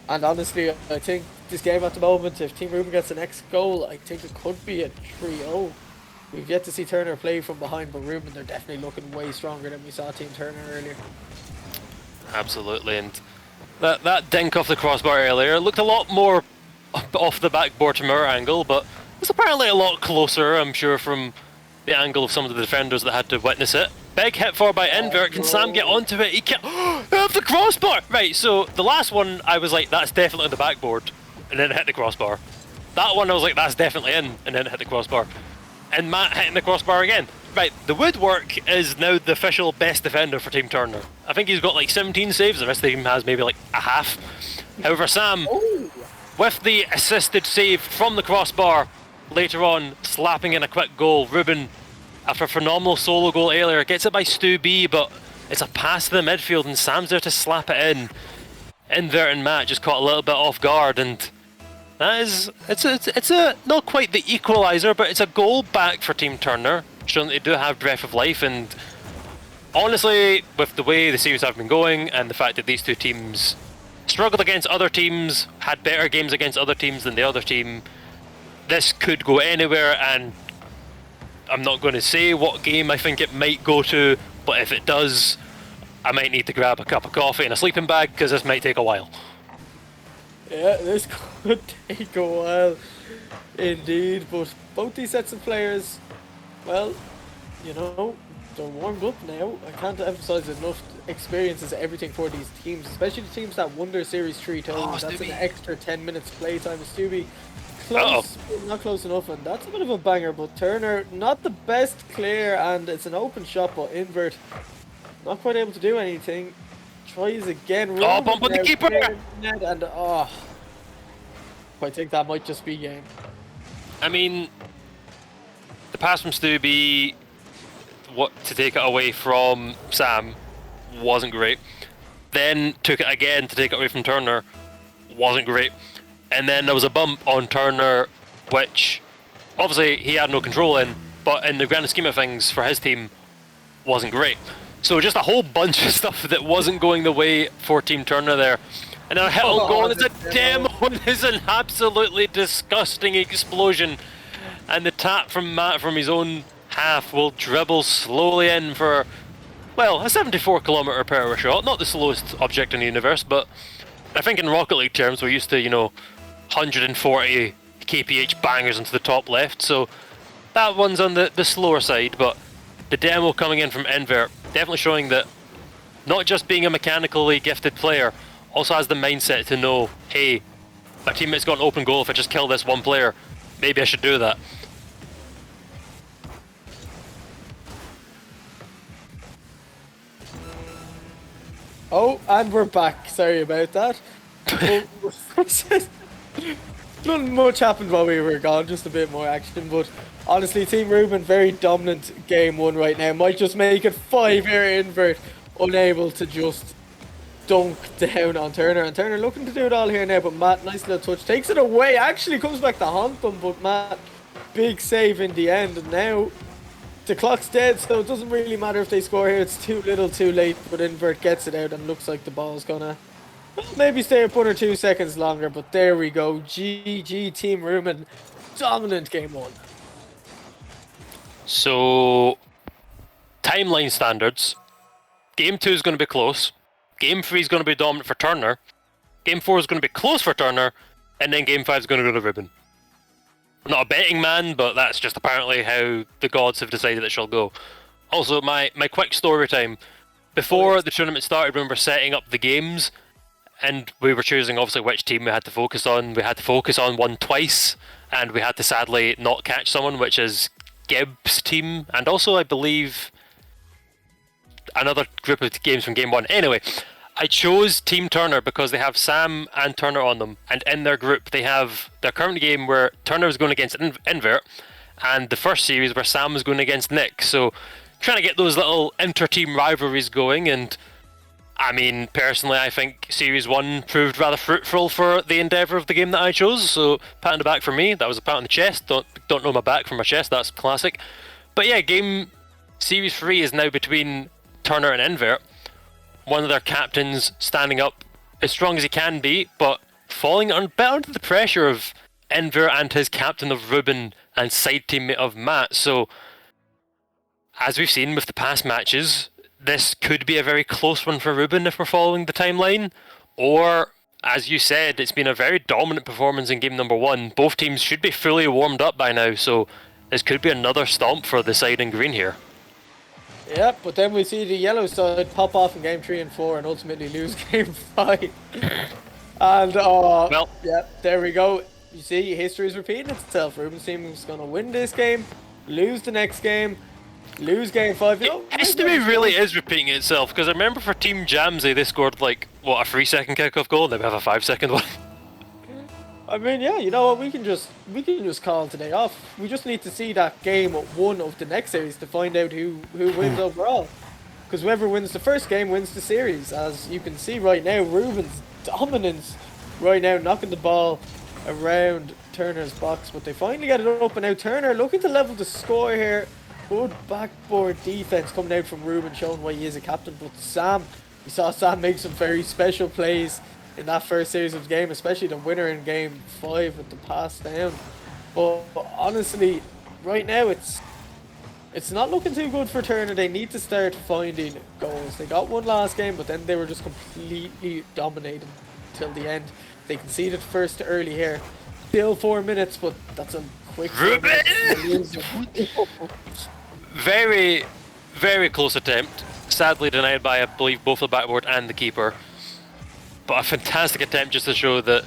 And honestly, I think this game at the moment, if Team Ruben gets the next goal, I think it could be a 3-0. We've yet to see Turner play from behind, but Ruben, they're definitely looking way stronger than we saw Team Turner earlier. Absolutely, and that dink off the crossbar earlier looked a lot more off the backboard from our angle, but it's apparently a lot closer, I'm sure, from the angle of some of the defenders that had to witness it. Big hit forward by Invert. Can Sam get onto it? He can't. Off the crossbar! Right, so the last one, I was like, that's definitely on the backboard, and then it hit the crossbar. That one, I was like, that's definitely in, and then it hit the crossbar. And Matt hitting the crossbar again. Right, the woodwork is now the official best defender for Team Turner. I think he's got like 17 saves, the rest of the team has maybe like a half. However, Sam, with the assisted save from the crossbar, later on, slapping in a quick goal. Ruben, after a phenomenal solo goal earlier, gets it by Stu B, but it's a pass to the midfield, and Sam's there to slap it in. Invert and Matt just caught a little bit off guard, and that is, it's a not quite the equaliser, but it's a goal back for Team Turner, showing that they do have breath of life. And honestly, with the way the series have been going, and the fact that these two teams struggled against other teams, had better games against other teams than the other team, this could go anywhere, and I'm not going to say what game I think it might go to, but if it does, I might need to grab a cup of coffee and a sleeping bag, because this might take a while. Yeah, this could take a while indeed, but both these sets of players, well, you know, they're warmed up now. I can't emphasize enough. Experience is everything for these teams, especially the teams that won their series 3-2. Oh, That's an Stubby. extra 10 minutes playtime. Stewie, Uh-oh. close, but not close enough, and that's a bit of a banger. But Turner, not the best clear, and it's an open shot, but invert, not quite able to do anything. Tries again. Oh, bump on the now, keeper! And I think that might just be game. I mean, the pass from Stubby, what to take it away from Sam, wasn't great. Then took it again to take it away from Turner, wasn't great. And then there was a bump on Turner, which obviously he had no control in, but in the grand scheme of things for his team, wasn't great. So just a whole bunch of stuff that wasn't going the way for Team Turner there. And then a hit on goal, and it's a demo, and it's an absolutely disgusting explosion. And the tap from Matt from his own half will dribble slowly in for, well, a 74km per hour shot. Not the slowest object in the universe, but I think in Rocket League terms we're used to, 140 kph bangers into the top left, so that one's on the slower side. But the demo coming in from Enver, definitely showing that not just being a mechanically gifted player, also has the mindset to know, hey, my teammate's got an open goal. If I just kill this one player, maybe I should do that. Oh, and we're back. Sorry about that. Nothing much happened while we were gone, just a bit more action. But honestly, Team Ruben, very dominant game one right now. Might just make it 5 here invert, unable to just dunk down on Turner. And Turner looking to do it all here now, but Matt, nice little touch, takes it away. Actually comes back to haunt them, but Matt, big save in the end. And now the clock's dead, so it doesn't really matter if they score here. It's too little too late, but invert gets it out and looks like the ball's gonna maybe stay up 1 or 2 seconds longer. But there we go. GG Team Ruben, dominant game one. So, timeline standards, game 2 is going to be close, game 3 is going to be dominant for Turner, game 4 is going to be close for Turner, and then game 5 is going to go to Ruben. I'm not a betting man, but that's just apparently how the gods have decided it shall go. Also, my quick story time. Before the tournament started, when we were setting up the games, and we were choosing obviously which team we had to focus on, we had to focus on one twice, and we had to sadly not catch someone, which is Gibbs' team, and also I believe another group of games from game 1. Anyway, I chose Team Turner because they have Sam and Turner on them, and in their group they have their current game where Turner was going against Invert, and the first series where Sam was going against Nick. So trying to get those little inter-team rivalries going, and I mean, personally I think Series 1 proved rather fruitful for the endeavour of the game that I chose, so pat on the back for me. That was a pat on the chest. Don't know my back from my chest, that's classic. But yeah, game Series 3 is now between Turner and Invert. One of their captains standing up as strong as he can be, but falling a bit under the pressure of Invert and his captain of Ruben and side teammate of Matt. So, as we've seen with the past matches, this could be a very close one for Ruben if we're following the timeline. Or, as you said, it's been a very dominant performance in game number 1. Both teams should be fully warmed up by now, so this could be another stomp for the side in green here. Yep, but then we see the yellow side pop off in game 3 and 4 and ultimately lose game 5. And, well, yeah, there we go. You see, history is repeating itself. Ruben's team is going to win this game, lose the next game, lose game 5. History really is repeating itself, because I remember for Team Jamsey they scored a 3-second kickoff goal, and they have a 5-second one. I mean, yeah, you know what, we can just call today off. We just need to see that game 1 of the next series to find out who wins overall. Because whoever wins the first game wins the series. As you can see right now, Ruben's dominance right now, knocking the ball around Turner's box. But they finally get it up, and now Turner looking to level the score here. Good backboard defense coming out from Ruben, showing why he is a captain. But Sam, we saw Sam make some very special plays in that first series of the game, especially the winner in game 5 with the pass down. But honestly, right now it's not looking too good for Turner. They need to start finding goals. They got one last game, but then they were just completely dominated till the end. They conceded first early here. Still 4 minutes, but that's a quick Ruben! Very Very close attempt. Sadly denied by, I believe, both the backboard and the keeper. But a fantastic attempt just to show that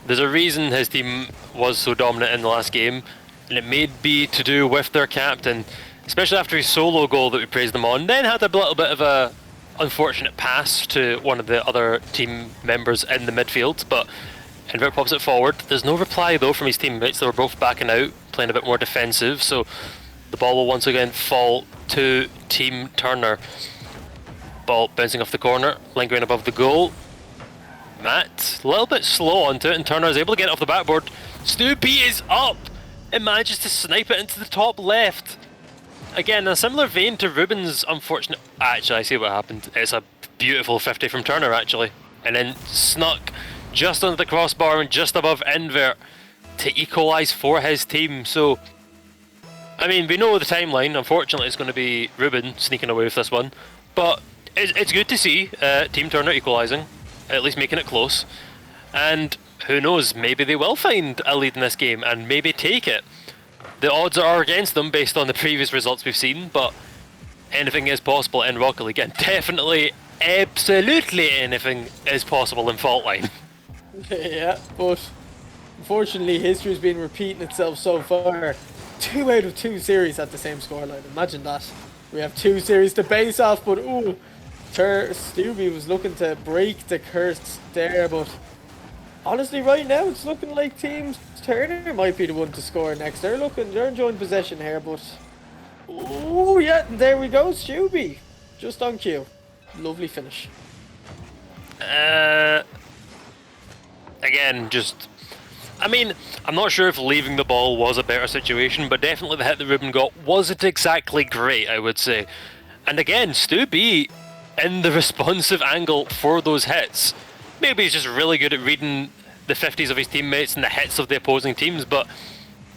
there's a reason his team was so dominant in the last game, and it may be to do with their captain, especially after his solo goal that we praised him on. Then had a little bit of a unfortunate pass to one of the other team members in the midfield, but Invert pops it forward. There's no reply though from his teammates. They were both backing out, playing a bit more defensive, so the ball will once again fall to Team Turner. Ball bouncing off the corner, lingering above the goal. Matt, a little bit slow onto it, and Turner is able to get it off the backboard. Stu B is up and manages to snipe it into the top left. Again, in a similar vein to Ruben's unfortunate... Actually, I see what happened. It's a beautiful 50 from Turner, actually. And then snuck just under the crossbar and just above Invert to equalise for his team. So, I mean, we know the timeline. Unfortunately, it's going to be Ruben sneaking away with this one. But it's good to see Team Turner equalising, at least making it close. And who knows, maybe they will find a lead in this game and maybe take it. The odds are against them based on the previous results we've seen, but anything is possible in Rocket League, and definitely, absolutely anything is possible in Fault Line. Yeah, but unfortunately history's been repeating itself so far. 2 out of 2 series at the same scoreline. Imagine that. We have 2 series to base off, but ooh, Stubby was looking to break the curse there, but honestly right now it's looking like Team Turner might be the one to score next. They're enjoying possession here, but oh yeah, there we go, Stubby. Just on cue. Lovely finish. Again, just... I mean, I'm not sure if leaving the ball was a better situation, but definitely the hit that Ruben got wasn't exactly great, I would say. And again, Stu B in the responsive angle for those hits. Maybe he's just really good at reading the 50s of his teammates and the hits of the opposing teams, but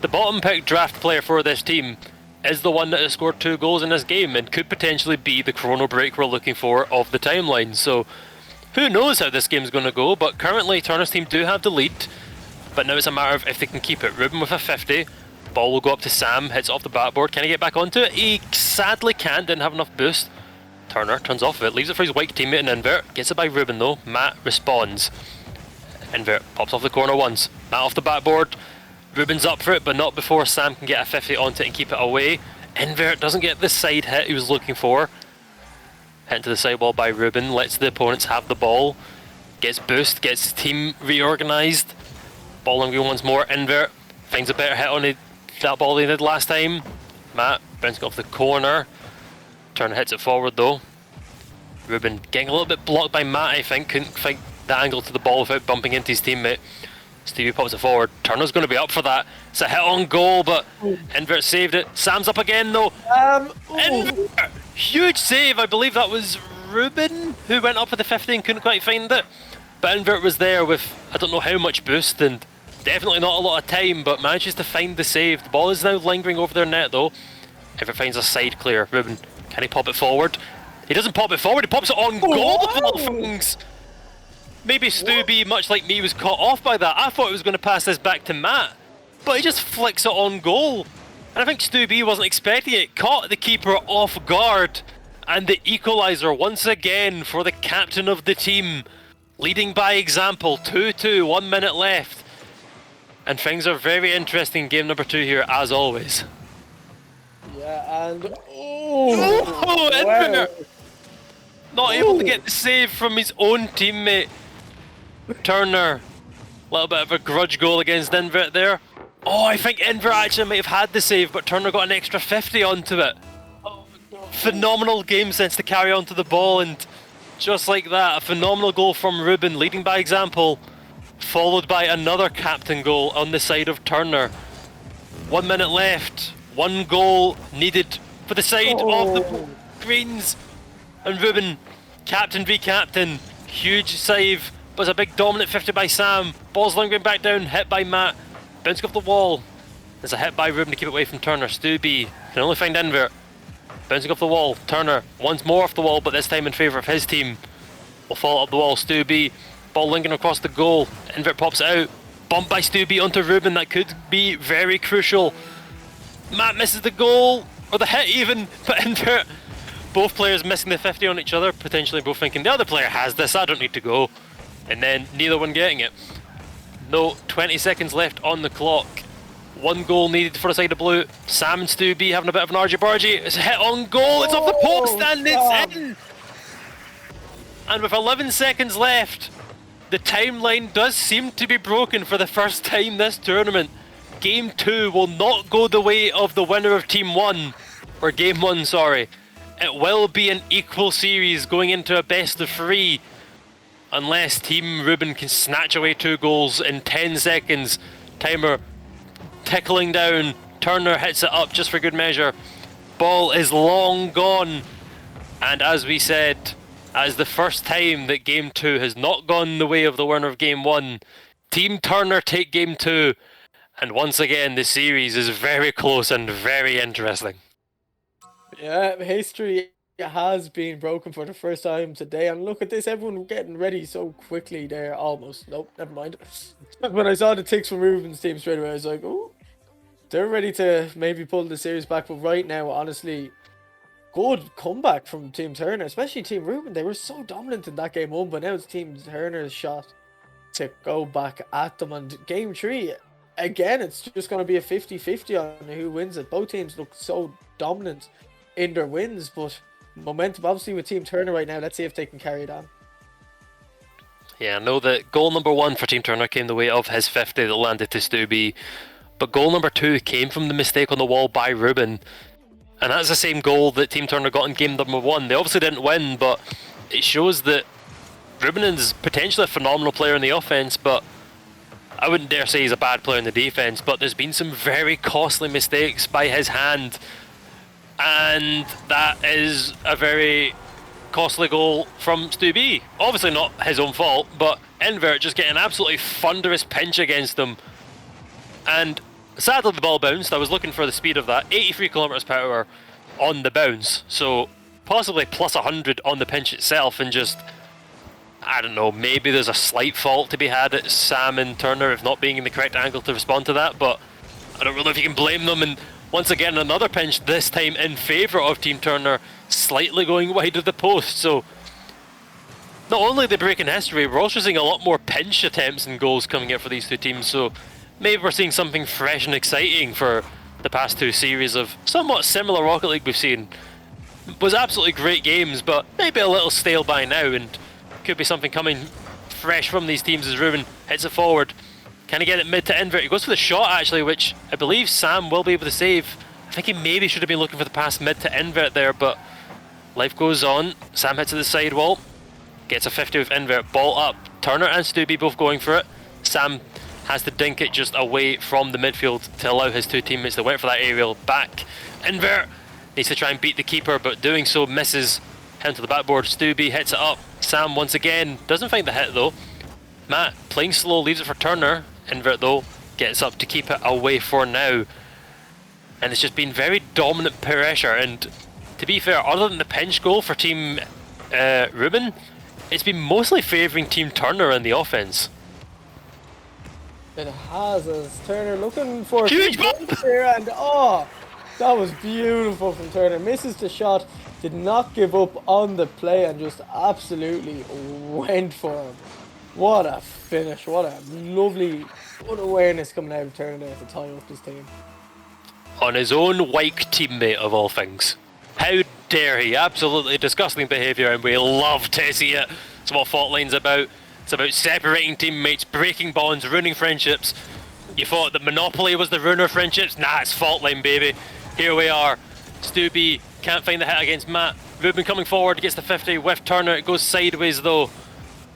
the bottom pick draft player for this team is the one that has scored 2 goals in this game and could potentially be the chrono break we're looking for of the timeline. So who knows how this game's going to go, but currently Turner's team do have the lead, but now it's a matter of if they can keep it. Ruben with a 50, ball will go up to Sam, hits it off the backboard. Can he get back onto it? He sadly can't, didn't have enough boost. Turner turns off of it, leaves it for his white teammate in Invert, gets it by Ruben though. Matt responds. Invert pops off the corner once, Matt off the backboard. Ruben's up for it, but not before Sam can get a 50 onto it and keep it away. Invert doesn't get the side hit he was looking for. Hit into the sidewall by Ruben, lets the opponents have the ball. Gets boost, gets his team reorganised. Ball on once more, Invert finds a better hit on that ball they did last time. Matt bouncing off the corner. Turner hits it forward though. Ruben getting a little bit blocked by Matt, I think. Couldn't find the angle to the ball without bumping into his teammate. Stevie pops it forward. Turner's going to be up for that. It's a hit on goal, but Invert saved it. Sam's up again though. Invert! Huge save. I believe that was Ruben who went up for the 50 and couldn't quite find it. But Invert was there with I don't know how much boost and definitely not a lot of time, but manages to find the save. The ball is now lingering over their net though. Invert finds a side clear. Ruben, can he pop it forward? He doesn't pop it forward, he pops it on goal of all things. Maybe Stu B, much like me, was caught off by that. I thought he was going to pass this back to Matt, but he just flicks it on goal. And I think Stu B wasn't expecting it, caught the keeper off guard. And the equaliser once again for the captain of the team. Leading by example, 2-2, 1 minute left. And things are very interesting in game number 2 here, as always. Yeah, and... Oh, Invert! Not able to get the save from his own teammate. Turner. A little bit of a grudge goal against Invert there. Oh, I think Invert actually might have had the save, but Turner got an extra 50 onto it. Phenomenal game sense to carry onto the ball, and just like that, a phenomenal goal from Ruben, leading by example, followed by another captain goal on the side of Turner. 1 minute left, 1 goal needed for the side of the Greens. And Ruben, captain v captain, huge save, but it's a big dominant 50 by Sam. Ball's lingering back down, hit by Matt, bouncing off the wall. There's a hit by Ruben to keep it away from Turner. Stu B can only find Invert. Bouncing off the wall, Turner once more off the wall, but this time in favour of his team. Will fall up the wall, Stu B, ball lingering across the goal. Invert pops it out, bumped by Stu B onto Ruben, that could be very crucial. Matt misses the goal, or the hit even, but Invert both players missing the 50 on each other, potentially both thinking the other player has this, I don't need to go, and then neither one getting it. No, 20 seconds left on the clock. 1 goal needed for the side of blue. Sam and Stu B having a bit of an argy-bargy. It's a hit on goal, it's off the post and it's in! And with 11 seconds left, the timeline does seem to be broken for the first time this tournament. Game 2 will not go the way of the winner of Team 1, or Game 1, sorry. It will be an equal series going into a best of 3, unless Team Ruben can snatch away 2 goals in 10 seconds. Timer tickling down, Turner hits it up just for good measure. Ball is long gone, and as we said, as the first time that Game 2 has not gone the way of the winner of Game 1, Team Turner take Game 2, and once again the series is very close and very interesting. Yeah, history has been broken for the first time today, and look at this, everyone getting ready so quickly there, almost. Nope, never mind. When I saw the ticks from Ruben's team straight away, I was like, oh, they're ready to maybe pull the series back, but right now, honestly, good comeback from Team Turner, especially Team Ruben. They were so dominant in that Game 1, but now it's Team Turner's shot to go back at them. And Game 3, again, it's just going to be a 50-50 on who wins it. Both teams look so dominant in their wins, but momentum obviously with Team Turner right now. Let's see if they can carry it on. Yeah, I know that goal number 1 for Team Turner came the way of his 50 that landed to Stu B, but goal number 2 came from the mistake on the wall by Ruben. And that's the same goal that Team Turner got in game number 1. They obviously didn't win, but it shows that Ruben is potentially a phenomenal player in the offense, but I wouldn't dare say he's a bad player in the defense, but there's been some very costly mistakes by his hand, and that is a very costly goal from Stu B. Obviously not his own fault, but Invert just getting an absolutely thunderous pinch against him, and sadly the ball bounced. I was looking for the speed of that, 83 kilometers per hour on the bounce, so possibly plus 100 on the pinch itself, and just, I don't know, maybe there's a slight fault to be had at Sam and Turner of not being in the correct angle to respond to that, but I don't really know if you can blame them. And once again another pinch, this time in favour of Team Turner, slightly going wide of the post. So not only the break in history, we're also seeing a lot more pinch attempts and goals coming out for these two teams, so maybe we're seeing something fresh and exciting for the past 2 series of somewhat similar Rocket League we've seen. It was absolutely great games, but maybe a little stale by now, and could be something coming fresh from these teams as Ruben hits it forward. Can he get it mid to Invert? He goes for the shot actually, which I believe Sam will be able to save. I think he maybe should have been looking for the pass mid to Invert there, but life goes on. Sam hits to the sidewall, gets a 50 with Invert, ball up. Turner and Stubby both going for it. Sam has to dink it just away from the midfield to allow his 2 teammates that went for that aerial back. Invert needs to try and beat the keeper, but doing so misses. Him to the backboard, Stubby hits it up. Sam once again doesn't find the hit though. Matt playing slow, leaves it for Turner. Invert though gets up to keep it away for now. And it's just been very dominant pressure, and to be fair, other than the pinch goal for Team Ruben, it's been mostly favouring Team Turner in the offense. It has, as Turner looking for huge bump here, and oh, that was beautiful from Turner. Misses the shot, did not give up on the play, and just absolutely went for him. What a finish, what a lovely awareness coming out of Turner there to tie up this team. On his own Wyke teammate of all things. How dare he? Absolutely disgusting behaviour, and we love to see it. It's what Fault Line's about. It's about separating teammates, breaking bonds, ruining friendships. You thought that Monopoly was the ruiner of friendships? Nah, it's Fault Line, baby. Here we are. Stu B can't find the hit against Matt. Ruben coming forward, gets the 50 with Turner. It goes sideways though.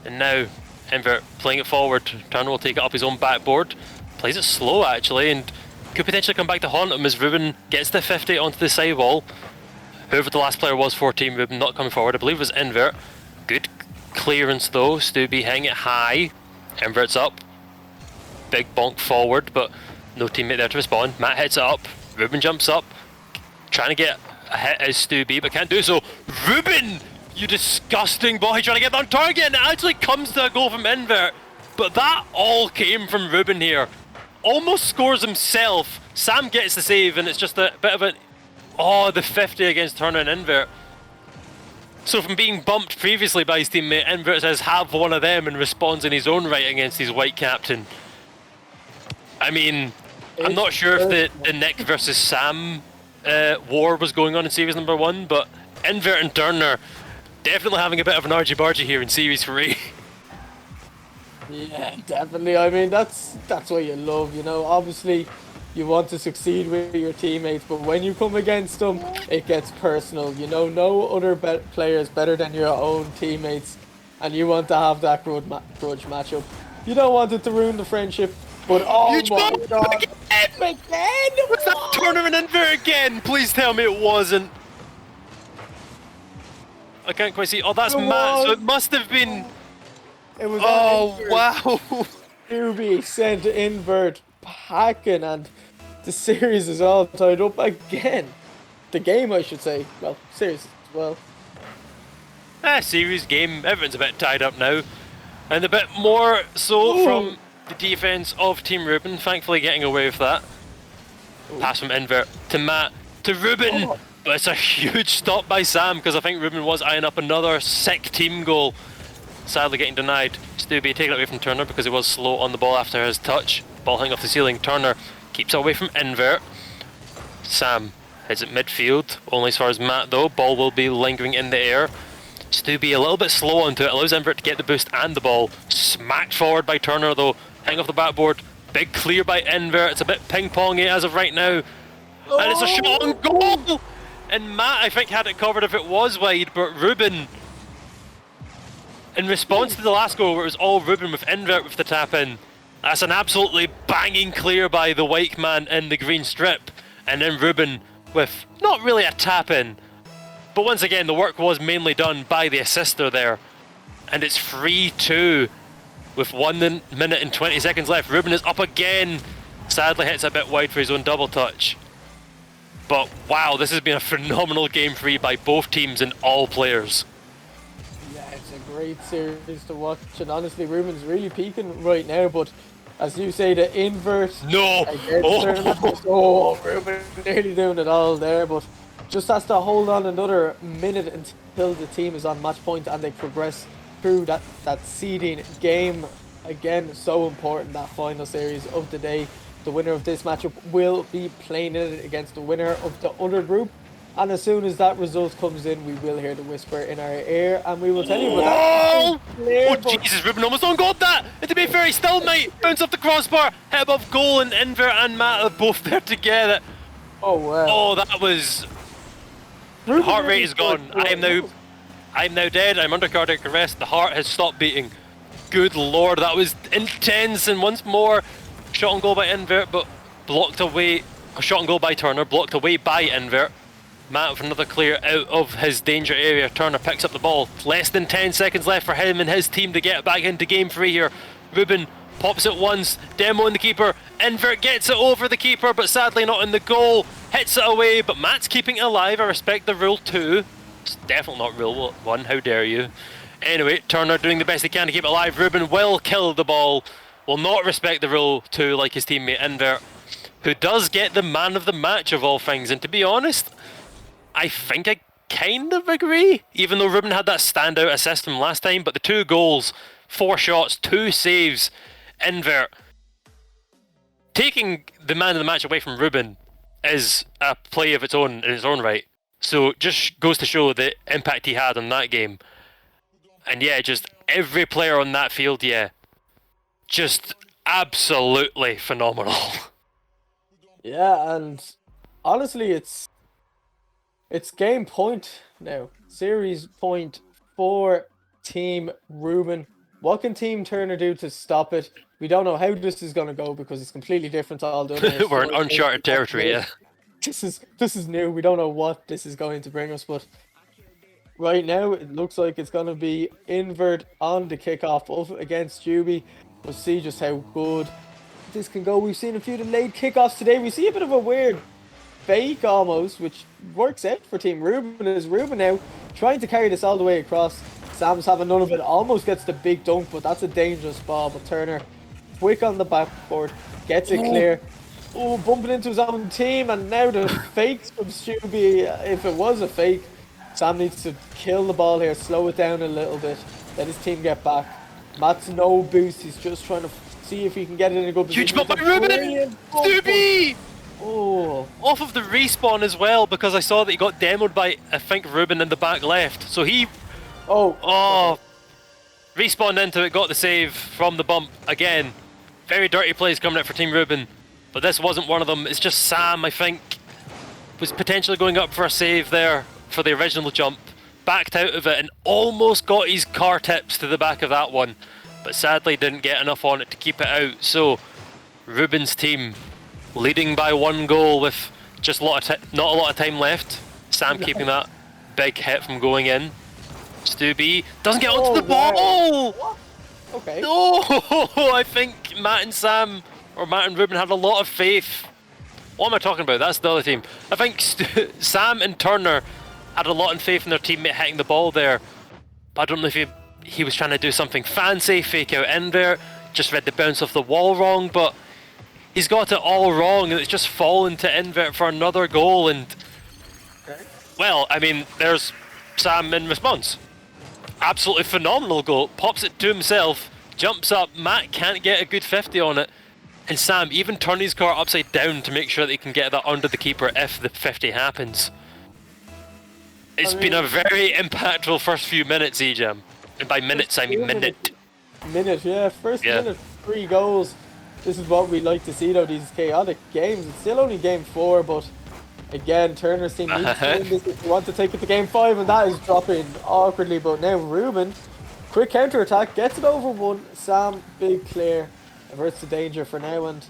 And now Invert playing it forward. Turner will take it up his own backboard. Plays it slow actually, and could potentially come back to haunt him as Ruben gets the 50 onto the sidewall. Whoever the last player was for Team Ruben not coming forward, I believe it was Invert. Good clearance though, Stubby hang it high. Invert's up. Big bonk forward, but no teammate there to respond. Matt hits it up. Ruben jumps up. Trying to get a hit as Stubby, but can't do so. Ruben! You disgusting boy, trying to get on target, and it actually comes to a goal from Invert. But that all came from Ruben here. Almost scores himself. Sam gets the save, and it's just a bit of a... Oh, the 50 against Turner and Invert. So from being bumped previously by his teammate, Invert says have one of them and responds in his own right against his white captain. I mean, I'm not sure if the Nick versus Sam war was going on in series number 1, but Invert and Turner definitely having a bit of an argy-bargy here in series 3. Yeah, definitely. I mean, that's what you love, you know. Obviously, you want to succeed with your teammates, but when you come against them, it gets personal. You know, no other player is better than your own teammates, and you want to have that grudge matchup. You don't want it to ruin the friendship, but oh Huge my bump god. again! Was that Turner and Invert again? Please tell me it wasn't. I can't quite see. Oh, that's Matt, so it must have been... It was Oh, wow! QB sent Invert packing, and the series is all tied up again. The game, I should say. Well, series as well. Series game. Everyone's a bit tied up now. And a bit more so from the defense of Team Ruben, thankfully getting away with that. Pass from Invert to Matt to Ruben. But it's a huge stop by Sam because I think Ruben was eyeing up another sick team goal. Sadly getting denied. Stubby taken away from Turner because he was slow on the ball after his touch. Ball hanging off the ceiling. Turner keeps away from Invert. Sam is at midfield, only as far as Matt though. Ball will be lingering in the air. Stubby a little bit slow onto it, allows Invert to get the boost and the ball. Smacked forward by Turner though, hanging off the backboard. Big clear by Invert. It's a bit ping-pongy as of right now. And it's a shot on goal! And Matt, I think, had it covered if it was wide, but Ruben, in response to the last goal where it was all Ruben with Invert with the tap in, that's an absolutely banging clear by the white man in the green strip. And then Ruben with not really a tap in, but once again the work was mainly done by the assister there. And it's 3-2 with 1 minute and 20 seconds left. Ruben is up again. Sadly hits a bit wide for his own double touch. But wow, this has been a phenomenal game 3 by both teams and all players. Yeah, it's a great series to watch, and honestly, Ruben's really peaking right now, but as you say, the Invert... No! Ruben nearly doing it all there, but just has to hold on another minute until the team is on match point and they progress through that seeding game. Again, so important, that final series of the day. The winner of this matchup will be playing it against the winner of the other group. And as soon as that result comes in, we will hear the whisper in our ear and we will tell you about that. Oh, Jesus, Ruben almost on got that! And to be fair, he still might bounce off the crossbar, hit above goal, and Invert and Matt are both there together. Oh, wow. Oh, that was... Heart rate is gone. I am now dead. I'm under cardiac arrest. The heart has stopped beating. Good lord, that was intense. And once more, shot on goal by Invert, but blocked away. A shot on goal by Turner, blocked away by Invert. Matt with another clear out of his danger area. Turner picks up the ball. Less than 10 seconds left for him and his team to get back into game 3 here. Ruben pops it once, demoing the keeper. Invert gets it over the keeper, but sadly not in the goal. Hits it away, but Matt's keeping it alive. I respect the rule 2. It's definitely not rule 1, how dare you. Anyway, Turner doing the best he can to keep it alive. Ruben will kill the ball. Will not respect the rule 2 like his teammate Invert, who does get the man of the match of all things. And to be honest, I think I kind of agree, even though Ruben had that standout assist from last time, but the 2 goals, 4 shots, 2 saves, Invert taking the man of the match away from Ruben is a play of its own in its own right. So just goes to show the impact he had on that game. And yeah, just every player on that field, yeah, just absolutely phenomenal. Yeah, and honestly, it's game point now. Series point for Team Ruben. What can Team Turner do to stop it? We don't know how this is going to go because it's completely different to all the others. We're in uncharted territory, yeah. This is new. We don't know what this is going to bring us, but right now it looks like it's going to be Invert on the kickoff up against Juby. We'll see just how good this can go. We've seen a few delayed kickoffs today. We see a bit of a weird fake almost, which works out for Team Ruben. As Ruben now trying to carry this all the way across. Sam's having none of it. Almost gets the big dunk, but that's a dangerous ball. But Turner, quick on the backboard, gets it clear. Oh, bumping into his own team, and now the fakes from Stubby, if it was a fake, Sam needs to kill the ball here, slow it down a little bit, let his team get back. Matt's no boost, he's just trying to see if he can get it in a good position. Huge bump by Ruben! Stubby! Oh. Off of the respawn as well, because I saw that he got demoed by, I think, Ruben in the back left. So he... Oh. Respawned into it, got the save from the bump. Again, very dirty plays coming out for Team Ruben. But this wasn't one of them. It's just Sam, I think, was potentially going up for a save there for the original jump. Backed out of it and almost got his car tips to the back of that one. But sadly didn't get enough on it to keep it out. So, Ruben's team leading by 1 goal with just not a lot of time left. Sam keeping that big hit from going in. Stubby doesn't get onto the ball! What? Okay. No! I think Matt and Ruben had a lot of faith. What am I talking about? That's the other team. I think Sam and Turner had a lot of faith in their teammate hitting the ball there. But I don't know if he was trying to do something fancy, fake out invert, just read the bounce off the wall wrong, but he's got it all wrong and it's just fallen to invert for another goal. And well, I mean, there's Sam in response. Absolutely phenomenal goal. Pops it to himself, jumps up. Matt can't get a good 50 on it. And Sam even turned his car upside down to make sure that he can get that under the keeper if the 50 happens. It's been a very impactful first few minutes, EJam. And by minutes, I mean minute. Minute, yeah. First minute, 3 goals. This is what we like to see, though, these chaotic games. It's still only game 4, but again, Turner's team needs to win this if they want to take it to game 5, and that is dropping awkwardly. But now Ruben, quick counter attack, gets it over 1. Sam, big clear, averts the danger for now. And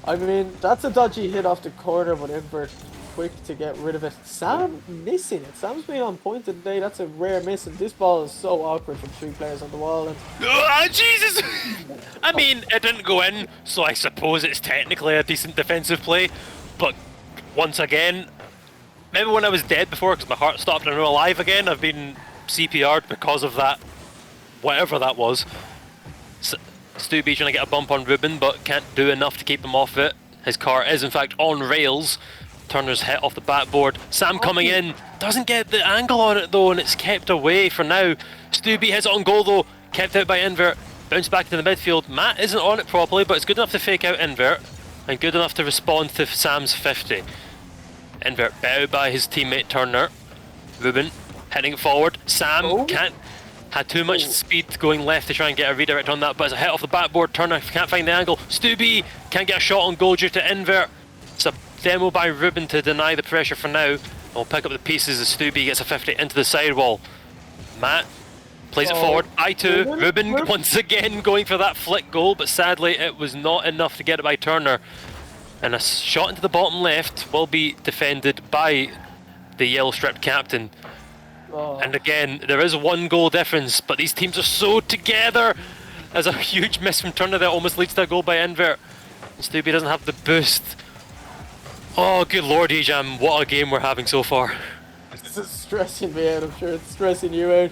I mean, that's a dodgy hit off the corner, but Invert quick to get rid of it. Sam missing it. Sam's been on point today. That's a rare miss, and this ball is so awkward from 3 players on the wall. And oh, Jesus! I mean, it didn't go in, so I suppose it's technically a decent defensive play. But once again, maybe when I was dead before because my heart stopped and I'm alive again, I've been CPR'd because of that, whatever that was. Stubby trying to get a bump on Ruben, but can't do enough to keep him off it. His car is in fact on rails. Turner's hit off the backboard. Sam coming in, doesn't get the angle on it though, and it's kept away for now. Stubby hits it on goal though, kept out by Invert, bounced back to the midfield. Matt isn't on it properly, but it's good enough to fake out Invert, and good enough to respond to Sam's 50. Invert beat out by his teammate Turner. Ruben heading it forward. Sam had too much speed going left to try and get a redirect on that, but it's a hit off the backboard. Turner can't find the angle. Stubby can't get a shot on goal due to Invert. It's a demo by Ruben to deny the pressure for now. We'll pick up the pieces as Stubby gets a 50 into the sidewall. Matt plays it forward. I2. Ruben once again going for that flick goal, but sadly it was not enough to get it by Turner. And a shot into the bottom left will be defended by the yellow striped captain. And again, there is 1 goal difference, but these teams are so together. There's a huge miss from Turner that almost leads to a goal by Invert. Stubby doesn't have the boost. Oh, good lord, EJam, what a game we're having so far. This is stressing me out, I'm sure it's stressing you out.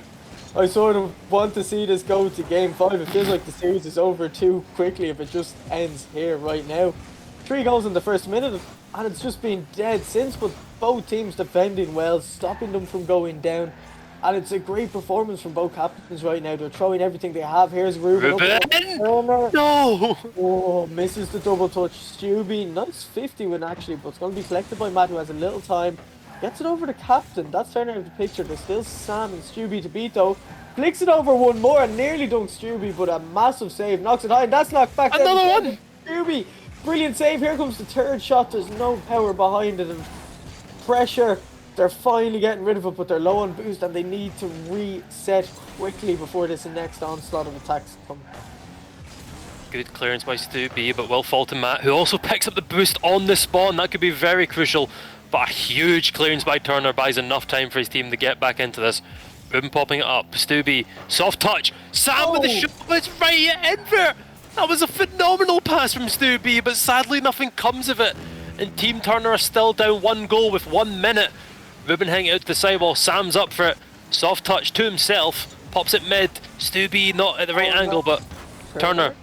I sort of want to see this go to game 5. It feels like the series is over too quickly if it just ends here right now. 3 goals in the first minute, and it's just been dead since, but both teams defending well, stopping them from going down. And it's a great performance from both captains right now. They're throwing everything they have. Here's Ruben. No! Oh, misses the double touch. Stubby, nice 50 win actually, but it's going to be collected by Matt, who has a little time. Gets it over the captain. That's turning out the picture. There's still Sam and Stubby to beat though. Flicks it over 1 more and nearly dunked Stubby, but a massive save. Knocks it high, and that's knocked back. Another one! Stubby, brilliant save. Here comes the 3rd shot. There's no power behind it, and pressure. They're finally getting rid of it, but they're low on boost and they need to reset quickly before this next onslaught of attacks come. Good clearance by Stubby, but will fall to Matt, who also picks up the boost on the spawn. That could be very crucial, but a huge clearance by Turner buys enough time for his team to get back into this. Ruben popping it up. Stubby, soft touch. Sam with the shot, but it's right at Invert. That was a phenomenal pass from Stubby, but sadly nothing comes of it. And Team Turner are still down 1 goal with 1 minute. Ruben hanging out to the sidewall, Sam's up for it. Soft touch to himself, pops it mid. Stubby not at the right angle, but Turner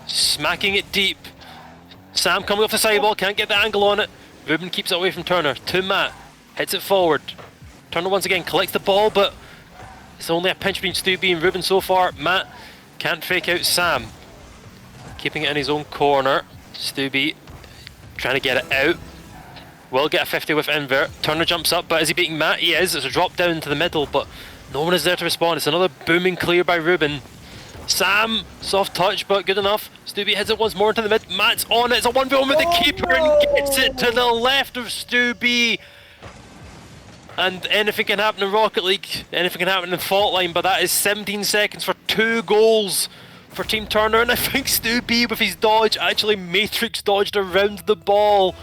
smacking it deep. Sam coming off the sidewall, can't get the angle on it. Ruben keeps it away from Turner. To Matt, hits it forward. Turner once again collects the ball, but it's only a pinch between Stu B and Ruben so far. Matt can't fake out Sam. Keeping it in his own corner. Stu B trying to get it out. Will get a 50 with invert. Turner jumps up, but is he beating Matt? He is. It's a drop down to the middle, but no one is there to respond. It's another booming clear by Ruben. Sam, soft touch, but good enough. Stu B hits it once more into the mid. Matt's on it. It's a 1v1 with the keeper and gets it to the left of Stu B. And anything can happen in Rocket League, anything can happen in Fault Line, but that is 17 seconds for 2 goals for Team Turner. And I think Stu B with his dodge actually matrix dodged around the ball.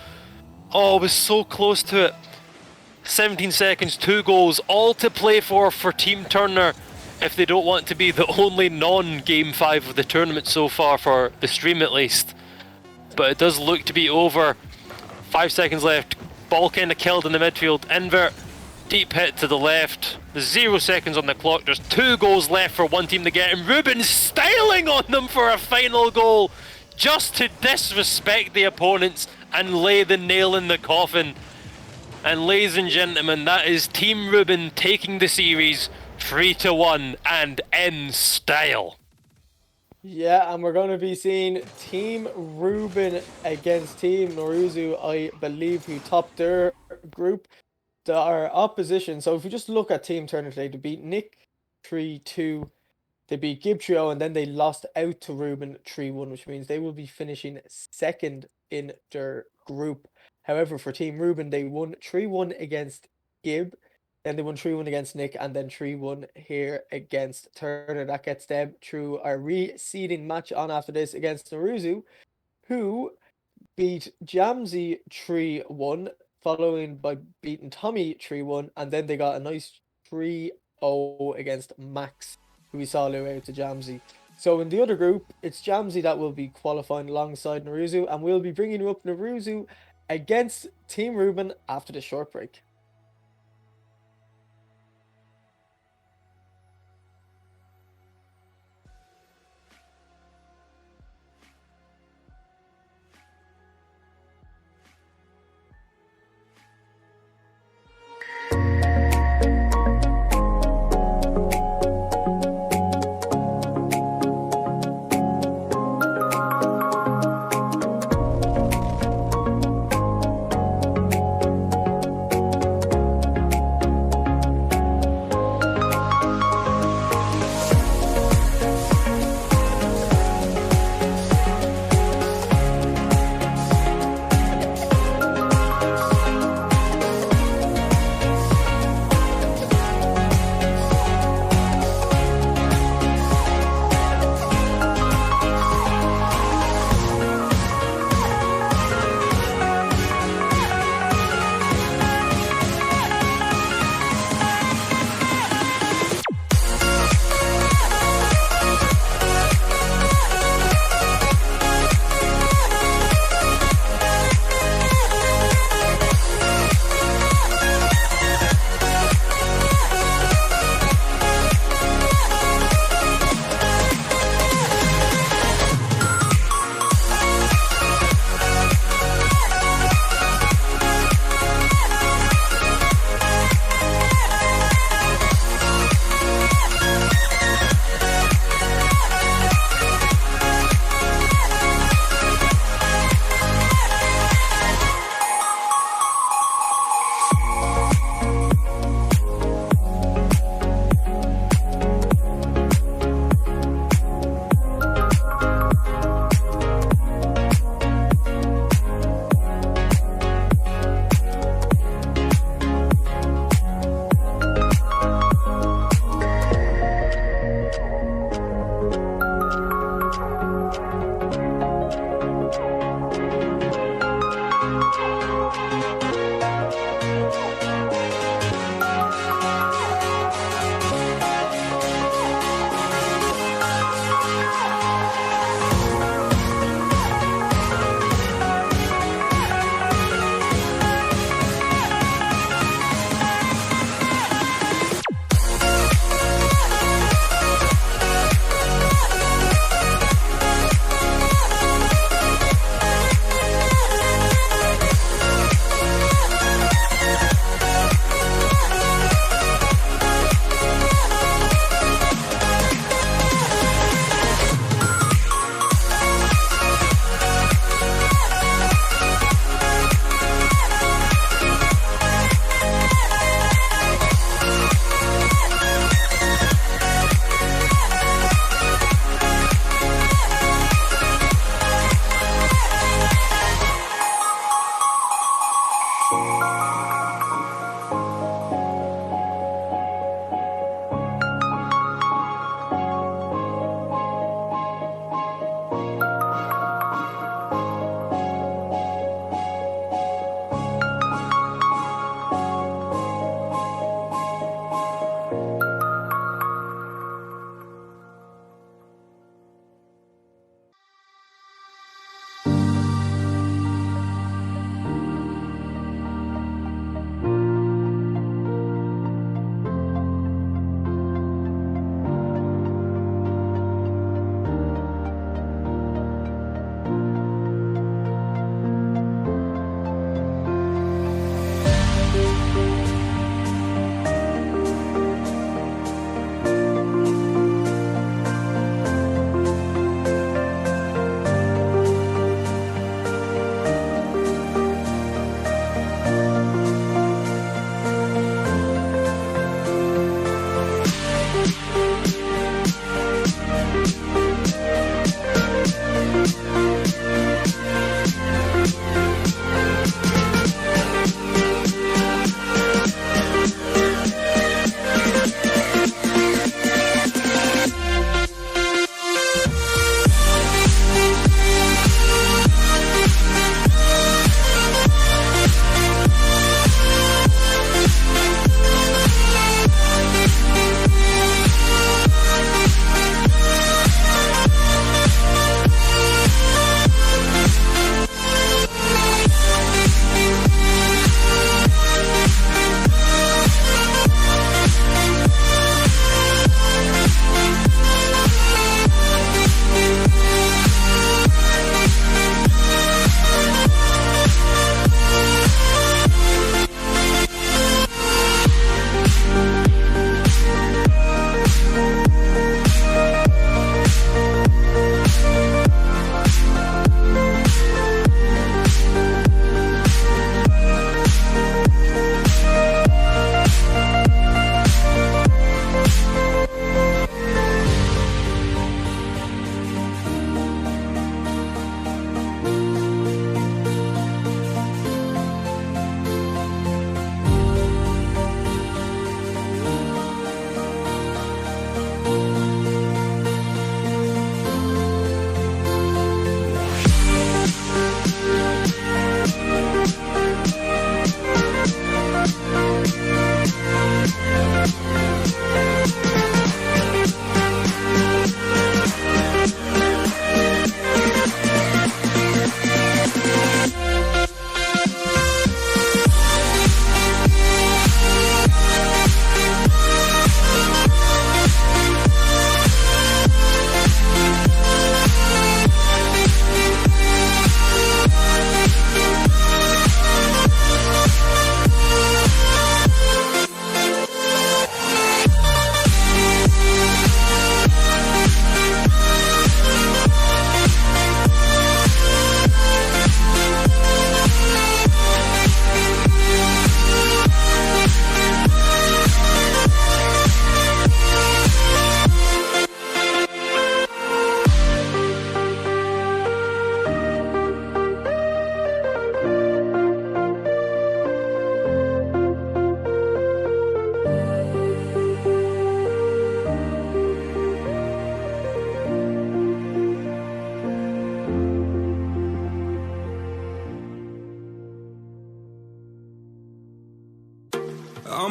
Oh, was so close to it. 17 seconds, 2 goals, all to play for Team Turner if they don't want to be the only non-Game 5 of the tournament so far, for the stream at least. But it does look to be over. 5 seconds left. Ball kind of killed in the midfield. Invert, deep hit to the left. There's 0 seconds on the clock. There's 2 goals left for one team to get, and Ruben's styling on them for a final goal, just to disrespect the opponents and lay the nail in the coffin. And ladies and gentlemen, that is Team Ruben taking the series 3-1 and in style. Yeah, and we're going to be seeing Team Ruben against Team Naruzu, I believe, who topped their group. Our opposition, so if we just look at Team Turner today, they beat Nick 3-2, they beat Gib Trio, and then they lost out to Ruben 3-1, which means they will be finishing second in their group. However, for Team Ruben, they won 3-1 against Gib, then they won 3-1 against Nick, and then 3-1 here against Turner. That gets them through a reseeding match on after this against Naruzu, who beat Jamsey 3-1, following by beating Tommy 3-1, and then they got a nice 3-0 against Max, who we saw lose out to Jamsey. So in the other group, it's Jamsey that will be qualifying alongside Naruzu, and we'll be bringing you up Naruzu against Team Ruben after the short break.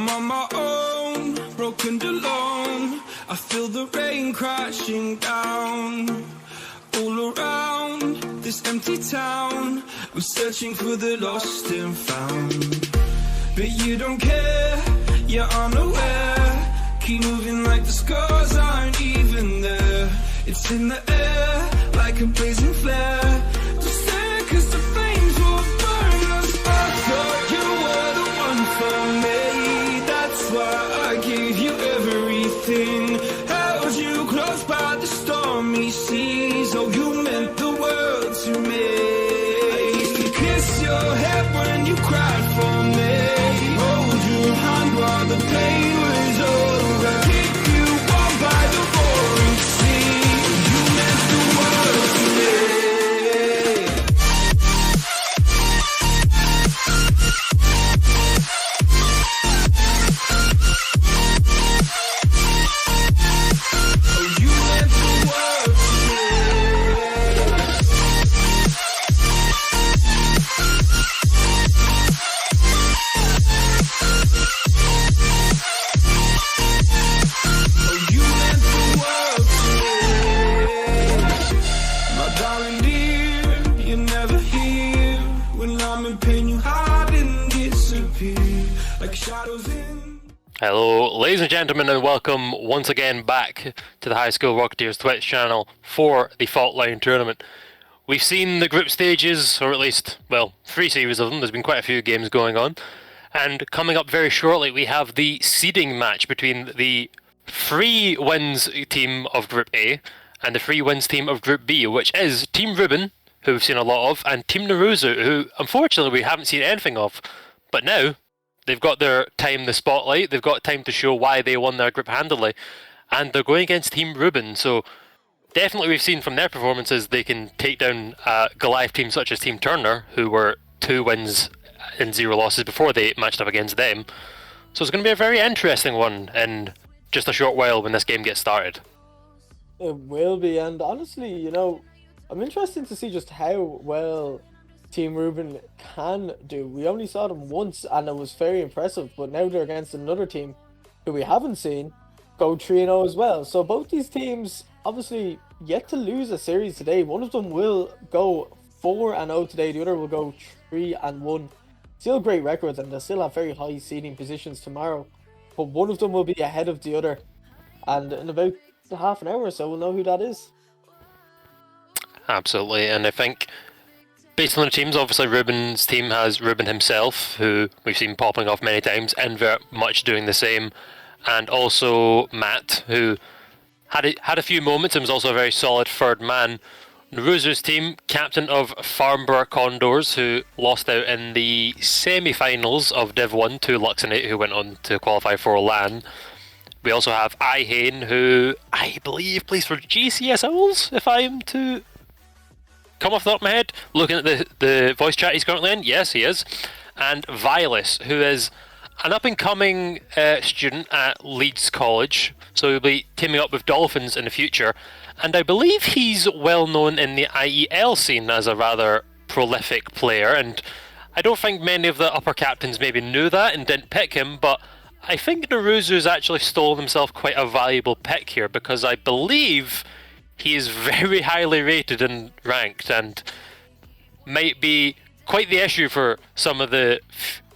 I'm on my own, broken alone. I feel the rain crashing down. All around this empty town, we're searching for the lost and found. But you don't care, you're unaware. Keep moving like the scars aren't even there. It's in the air, like a blazing flare. Just stare, cause the flames will burn us. I thought you were the one for me. That's why I gave you everything. Held you close by the stormy seas. Oh, you meant the world to me. I used to kiss your head when you cried for me. Hold your hand while the pain was over. Keep you warm by the roaring sea. You meant the world to me. Oh, you meant the world to me. Oh, you meant the world to me. My darling dear, you're never here. When I'm in pain, you hide and disappear like shadows in. Hello, ladies and gentlemen, and welcome once again back to the High School Rocketeers Twitch channel for the Fault Line tournament. We've seen the group stages, or at least, well, 3 series of them. There's been quite a few games going on. And coming up very shortly, we have the seeding match between the free wins team of Group A and the free wins team of Group B, which is Team Ruben, who we've seen a lot of, and Team Naruzu, who unfortunately we haven't seen anything of. But now, they've got their time in the spotlight, they've got time to show why they won their group handily, and they're going against Team Ruben, so definitely we've seen from their performances they can take down a Goliath team such as Team Turner, who were 2 wins and 0 losses before they matched up against them. So it's going to be a very interesting one in just a short while when this game gets started. It will be, and honestly, you know, I'm interested to see just how well Team Ruben can do. We only saw them once and it was very impressive, but now they're against another team who we haven't seen go 3-0 as well. So both these teams obviously yet to lose a series today. One of them will go 4-0 today, the other will go 3-1. Still great records, and they'll still have very high seeding positions tomorrow. But one of them will be ahead of the other, and in about half an hour or so we'll know who that is. Absolutely, and I think based on the teams, obviously Ruben's team has Ruben himself, who we've seen popping off many times, and very much doing the same, and also Matt, who had a few moments and was also a very solid third man. Naruzu's team, captain of Farnborough Condors, who lost out in the semi-finals of Div 1 to Luxonate, who went on to qualify for LAN. We also have Ihane, who I believe plays for GCS Owls, if I'm to come off the top of my head. Looking at the voice chat he's currently in, yes, he is. And Vilas, who is an up-and-coming student at Leeds College, so he'll be teaming up with Dolphins in the future. And I believe he's well known in the IEL scene as a rather prolific player, and I don't think many of the upper captains maybe knew that and didn't pick him, but I think Naruzu's actually stolen himself quite a valuable pick here, because I believe he is very highly rated and ranked, and might be quite the issue for some of the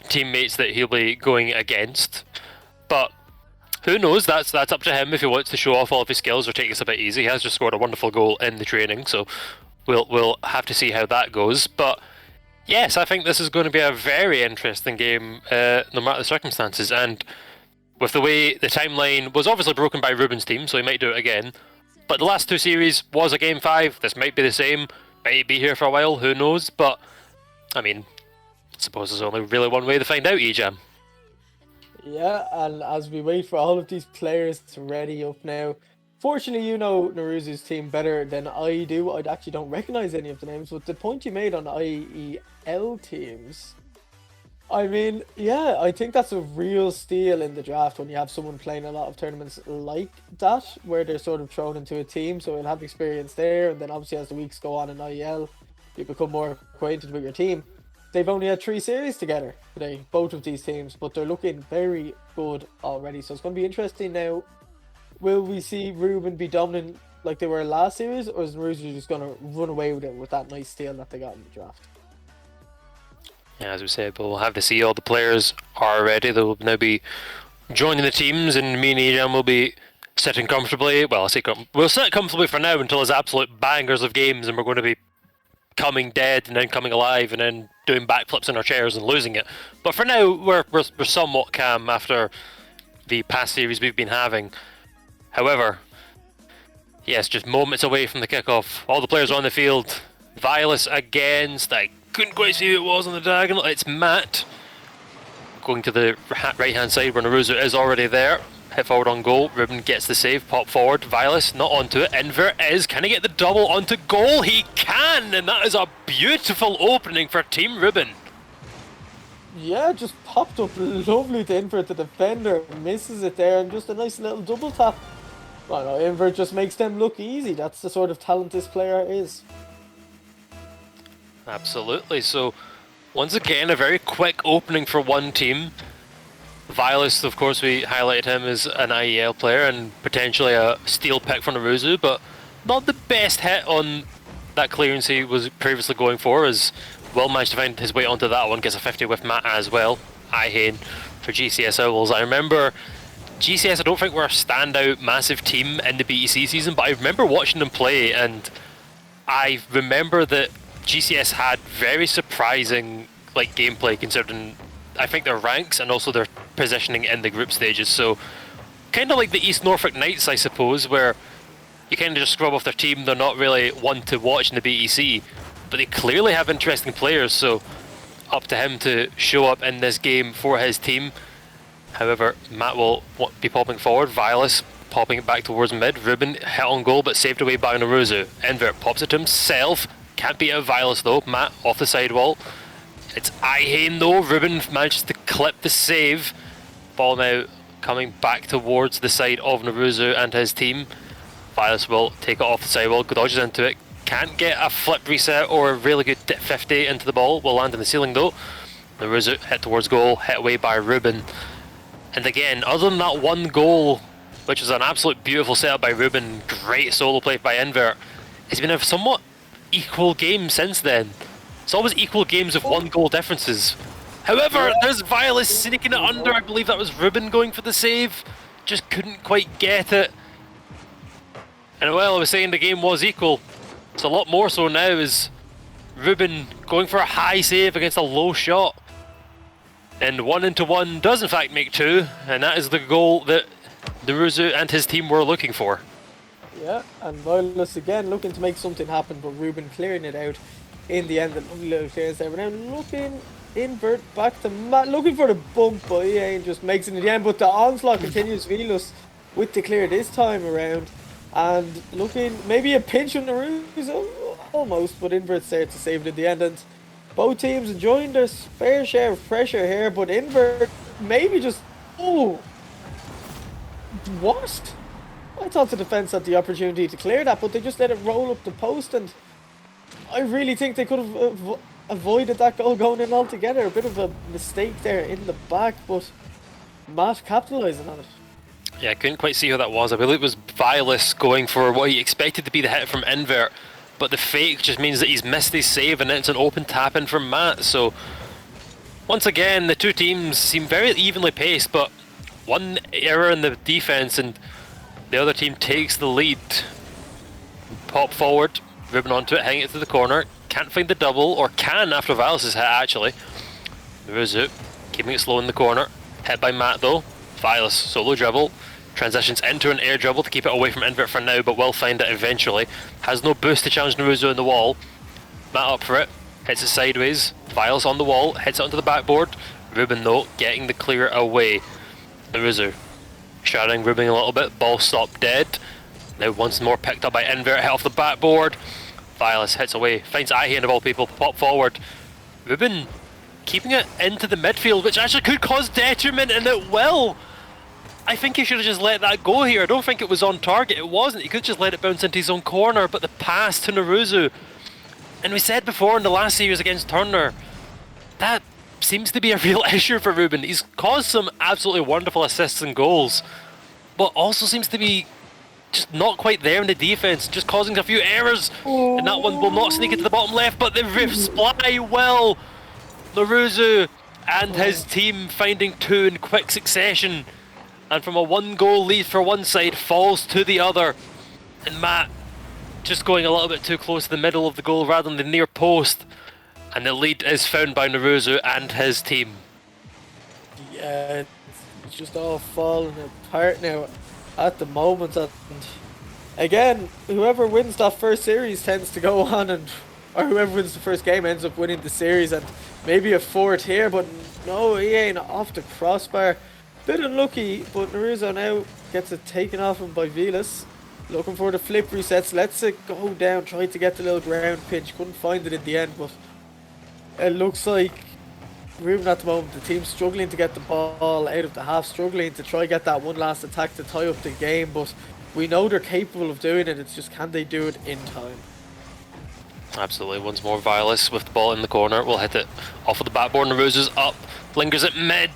teammates that he'll be going against. But who knows, that's up to him if he wants to show off all of his skills or take this a bit easy. He has just scored a wonderful goal in the training, so we'll have to see how that goes. But yes, I think this is going to be a very interesting game, no matter the circumstances. And with the way the timeline was obviously broken by Ruben's team, so he might do it again. But the last 2 series was a Game 5. This might be the same. Might be here for a while, who knows? But, I mean, I suppose there's only really one way to find out, Ejam. Yeah, and as we wait for all of these players to ready up now, fortunately you know Naruzu's team better than I do. I actually don't recognize any of the names, but the point you made on IEL teams, I mean, yeah, I think that's a real steal in the draft when you have someone playing a lot of tournaments like that, where they're sort of thrown into a team, so he'll have experience there, and then obviously as the weeks go on in IEL, you become more acquainted with your team. they've only had 3 series together today, both of these teams, but they're looking very good already. So it's going to be interesting now. Will we see Ruben be dominant like they were last series, or is Naruto just going to run away with it with that nice steal that they got in the draft? Yeah, as we said, we'll have to see all the players are ready. They'll now be joining the teams, and me and Ejam will be sitting comfortably. Well, we'll sit comfortably for now until there's absolute bangers of games, and we're going to be coming dead and then coming alive and then doing backflips in our chairs and losing it. But for now, we're somewhat calm after the past series we've been having. However, yes, just moments away from the kickoff. All the players are on the field. Violus against, I couldn't quite see who it was on the diagonal. It's Matt. Going to the right hand side where Naruto is already there. Hit forward on goal. Ruben gets the save. Pop forward. Violus not onto it. Enver is. Can he get the double onto goal? He can! And that is a beautiful opening for Team Ruben. Yeah, just popped up lovely to Invert, the defender. Misses it there, and just a nice little double tap. Well, no, Invert just makes them look easy. That's the sort of talent this player is. Absolutely. So, once again, a very quick opening for one team. Violus, of course, we highlighted him as an IEL player and potentially a steal pick from Naruto, but not the best hit on that clearance he was previously going for, as Will managed to find his way onto that one, gets a 50 with Matt as well. Ihane for GCS Owls. I remember GCS, I don't think were a standout massive team in the BEC season, but I remember watching them play, and I remember that GCS had very surprising gameplay considering I think their ranks and also their positioning in the group stages. So kind of like the East Norfolk Knights, I suppose, where you kind of just scrub off their team. They're not really one to watch in the BEC, but they clearly have interesting players, so up to him to show up in this game for his team. However, Matt will be popping forward. Violus popping it back towards mid. Ruben hit on goal but saved away by Naruto. Enver pops it to himself. Can't beat out Violus though. Matt off the sidewall. It's Ihane though. Ruben manages to clip the save. Ball now coming back towards the side of Naruto and his team. Violus will take it off the sidewall. Dodges into it. Can't get a flip reset or a really good 50 into the ball. Will land in the ceiling though. Naruto hit towards goal. Hit away by Ruben. And again, other than that one goal, which was an absolute beautiful setup by Ruben, great solo play by Enver, it's been a somewhat equal game since then. It's always equal games with 1 goal differences. However, there's Violus sneaking it under. I believe that was Ruben going for the save. Just couldn't quite get it. And well, I was saying the game was equal. It's a lot more so now, is Ruben going for a high save against a low shot. And 1 into 1 does in fact make 2, and that is the goal that Naruto and his team were looking for. Yeah, and Violus again looking to make something happen, but Ruben clearing it out in the end. The lovely little clearance there. But now looking invert back to Matt, looking for the bump, but Ian just makes it in the end. But the onslaught continues. Violus with the clear this time around, and looking maybe a pinch on Naruto almost, but Invert's there to save it in the end. And both teams enjoying their fair share of pressure here, but Invert maybe just what? I thought the defense had the opportunity to clear that, but they just let it roll up the post, and I really think they could have avoided that goal going in altogether. A bit of a mistake there in the back, but Matt capitalising on it. Yeah, I couldn't quite see who that was. I believe it was Violus going for what he expected to be the hit from Invert, but the fake just means that he's missed his save and it's an open tap in from Matt. So once again, the two teams seem very evenly paced, but one error in the defense and the other team takes the lead. Pop forward, Ruben onto it, hanging it to the corner. Can't find the double, or can after Violus' hit actually. Naruto keeping it slow in the corner. Hit by Matt though. Violus solo dribble. Transitions into an air dribble to keep it away from Invert for now, but will find it eventually. Has no boost to challenge Naruto in the wall. Matt up for it. Hits it sideways. Violus on the wall. Hits it onto the backboard. Ruben though getting the clear away. Naruto shadowing Ruben a little bit. Ball stopped dead. Now once more picked up by Invert. Hit off the backboard. Violus hits away. Finds Ihane of all people. Pop forward. Ruben keeping it into the midfield, which actually could cause detriment, and it will. I think he should have just let that go here. I don't think it was on target. It wasn't. He could just let it bounce into his own corner, but the pass to Naruto. And we said before in the last series against Turner, that seems to be a real issue for Ruben. He's caused some absolutely wonderful assists and goals, but also seems to be just not quite there in the defense, just causing a few errors. And that one will not sneak into the bottom left, but the reply well. Naruzu and his team finding two in quick succession, and from a 1-goal lead for one side falls to the other. And Matt just going a little bit too close to the middle of the goal rather than the near post, and the lead is found by Naruzu and his team. Yeah, it's just all falling apart now at the moment, and again, whoever wins that first series tends to go on, and or whoever wins the first game ends up winning the series, and maybe a fourth here, but no, he ain't off the crossbar. Bit unlucky, but Naruzu now gets it taken off him by Vilas. Looking for the flip resets, lets it go down, tried to get the little ground pinch, couldn't find it in the end, but it looks like Ruben at the moment, the team's struggling to get the ball out of the half, struggling to try get that one last attack to tie up the game, but we know they're capable of doing it, it's just can they do it in time? Absolutely, once more Vilas with the ball in the corner, will hit it off of the backboard. Naruzu's up, lingers at mid.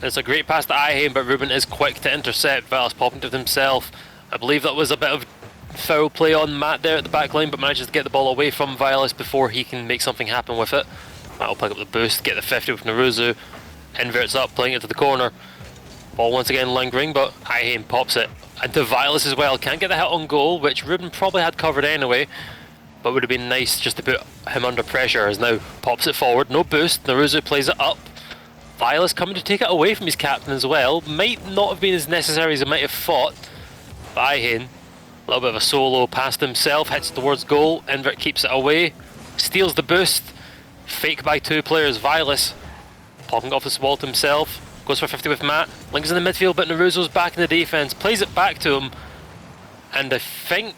It's a great pass to Ihane, but Ruben is quick to intercept. Vilas popping to himself. I believe that was a bit of foul play on Matt there at the back line, but manages to get the ball away from Vilas before he can make something happen with it. Matt will pick up the boost, get the 50 with Naruzu. Inverts up, playing it to the corner. Ball once again lingering, but Ihane pops it into Vilas as well. Can't get the hit on goal, which Ruben probably had covered anyway, but would have been nice just to put him under pressure, as now pops it forward. No boost, Naruzu plays it up. Vilas coming to take it away from his captain as well. Might not have been as necessary as he might have thought. But Ihane, a little bit of a solo past himself, hits towards goal. Invert keeps it away, steals the boost. Fake by two players. Vilas popping off this wall to himself. Goes for 50 with Matt. Links in the midfield, but Naruzu's back in the defence. Plays it back to him. And I think,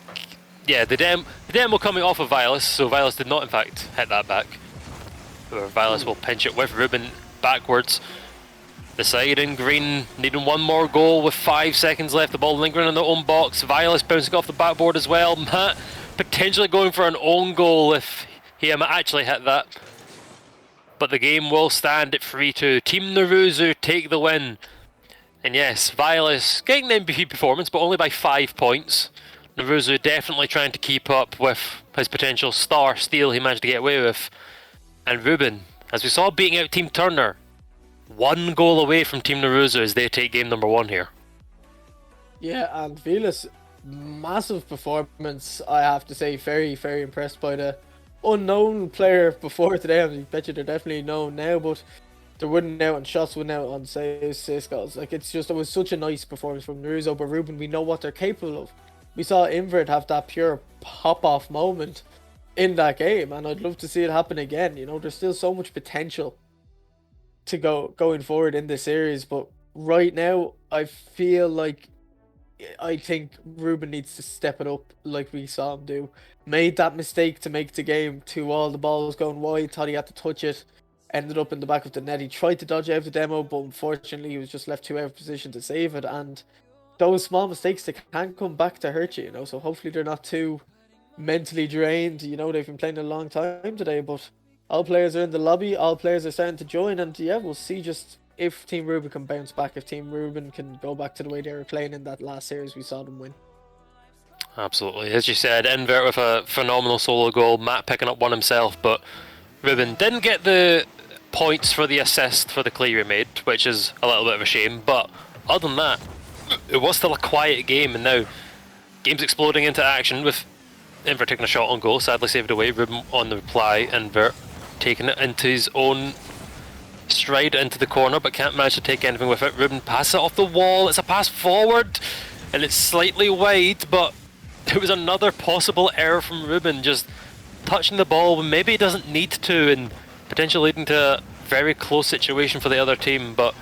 yeah, the demo coming off of Vilas, so Vilas did not in fact hit that back. Vilas will pinch it with Ruben backwards. The side in green needing one more goal with 5 seconds left. The ball lingering in their own box. Vilas bouncing off the backboard as well. Matt potentially going for an own goal if he actually hit that. But the game will stand at 3-2. Team Naruzu take the win. And yes, Vilas getting the MVP performance, but only by 5 points. Naruzu definitely trying to keep up with his potential star steal he managed to get away with. And Ruben, as we saw, beating out Team Turner, 1 goal away from Team Naruzu as they take game number 1 here. Yeah, and Vilas, massive performance, I have to say. Very, very impressed by the unknown player before today. I bet you they're definitely known now, but they're winning out on shots, winning out on saves, goals. Like, it's just, it was such a nice performance from Naruzu, but Ruben, we know what they're capable of. We saw Invert have that pure pop-off moment in that game, and I'd love to see it happen again. You know, there's still so much potential to going forward in this series, but right now I feel like I think Ruben needs to step it up like we saw him do. Made that mistake to make the game 2-all. The ball was going wide, thought he had to touch it, ended up in the back of the net. He tried to dodge out of the demo, but unfortunately he was just left too out of position to save it, and those small mistakes, they can come back to hurt you, you know, so hopefully they're not too mentally drained. You know, they've been playing a long time today, but all players are in the lobby, all players are starting to join, and yeah, we'll see just if Team Ruben can bounce back, if Team Ruben can go back to the way they were playing in that last series we saw them win. Absolutely. As you said, Invert with a phenomenal solo goal, Matt picking up one himself, but Ruben didn't get the points for the assist for the clear he made, which is a little bit of a shame, but other than that, it was still a quiet game, and now game's exploding into action with Invert taking a shot on goal, sadly saved away. Ruben on the reply, Invert taking it into his own stride into the corner, but can't manage to take anything with it. Ruben passes it off the wall, it's a pass forward, and it's slightly wide, but it was another possible error from Ruben, just touching the ball when maybe he doesn't need to, and potentially leading to a very close situation for the other team, but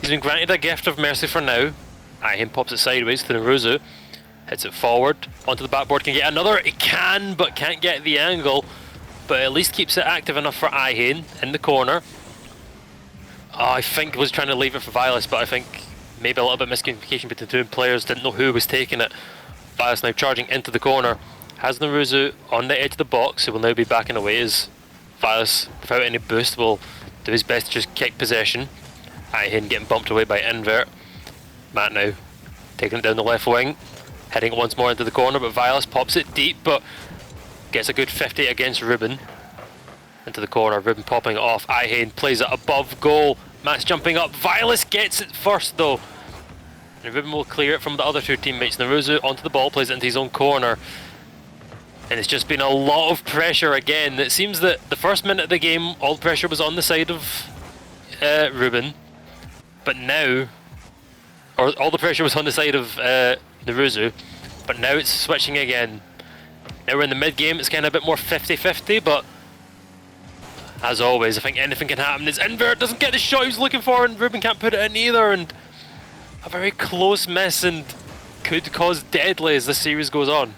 he's been granted a gift of mercy for now. Ihane pops it sideways to Naruzu, hits it forward, onto the backboard, can get another, it can, but can't get the angle, but at least keeps it active enough for Ihane in the corner. I think was trying to leave it for Vilas, but I think maybe a little bit miscommunication between the two players, didn't know who was taking it. Vilas now charging into the corner, has Naruzu on the edge of the box, who will now be backing away as Vilas, without any boost, will do his best to just kick possession. Ihane getting bumped away by Invert. Matt now taking it down the left wing, heading it once more into the corner, but Vilas pops it deep, but gets a good 50 against Ruben. Into the corner, Ruben popping it off. Ihane plays it above goal. Matt's jumping up. Vilas gets it first though. And Ruben will clear it from the other two teammates. Naruzu onto the ball, plays it into his own corner. And it's just been a lot of pressure again. It seems that the first minute of the game, all the pressure was on the side of Ruben. But now, or all the pressure was on the side of Naruzu. But now it's switching again. Now we're in the mid-game, it's kind of a bit more 50-50, but as always, I think anything can happen. This Invert doesn't get the shot he was looking for, and Ruben can't put it in either, and a very close miss, and could cause deadly as the series goes on.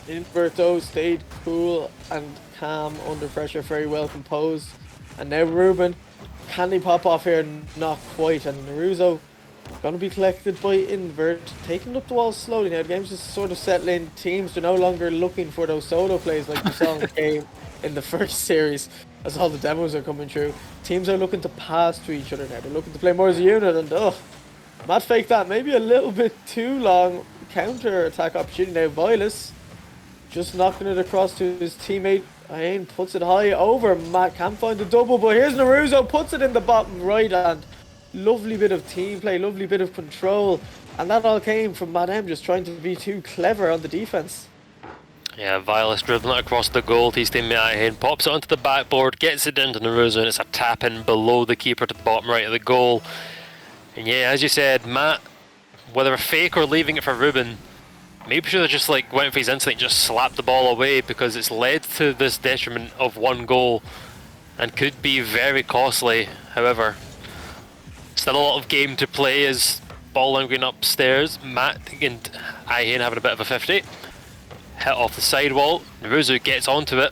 Invert though stayed cool and calm under pressure, very well composed. And now Ruben, can he pop off here? Not quite. And Naruzo gonna be collected by Invert, taking up the wall slowly. Now the game's just sort of settling. Teams are no longer looking for those solo plays like we saw in the game in the first series, as all the demos are coming through. Teams are looking to pass to each other now. They're looking to play more as a unit, and Matt faked that maybe a little bit too long. Counter attack opportunity now. Vilas just knocking it across to his teammate. Ihane puts it high over. Matt can't find the double, but here's Naruzo, puts it in the bottom right, and lovely bit of team play, lovely bit of control, and that all came from Matt M just trying to be too clever on the defense. Yeah, Vilas dribbling it across the goal. His teammate Ihane pops it onto the backboard, gets it into Naruzo, and it's a tap in below the keeper to the bottom right of the goal. And yeah, as you said, Matt, whether a fake or leaving it for Ruben, maybe should have just like went for his instinct and just slapped the ball away, because it's led to this detriment of one goal and could be very costly. However, still a lot of game to play as ball line going upstairs. Matt and Ihane having a bit of a 50. Hit off the sidewall. Naruzu gets onto it.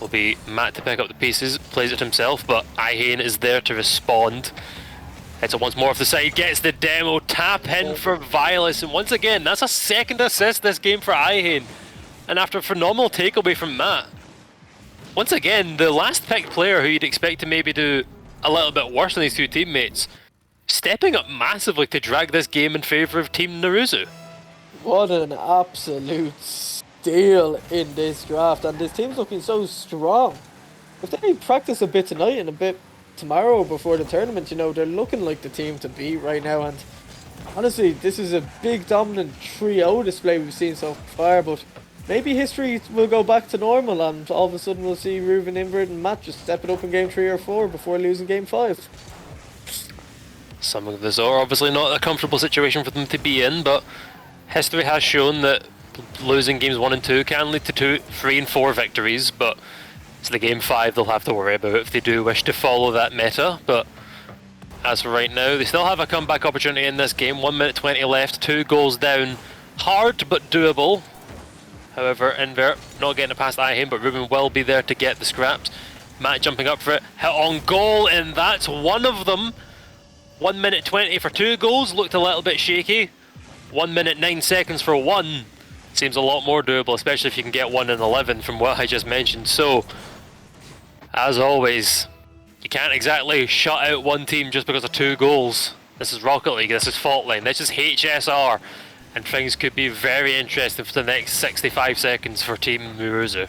Will be Matt to pick up the pieces, plays it himself, but Ihane is there to respond. Hits it once more off the side, gets the demo, tap in for Vilas, and once again, that's a second assist this game for Ihane. And after a phenomenal takeaway from Matt, once again, the last picked player who you'd expect to maybe do a little bit worse than these two teammates, stepping up massively to drag this game in favour of Team Naruzu. What an absolute steal in this draft, and this team's looking so strong. If they practice a bit tonight and a bit tomorrow before the tournament, you know, they're looking like the team to beat right now. And honestly, this is a big dominant trio display we've seen so far, but maybe history will go back to normal and all of a sudden we'll see Ruben, Invert and Matt just step it up in game 3 or 4 before losing game 5. Some of this are obviously not a comfortable situation for them to be in, but history has shown that losing games 1 and 2 can lead to 2, 3 and 4 victories, but it's the game 5 they'll have to worry about if they do wish to follow that meta. But as for right now, they still have a comeback opportunity in this game. 1 minute 20 left, 2 goals down. Hard but doable. However, Invert not getting it past Ihane, but Ruben will be there to get the scraps. Matt jumping up for it, hit on goal, and that's one of them. 1 minute 20 for 2 goals, looked a little bit shaky. 1 minute 9 seconds for 1. Seems a lot more doable, especially if you can get 1 in 11 from what I just mentioned. So, as always, you can't exactly shut out one team just because of 2 goals. This is Rocket League, this is Fault Line, this is HSR, and things could be very interesting for the next 65 seconds for Team Naruzu.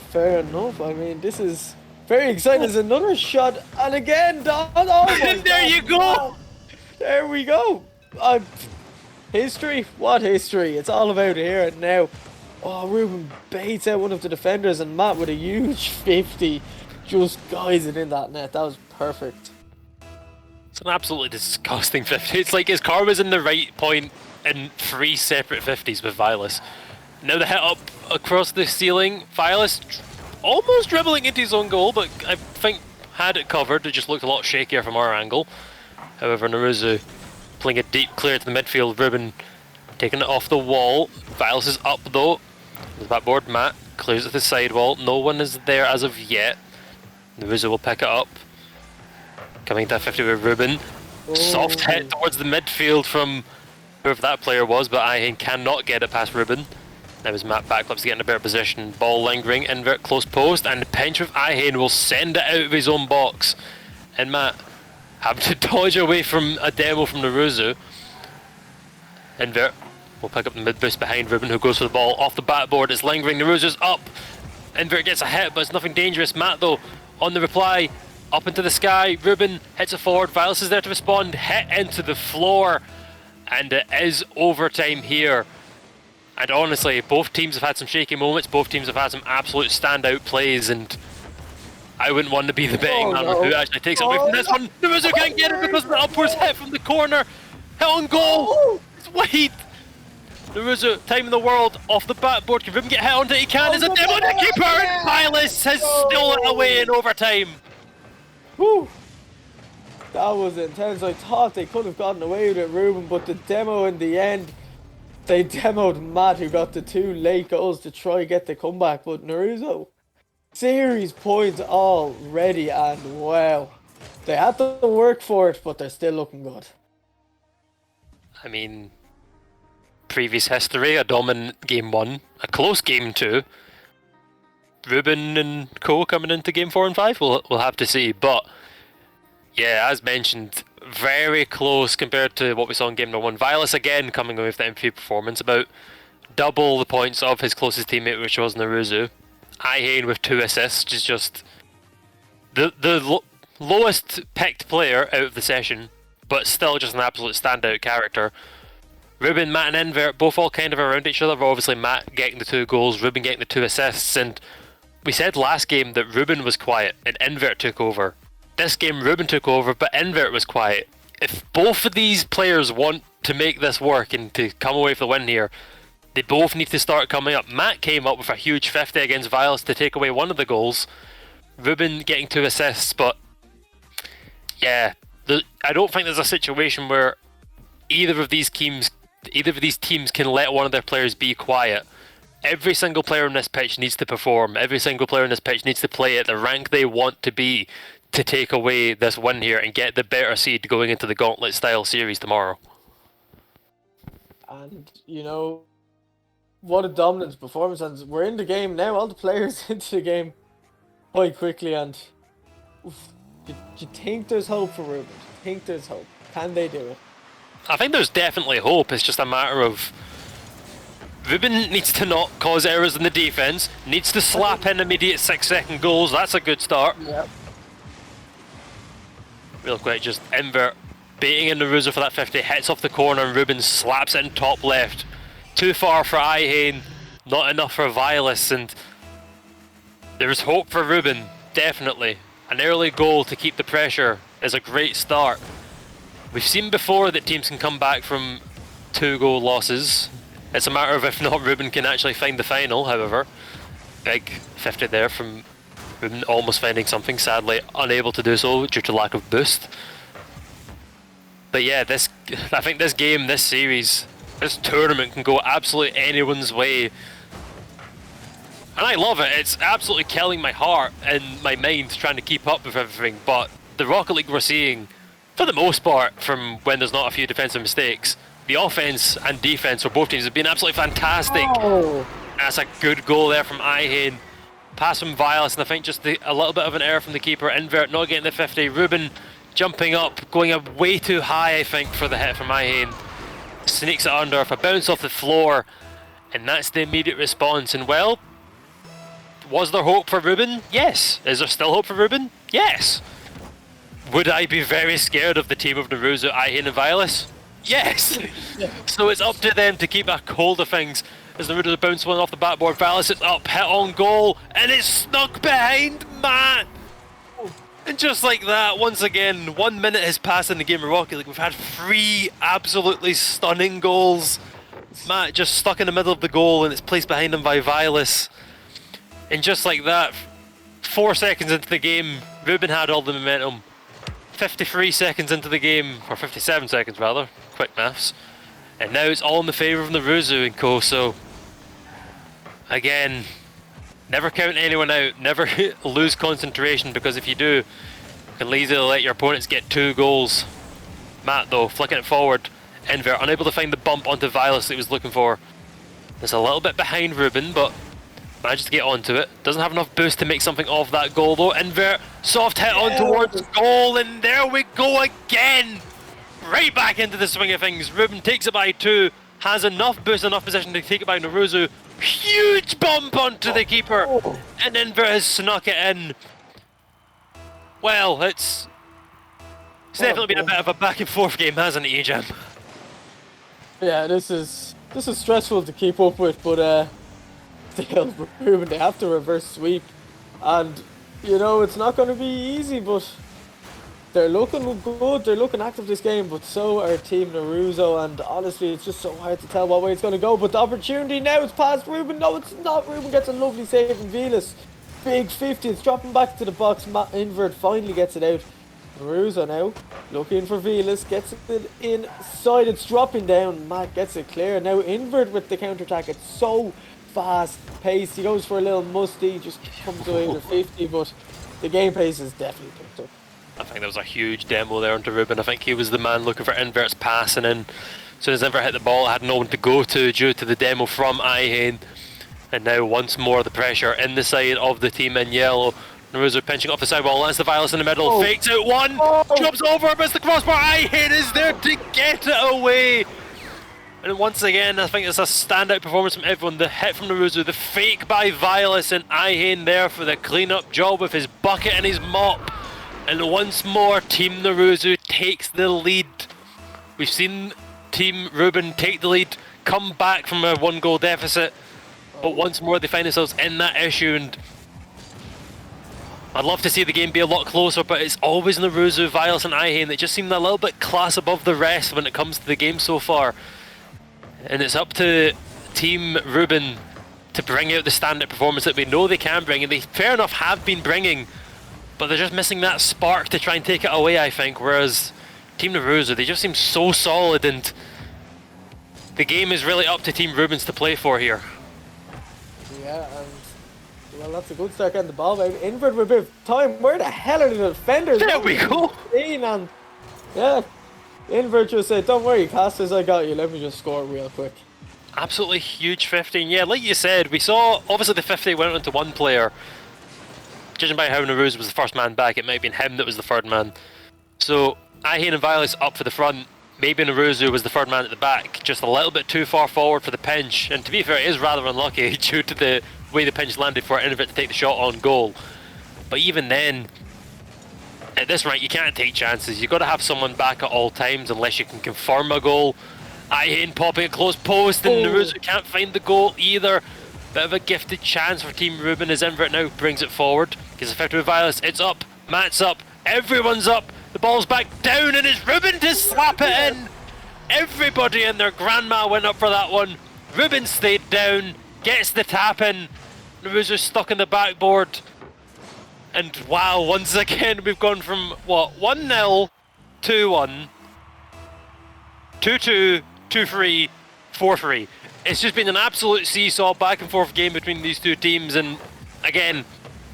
Fair enough. I mean, this is very exciting. There's another shot, and again, Don. Oh my There you go! There we go. History? What history? It's all about here and now. Oh, Ruben baits out one of the defenders, and Matt with a huge 50 just guides it in that net. That was perfect. It's an absolutely disgusting 50. It's like his car was in the right point in 3 separate 50s with Vilas. Now the hit up across the ceiling. Vilas almost dribbling into his own goal, but I think had it covered. It just looked a lot shakier from our angle. However, Naruzu playing a deep clear to the midfield. Ruben taking it off the wall. Vilas is up though. The backboard, Matt clears it to the sidewall. No one is there as of yet. Naruzu will pick it up. Coming to 50 with Ruben. Soft hit towards the midfield from whoever that player was, but Ihane cannot get it past Ruben. Now as Matt backflips to get in a better position, ball lingering, invert close post, and the pinch with Ihane will send it out of his own box. And Matt having to dodge away from a demo from Naruzu. Invert will pick up the mid boost behind Ruben, who goes for the ball off the backboard. It's lingering, Naruzu's up. Invert gets a hit, but it's nothing dangerous. Matt though, on the reply, up into the sky. Ruben hits it forward, Vilas is there to respond, hit into the floor. And it is overtime here. And honestly, both teams have had some shaky moments, both teams have had some absolute standout plays, and I wouldn't want to be the betting man who actually takes it away from this one. Naruzu can't get it because of the upwards hit from the corner. Hit on goal! It's wide! Naruzu, time in the world, off the backboard. Can Ruben get hit onto it? He can, it's a demo to keeper, and Vilas has stolen it away in overtime. Whew. That was intense. I thought they could have gotten away with it, Ruben, but the demo in the end, they demoed Matt, who got the 2 late goals to try get the comeback. But Naruzu, series points already, and wow, they had to work for it, but they're still looking good. I mean, previous history, a dominant game 1, a close game 2. Ruben and co coming into game 4 and 5, we'll have to see. But yeah, as mentioned, very close compared to what we saw in game number 1. Vilas again coming away with the MVP performance, about double the points of his closest teammate, which was Naruzu. Ihane with 2 assists, which is just the lowest picked player out of the session, but still just an absolute standout character. Ruben, Matt and Invert both all kind of around each other, obviously Matt getting the 2 goals, Ruben getting the 2 assists, and we said last game that Ruben was quiet and Invert took over. This game Ruben took over, but Invert was quiet. If both of these players want to make this work and to come away with the win here, they both need to start coming up. Matt came up with a huge 50 against Vilas to take away one of the goals. Ruben getting 2 assists, but yeah, I don't think there's a situation where either of these teams can let one of their players be quiet. Every single player on this pitch needs to perform. Every single player on this pitch needs to play at the rank they want to be to take away this win here and get the better seed going into the gauntlet style series tomorrow. And you know, what a dominant performance, and we're in the game now, all the players into the game quite quickly, and do you think there's hope for Ruben? Do you think there's hope? Can they do it? I think there's definitely hope. It's just a matter of Ruben needs to not cause errors in the defence, needs to slap in immediate 6-second goals. That's a good start. Yep. Real quick, just Invert baiting in Naruzu for that 50, hits off the corner and Ruben slaps it in top left. Too far for Ihane, not enough for Vilas, and there's hope for Ruben, definitely. An early goal to keep the pressure is a great start. We've seen before that teams can come back from 2-goal losses. It's a matter of if not Ruben can actually find the final, however. Big 50 there from Ruben, almost finding something, sadly unable to do so due to lack of boost. But yeah, I think this game, this series, this tournament can go absolutely anyone's way. And I love it. It's absolutely killing my heart and my mind trying to keep up with everything. But the Rocket League we're seeing, for the most part, from when there's not a few defensive mistakes, the offense and defense for both teams have been absolutely fantastic. Oh. That's a good goal there from Ihane. Pass from Vilas, and I think just a little bit of an error from the keeper. Invert not getting the 50. Ruben jumping up, going up way too high, I think, for the hit from Ihane. Sneaks it under for a bounce off the floor, and that's the immediate response. And well, was there hope for Ruben? Yes. Is there still hope for Ruben? Yes. Would I be very scared of the team of Naruzu, Ihane and Vilas? Yes. So it's up to them to keep a hold of things. As Naruto bounce one off the backboard, Vilas is up, hit on goal, and it's snuck behind Matt! And just like that, once again, 1 minute has passed in the game of Rocket League. We've had 3 absolutely stunning goals. Matt just stuck in the middle of the goal, and it's placed behind him by Vilas. And just like that, 4 seconds into the game, Ruben had all the momentum. 53 seconds into the game, or 57 seconds rather, quick maths. And now it's all in the favour of Naruzu and co, so again, never count anyone out, never lose concentration, because if you do, you can easily let your opponents get 2 goals. Matt though, flicking it forward, Invert unable to find the bump onto Vilas that he was looking for. It's a little bit behind Ruben, but manages to get onto it. Doesn't have enough boost to make something of that goal though. Invert, soft hit on towards goal, and there we go again! Right back into the swing of things. Ruben takes it by 2, has enough boost, enough position to take it by Naruzu. Huge bump onto the keeper, and Invert has snuck it in. Well, it's definitely been a bit of a back and forth game, hasn't it, Ejam? Yeah, this is stressful to keep up with, but still, Ruben, they have to reverse sweep, and you know it's not going to be easy, but they're looking good, they're looking active this game, but so are Team Naruto, and honestly it's just so hard to tell what way it's going to go. But the opportunity now is past Ruben. No, it's not. Ruben gets a lovely save from Velas. Big 50, it's dropping back to the box. Invert finally gets it out. Naruto now looking for Velas, gets it inside, it's dropping down. Matt gets it clear. Now Invert with the counter attack. It's so fast paced. He goes for a little musty, just comes away with a 50, but the game pace is definitely picked up. I think there was a huge demo there onto Ruben. I think he was the man looking for Invert's pass, and then as soon as Invert hit the ball, it had no one to go to due to the demo from Ihane. And now once more the pressure in the side of the team in yellow. Naruto pinching off the sidewall, lands the Violence in the middle, fakes out one, jumps over, missed the crossbar. Ihane is there to get it away. And once again, I think it's a standout performance from everyone. The hit from Naruto, the fake by Violence, and Ihane there for the clean-up job with his bucket and his mop. And once more, Team Naruto takes the lead. We've seen Team Ruben take the lead, come back from a 1-goal deficit, but once more they find themselves in that issue. And I'd love to see the game be a lot closer, but it's always Naruto, Viles and Ihane that just seem a little bit class above the rest when it comes to the game so far. And it's up to Team Ruben to bring out the standout performance that we know they can bring, and they fair enough have been bringing, but they're just missing that spark to try and take it away, I think, whereas Team Naruto, they just seem so solid, and the game is really up to Team Rubens to play for here. Yeah, and well, that's a good start getting the ball back. Invert with a bit of time. Where the hell are the defenders? There we go! And yeah, Invert just said, don't worry, casters, I got you, let me just score real quick. Absolutely huge 15. Yeah, like you said, we saw, obviously the 50 went on to one player. Judging by how Naruto was the first man back, it might have been him that was the third man. So, Ihane and Violence up for the front. Maybe Naruto was the third man at the back, just a little bit too far forward for the pinch. And to be fair, it is rather unlucky due to the way the pinch landed for Invert to take the shot on goal. But even then, at this rate, you can't take chances. You've got to have someone back at all times unless you can confirm a goal. Ihane popping a close post, and Naruto can't find the goal either. Bit of a gifted chance for Team Ruben as Invert now brings it forward. Gets affected with Violence. It's up. Matt's up. Everyone's up. The ball's back down, and it's Ruben to slap it in. Everybody and their grandma went up for that one. Ruben stayed down. Gets the tap in. Naruto's stuck in the backboard. And wow, once again we've gone from what, 1-0, 2-1, 2-2, 2-3, 4-3. It's just been an absolute seesaw back and forth game between these two teams, and again,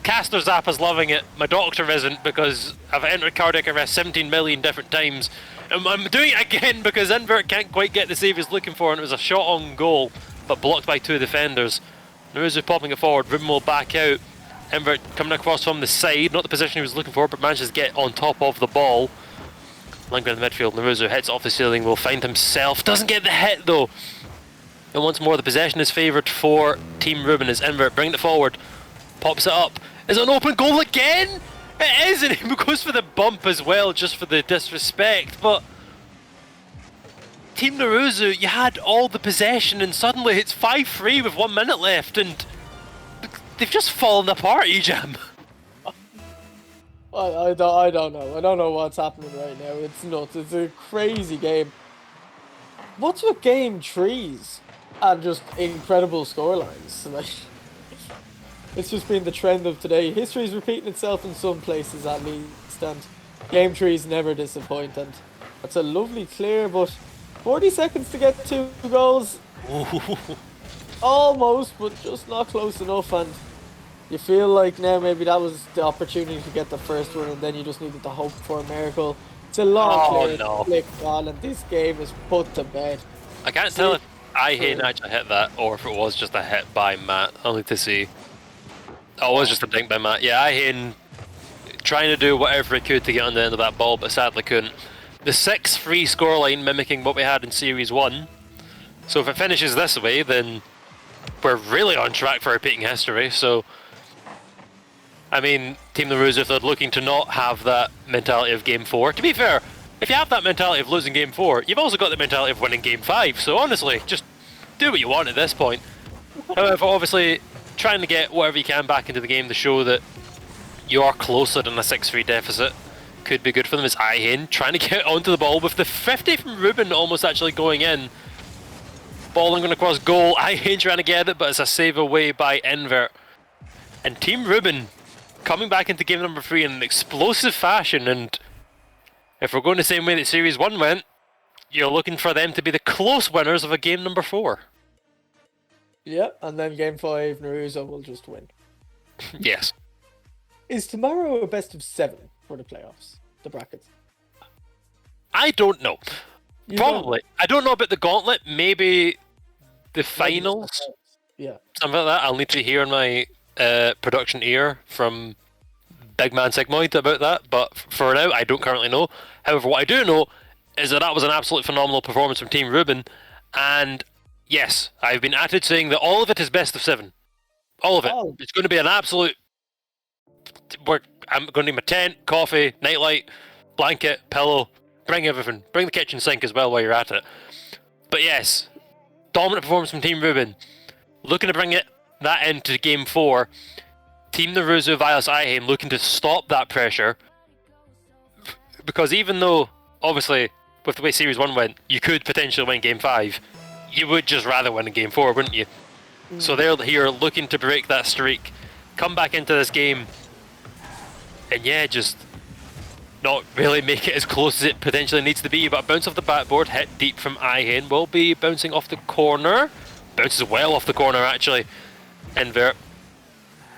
Caster Zappa's loving it. My doctor isn't, because I've entered cardiac arrest 17 million different times. And I'm doing it again because Invert can't quite get the save he's looking for, and it was a shot on goal, but blocked by two defenders. Naruto popping it forward, Ruben will back out. Invert coming across from the side, not the position he was looking for, but manages to get on top of the ball. Linker in the midfield, Naruto hits off the ceiling, will find himself, doesn't get the hit though. And once more the possession is favoured for Team Ruben as Invert bring it forward, pops it up. Is it an open goal again? It is, and he goes for the bump as well, just for the disrespect, but Team Naruto, you had all the possession and suddenly it's 5-3 with 1 minute left, and they've just fallen apart, Ejam. I don't know. I don't know what's happening right now. It's nuts. It's a crazy game. What's with game trees and just incredible scorelines? Like, it's just been the trend of today. History's repeating itself in some places at least, and game trees never disappoint. And that's a lovely clear, but 40 seconds to get 2 goals. Almost, but just not close enough. And you feel like now maybe that was the opportunity to get the first one, and then you just needed to hope for a miracle. It's a long clear flick ball, and this game is put to bed. I can't tell Ihane actually hit that, or if it was just a hit by Matt. I'll need to see. Oh, it was just a dink by Matt. Yeah, Ihane trying to do whatever he could to get on the end of that ball, but sadly couldn't. The 6-3 scoreline mimicking what we had in Series 1. So if it finishes this way, then we're really on track for repeating history. So, I mean, Team Naruto, if they're looking to not have that mentality of Game 4, to be fair, if you have that mentality of losing Game 4, you've also got the mentality of winning Game 5. So honestly, just do what you want at this point. However, obviously, trying to get whatever you can back into the game to show that you are closer than a 6-3 deficit could be good for them. Is Ihane trying to get onto the ball with the 50 from Ruben almost actually going in. Ball going across goal. Ihane trying to get it, but it's a save away by Invert. And Team Ruben coming back into game number 3 in an explosive fashion, and if we're going the same way that Series 1 went, you're looking for them to be the close winners of a game number 4. Yeah, and then game 5, Naruto will just win. Yes. Is tomorrow a best of 7 for the playoffs? The brackets? I don't know. You Probably. I don't know about the gauntlet. Maybe the finals. Yeah. Something like that. I'll need to hear in my production ear from Big Man Sigmoid about that. But for now, I don't currently know. However, what I do know is that was an absolute phenomenal performance from Team Ruben. And yes, I've been at it saying that all of it is best of 7. All of it. Oh. It's going to be an absolute... I'm going to need my tent, coffee, nightlight, blanket, pillow. Bring everything. Bring the kitchen sink as well while you're at it. But yes, dominant performance from Team Ruben. Looking to bring that into Game 4. Team Naruto vs Ihane looking to stop that pressure. Because even though, obviously, with the way Series 1 went, you could potentially win Game 5, you would just rather win in Game 4, wouldn't you? So they're here looking to break that streak, come back into this game, and yeah, just not really make it as close as it potentially needs to be. But a bounce off the backboard, hit deep from Ihane, will be bouncing off the corner. Bounces well off the corner, actually. Invert.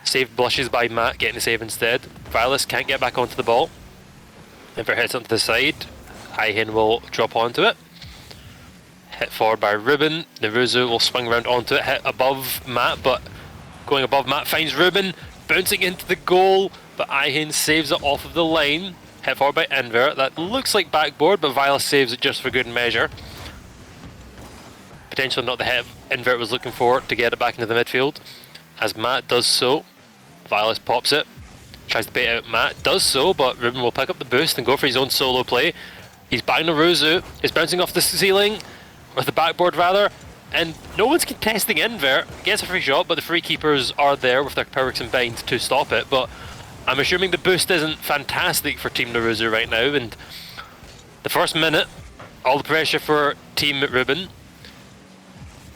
Saved blushes by Matt, getting the save instead. Vilas can't get back onto the ball. Invert hits onto the side. Ihane will drop onto it. Hit forward by Ruben. Naruto will swing around onto it, hit above Matt, but going above Matt finds Ruben, bouncing into the goal, but Ihane saves it off of the line. Hit forward by Invert. That looks like backboard, but Vilas saves it just for good measure. Potentially not the hit Invert was looking for to get it back into the midfield. As Matt does so, Vilas pops it. Tries to bait out Matt. Does so, but Ruben will pick up the boost and go for his own solo play. He's banging Naruto. He's bouncing off the ceiling, or the backboard rather, and no one's contesting Invert. Gets a free shot, but the free keepers are there with their powers combined to stop it. But I'm assuming the boost isn't fantastic for Team Naruto right now, and the first minute, all the pressure for Team Ruben.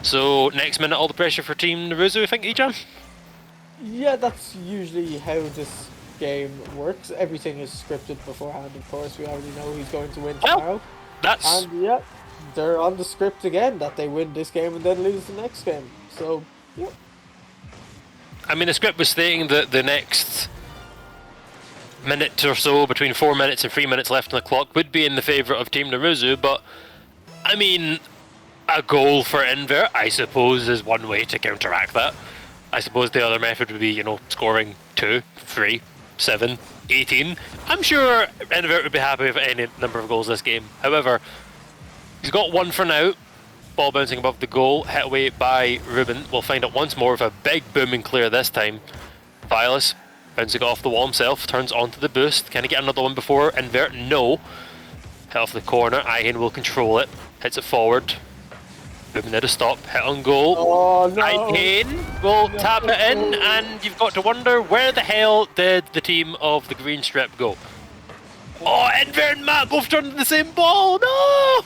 So next minute, all the pressure for Team Naruto, I think, Ejam? Yeah, that's usually how this game works. Everything is scripted beforehand, of course. We already know who's going to win tomorrow. That's... And yeah, they're on the script again, that they win this game and then lose the next game. So, yeah. I mean, the script was stating that the next minute or so, between 4 minutes and 3 minutes left on the clock, would be in the favour of Team Naruto, but I mean, a goal for Invert, I suppose, is one way to counteract that. I suppose the other method would be, you know, scoring 2, 3, 7, 18. I'm sure Invert would be happy with any number of goals this game. However, he's got one for now. Ball bouncing above the goal, hit away by Ruben. We'll find it once more with a big booming clear this time. Vilas bouncing off the wall himself, turns onto the boost. Can he get another one before Invert? No. Hit off the corner, Ihane will control it. Hits it forward. Ruben there to stop, hit on goal. Oh no! Ihane will tap it in, and you've got to wonder, where the hell did the team of the green strip go? Oh, Invert and Matt both turned to the same ball! No!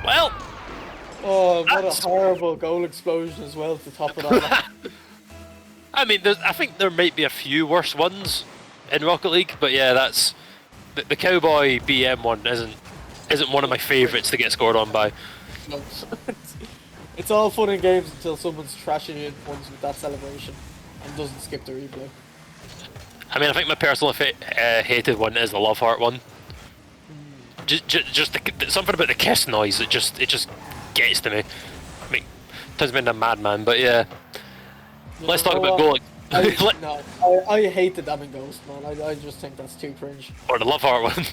Well... Oh, what a horrible goal explosion as well to top it off. I mean, I think there might be a few worse ones in Rocket League, but yeah, that's... The Cowboy BM one isn't one of my favourites to get scored on by. It's all fun and games until someone's trashing you once with that celebration and doesn't skip the replay. I mean, I think my personal hated one is the Love Heart one. Just something about the kiss noise, it just gets to me. sometimes made a madman, but yeah. Let's talk about well, goal. I hate the dabbing ghost, man. I just think that's too cringe. Or the love heart one.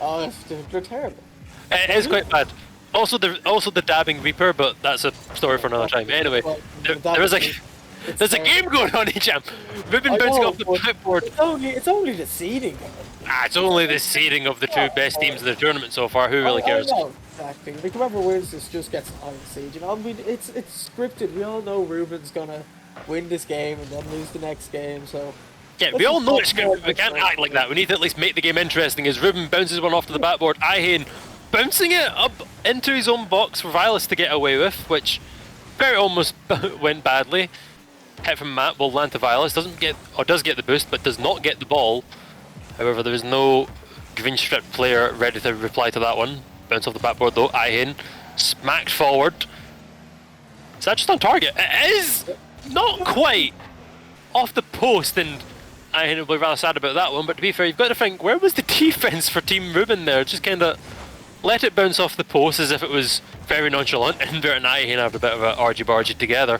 Oh, they're terrible. It is quite bad. Also the dabbing Reaper, but that's a story for another time. Anyway, Well, there's a game going on, Ejam. Ruben I bouncing know, off the but backboard. It's only the seeding. It's only the seeding of the two best teams in the tournament so far. Who really cares? I know, exactly. Like whoever wins this just gets the higher seed. You know, I mean, it's scripted. We all know Ruben's gonna win this game and then lose the next game. So Yeah, we all know it's scripted. We can't act like that. We need to at least make the game interesting. As Ruben bounces one off to the backboard, Ihane bouncing it up into his own box for Vilas to get away with, which very almost went badly. Hit from Matt will land to Vilas, does get the boost, but does not get the ball. However, there is no green strip player ready to reply to that one. Bounce off the backboard though. Ihane smacked forward. Is that just on target? It is not quite off the post, and Ihane will be rather sad about that one. But to be fair, you've got to think, where was the defense for Team Ruben there? Just kind of let it bounce off the post as if it was very nonchalant. Invert and Ihane have a bit of a argy-bargy together.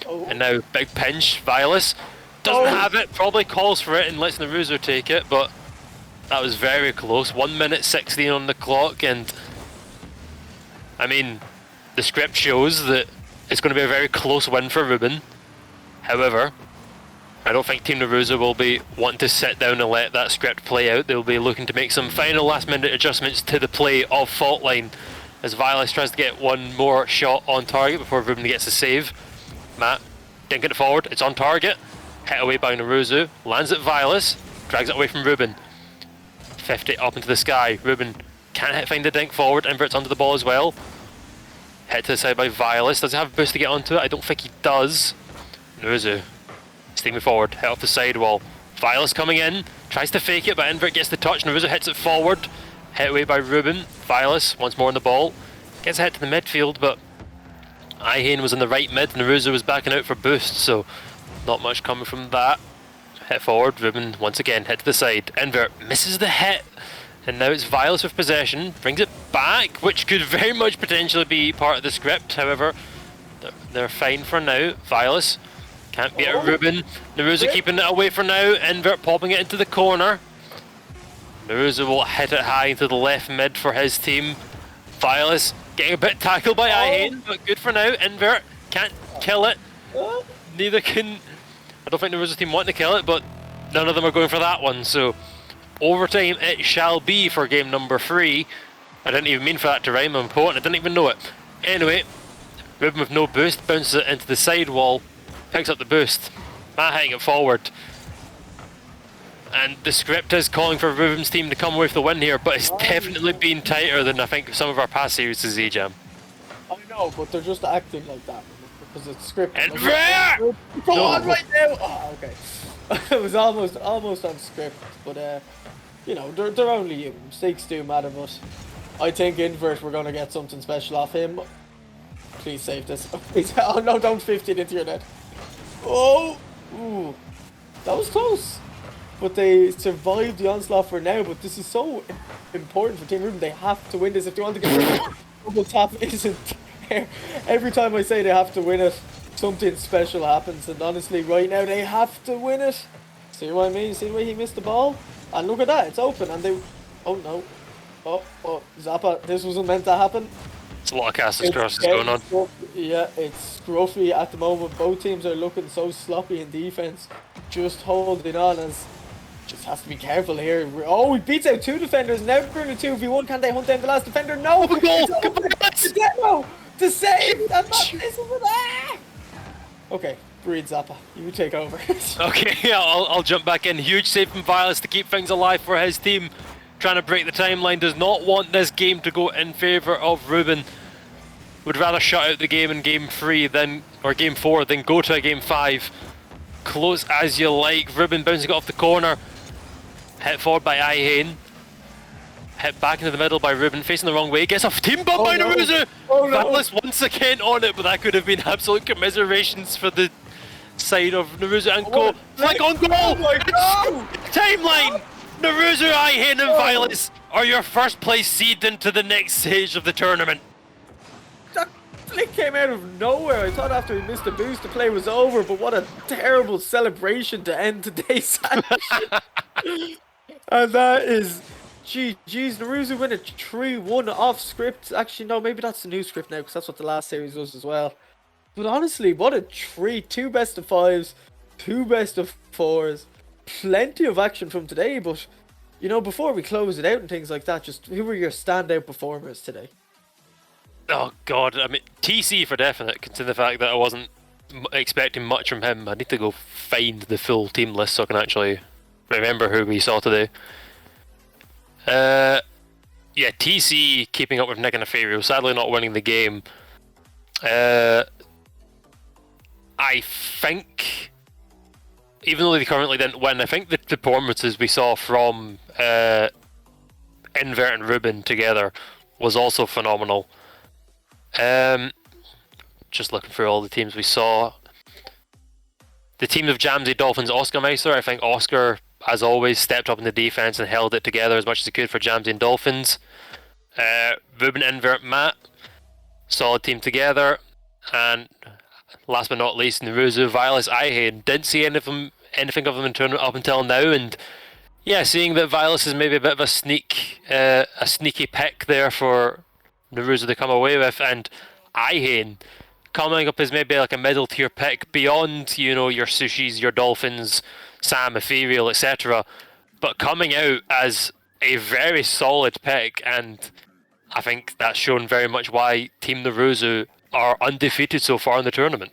Oh. And now, big pinch. Vilas doesn't have it, probably calls for it and lets Naruzo take it, but that was very close. 1 minute 16 on the clock, and I mean, the script shows that it's going to be a very close win for Ruben. However, I don't think Team Naruzo will be wanting to sit down and let that script play out. They'll be looking to make some final last minute adjustments to the play of Fault Line as Vilas tries to get one more shot on target before Ruben gets a save. Matt dinking it forward, it's on target. Hit away by Naruzo, lands at Vilas, drags it away from Ruben. 50 up into the sky. Ruben can't find the dink forward, inverts onto the ball as well. Hit to the side by Vilas. Does he have a boost to get onto it? I don't think he does. Naruzo steaming forward, hit off the sidewall. Vilas coming in, tries to fake it, but invert gets the touch. Naruzo hits it forward, hit away by Ruben. Vilas once more on the ball, gets a hit to the midfield, but Ihane was in the right mid. Naruzo was backing out for boost, so not much coming from that. Hit forward, Ruben once again hit to the side. Invert misses the hit, and now it's Vilas with possession. Brings it back, which could very much potentially be part of the script. However, they're fine for now. Vilas can't beat out Ruben. Naruzo keeping it away for now. Invert popping it into the corner. Naruzo will hit it high into the left mid for his team. Vilas getting a bit tackled by Ihane, but good for now. Invert can't kill it. Neither can... I don't think Naruzo's team want to kill it, but none of them are going for that one, so overtime it shall be for game number 3. I didn't even mean for that to rhyme, I'm important, I didn't even know it. Anyway, Ruben with no boost, bounces it into the sidewall, picks up the boost. Matt hitting it forward. And the script is calling for Ruben's team to come away with the win here, but it's definitely been tighter than I think some of our past series to Z-Jam. I know, but they're just acting like that because it's scripted. And Go on right now! Oh, okay. It was almost on script, but you know, they're only human. Mistakes do matter, but I think Invert, we're gonna get something special off him. Please save this. Please. Oh no, don't 50 it into your net. Oh! Ooh. That was close. But they survived the onslaught for now, but this is so important for Team Ruben. They have to win this if they want to get double tap isn't there. Every time I say they have to win it, something special happens, and honestly right now they have to win it. See what I mean? See the way he missed the ball? And look at that, it's open and they... Oh no. Oh, Zappa, this wasn't meant to happen. It's a lot of casters crosses going on. Yeah, it's scruffy at the moment. Both teams are looking so sloppy in defense. Just holding on as... Just has to be careful here. Oh, he beats out 2 defenders. Now they're in a 2v1. Can they hunt down the last defender? No! The demo! The save! I'm not listening for that! Okay, breathe, Zappa. You take over. Okay, yeah, I'll jump back in. Huge save from Vilas to keep things alive for his team. Trying to break the timeline. Does not want this game to go in favour of Ruben. Would rather shut out the game in game 3 than, or game 4 than go to a game 5. Close as you like. Ruben bouncing it off the corner. Hit forward by Ihane. Hit back into the middle by Ruben, facing the wrong way. Gets off team bump by Naruzo! Oh no! Vilas once again on it, but that could have been absolute commiserations for the side of Naruzo and Co. Flick on goal! Oh my god! Timeline! Naruzo, Ihane and Vilas are your first place seed into the next stage of the tournament. flick came out of nowhere. I thought after he missed the boost, the play was over, but what a terrible celebration to end today's action. And that is, geez, Naruzu win a 3-1 off script. Actually, no, maybe that's the new script now, because that's what the last series was as well. But honestly, what a treat. 2 best of 5s, 2 best of 4s. Plenty of action from today, but, you know, before we close it out and things like that, just who were your standout performers today? Oh god, I mean, TC for definite, considering the fact that I wasn't expecting much from him. I need to go find the full team list so I can actually remember who we saw today. Yeah, TC keeping up with Nick and Afario, sadly not winning the game. I think, even though they currently didn't win, I think the performances we saw from Invert and Ruben together was also phenomenal. Just looking through all the teams we saw. The team of Jamsey, Dolphins, Oscar Meister. I think Oscar, as always, stepped up in the defense and held it together as much as he could for Jamsey and Dolphins. Ruben, Invert, Matt, solid team together. And last but not least, Naruzu, Violus, Ihane. Didn't see anything of them in tournament up until now, and yeah, seeing that Violus is maybe a bit of a sneaky pick there for Naruzu to come away with, and Ihane coming up as maybe like a middle tier pick beyond, you know, your Sushis, your Dolphins, Sam, Ethereal, etc. But coming out as a very solid pick, and I think that's shown very much why Team Naruzu are undefeated so far in the tournament.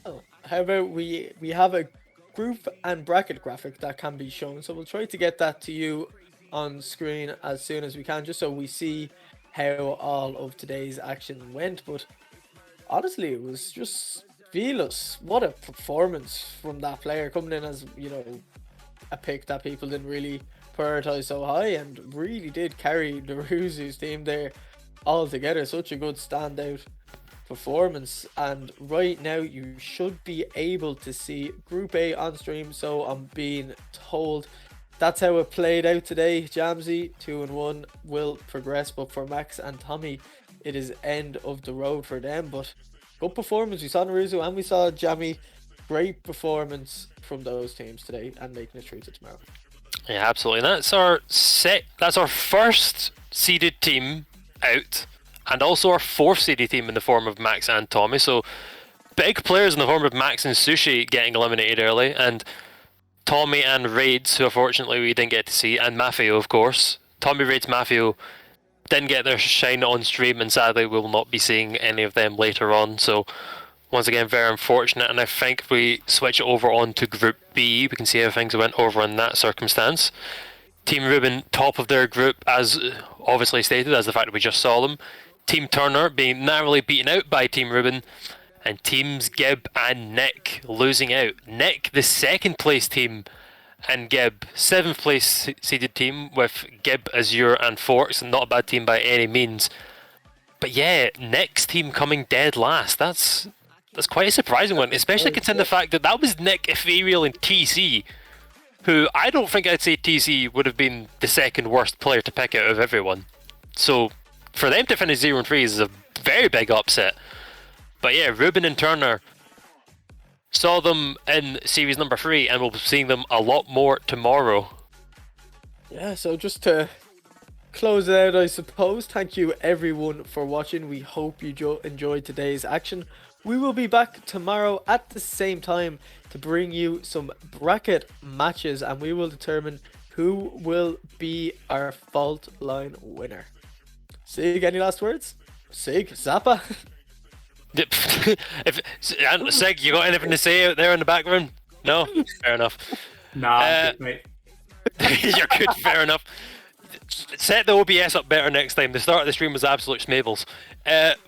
Oh, how about we have a group and bracket graphic that can be shown, so we'll try to get that to you on screen as soon as we can, just so we see how all of today's action went. But honestly, it was just Velos. What a performance from that player, coming in as, you know, a pick that people didn't really prioritize so high, and really did carry Naruzu's team there all together. Such a good standout performance. And right now you should be able to see Group A on stream, so I'm being told. That's how it played out today. Jamsey 2-1 will progress, but for Max and Tommy it is end of the road for them. But good performance. We saw Naruzu and we saw Jammy. Great performance from those teams today, and making it through to tomorrow. Yeah, absolutely. That's our first seeded team out, and also our 4th seeded team in the form of Max and Tommy. So big players in the form of Max and Sushi getting eliminated early, and Tommy and Raids, who unfortunately we didn't get to see, and Mafio, of course. Tommy, Raids, Mafio didn't get their shine on stream, and sadly we will not be seeing any of them later on. So once again, very unfortunate. And I think if we switch it over on to Group B, we can see how things went over in that circumstance. Team Ruben, top of their group, as obviously stated, as the fact that we just saw them. Team Turner being narrowly beaten out by Team Ruben, and Teams Gib and Nick losing out. Nick, the 2nd place team, and Gib, 7th place seeded team, with Gib, Azure and Forks, and not a bad team by any means. But yeah, Nick's team coming dead last. That's quite a surprising one, especially considering the fact that that was Nick, Ethereal and TC, who I don't think I'd say TC would have been the 2nd worst player to pick out of everyone. So for them to finish 0-3 is a very big upset. But yeah, Ruben and Turner, saw them in series number 3, and we'll be seeing them a lot more tomorrow. Yeah, so just to close it out, I suppose, thank you everyone for watching. We hope you enjoyed today's action. We will be back tomorrow at the same time to bring you some bracket matches, and we will determine who will be our fault line winner. Sig, any last words? Sig, Zappa? Sig, you got anything to say out there in the background? No? Fair enough. Nah, mate. You're good, fair enough. Set the OBS up better next time. The start of the stream was absolute smavels.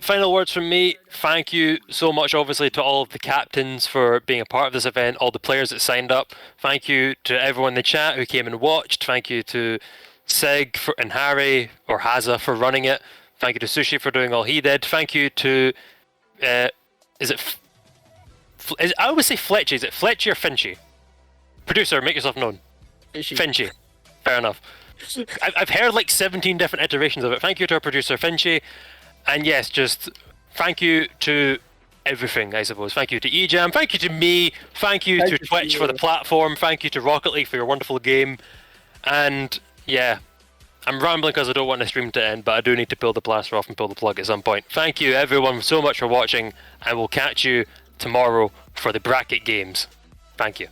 Final words from me. Thank you so much, obviously, to all of the captains for being a part of this event, all the players that signed up. Thank you to everyone in the chat who came and watched. Thank you to Sig and Harry, or Haza, for running it. Thank you to Sushi for doing all he did. Thank you to... I always say Fletchy. Is it Fletchy or Finchy? Producer, make yourself known. Finchy. Fair enough. I've heard like 17 different iterations of it. Thank you to our producer Finchy. And yes, just thank you to everything, I suppose. Thank you to eJam, thank you to me, thank you to Twitch for the platform, thank you to Rocket League for your wonderful game, and yeah, I'm rambling because I don't want the stream to end, but I do need to pull the plaster off and pull the plug at some point. Thank you everyone so much for watching, and we'll catch you tomorrow for the bracket games. Thank you.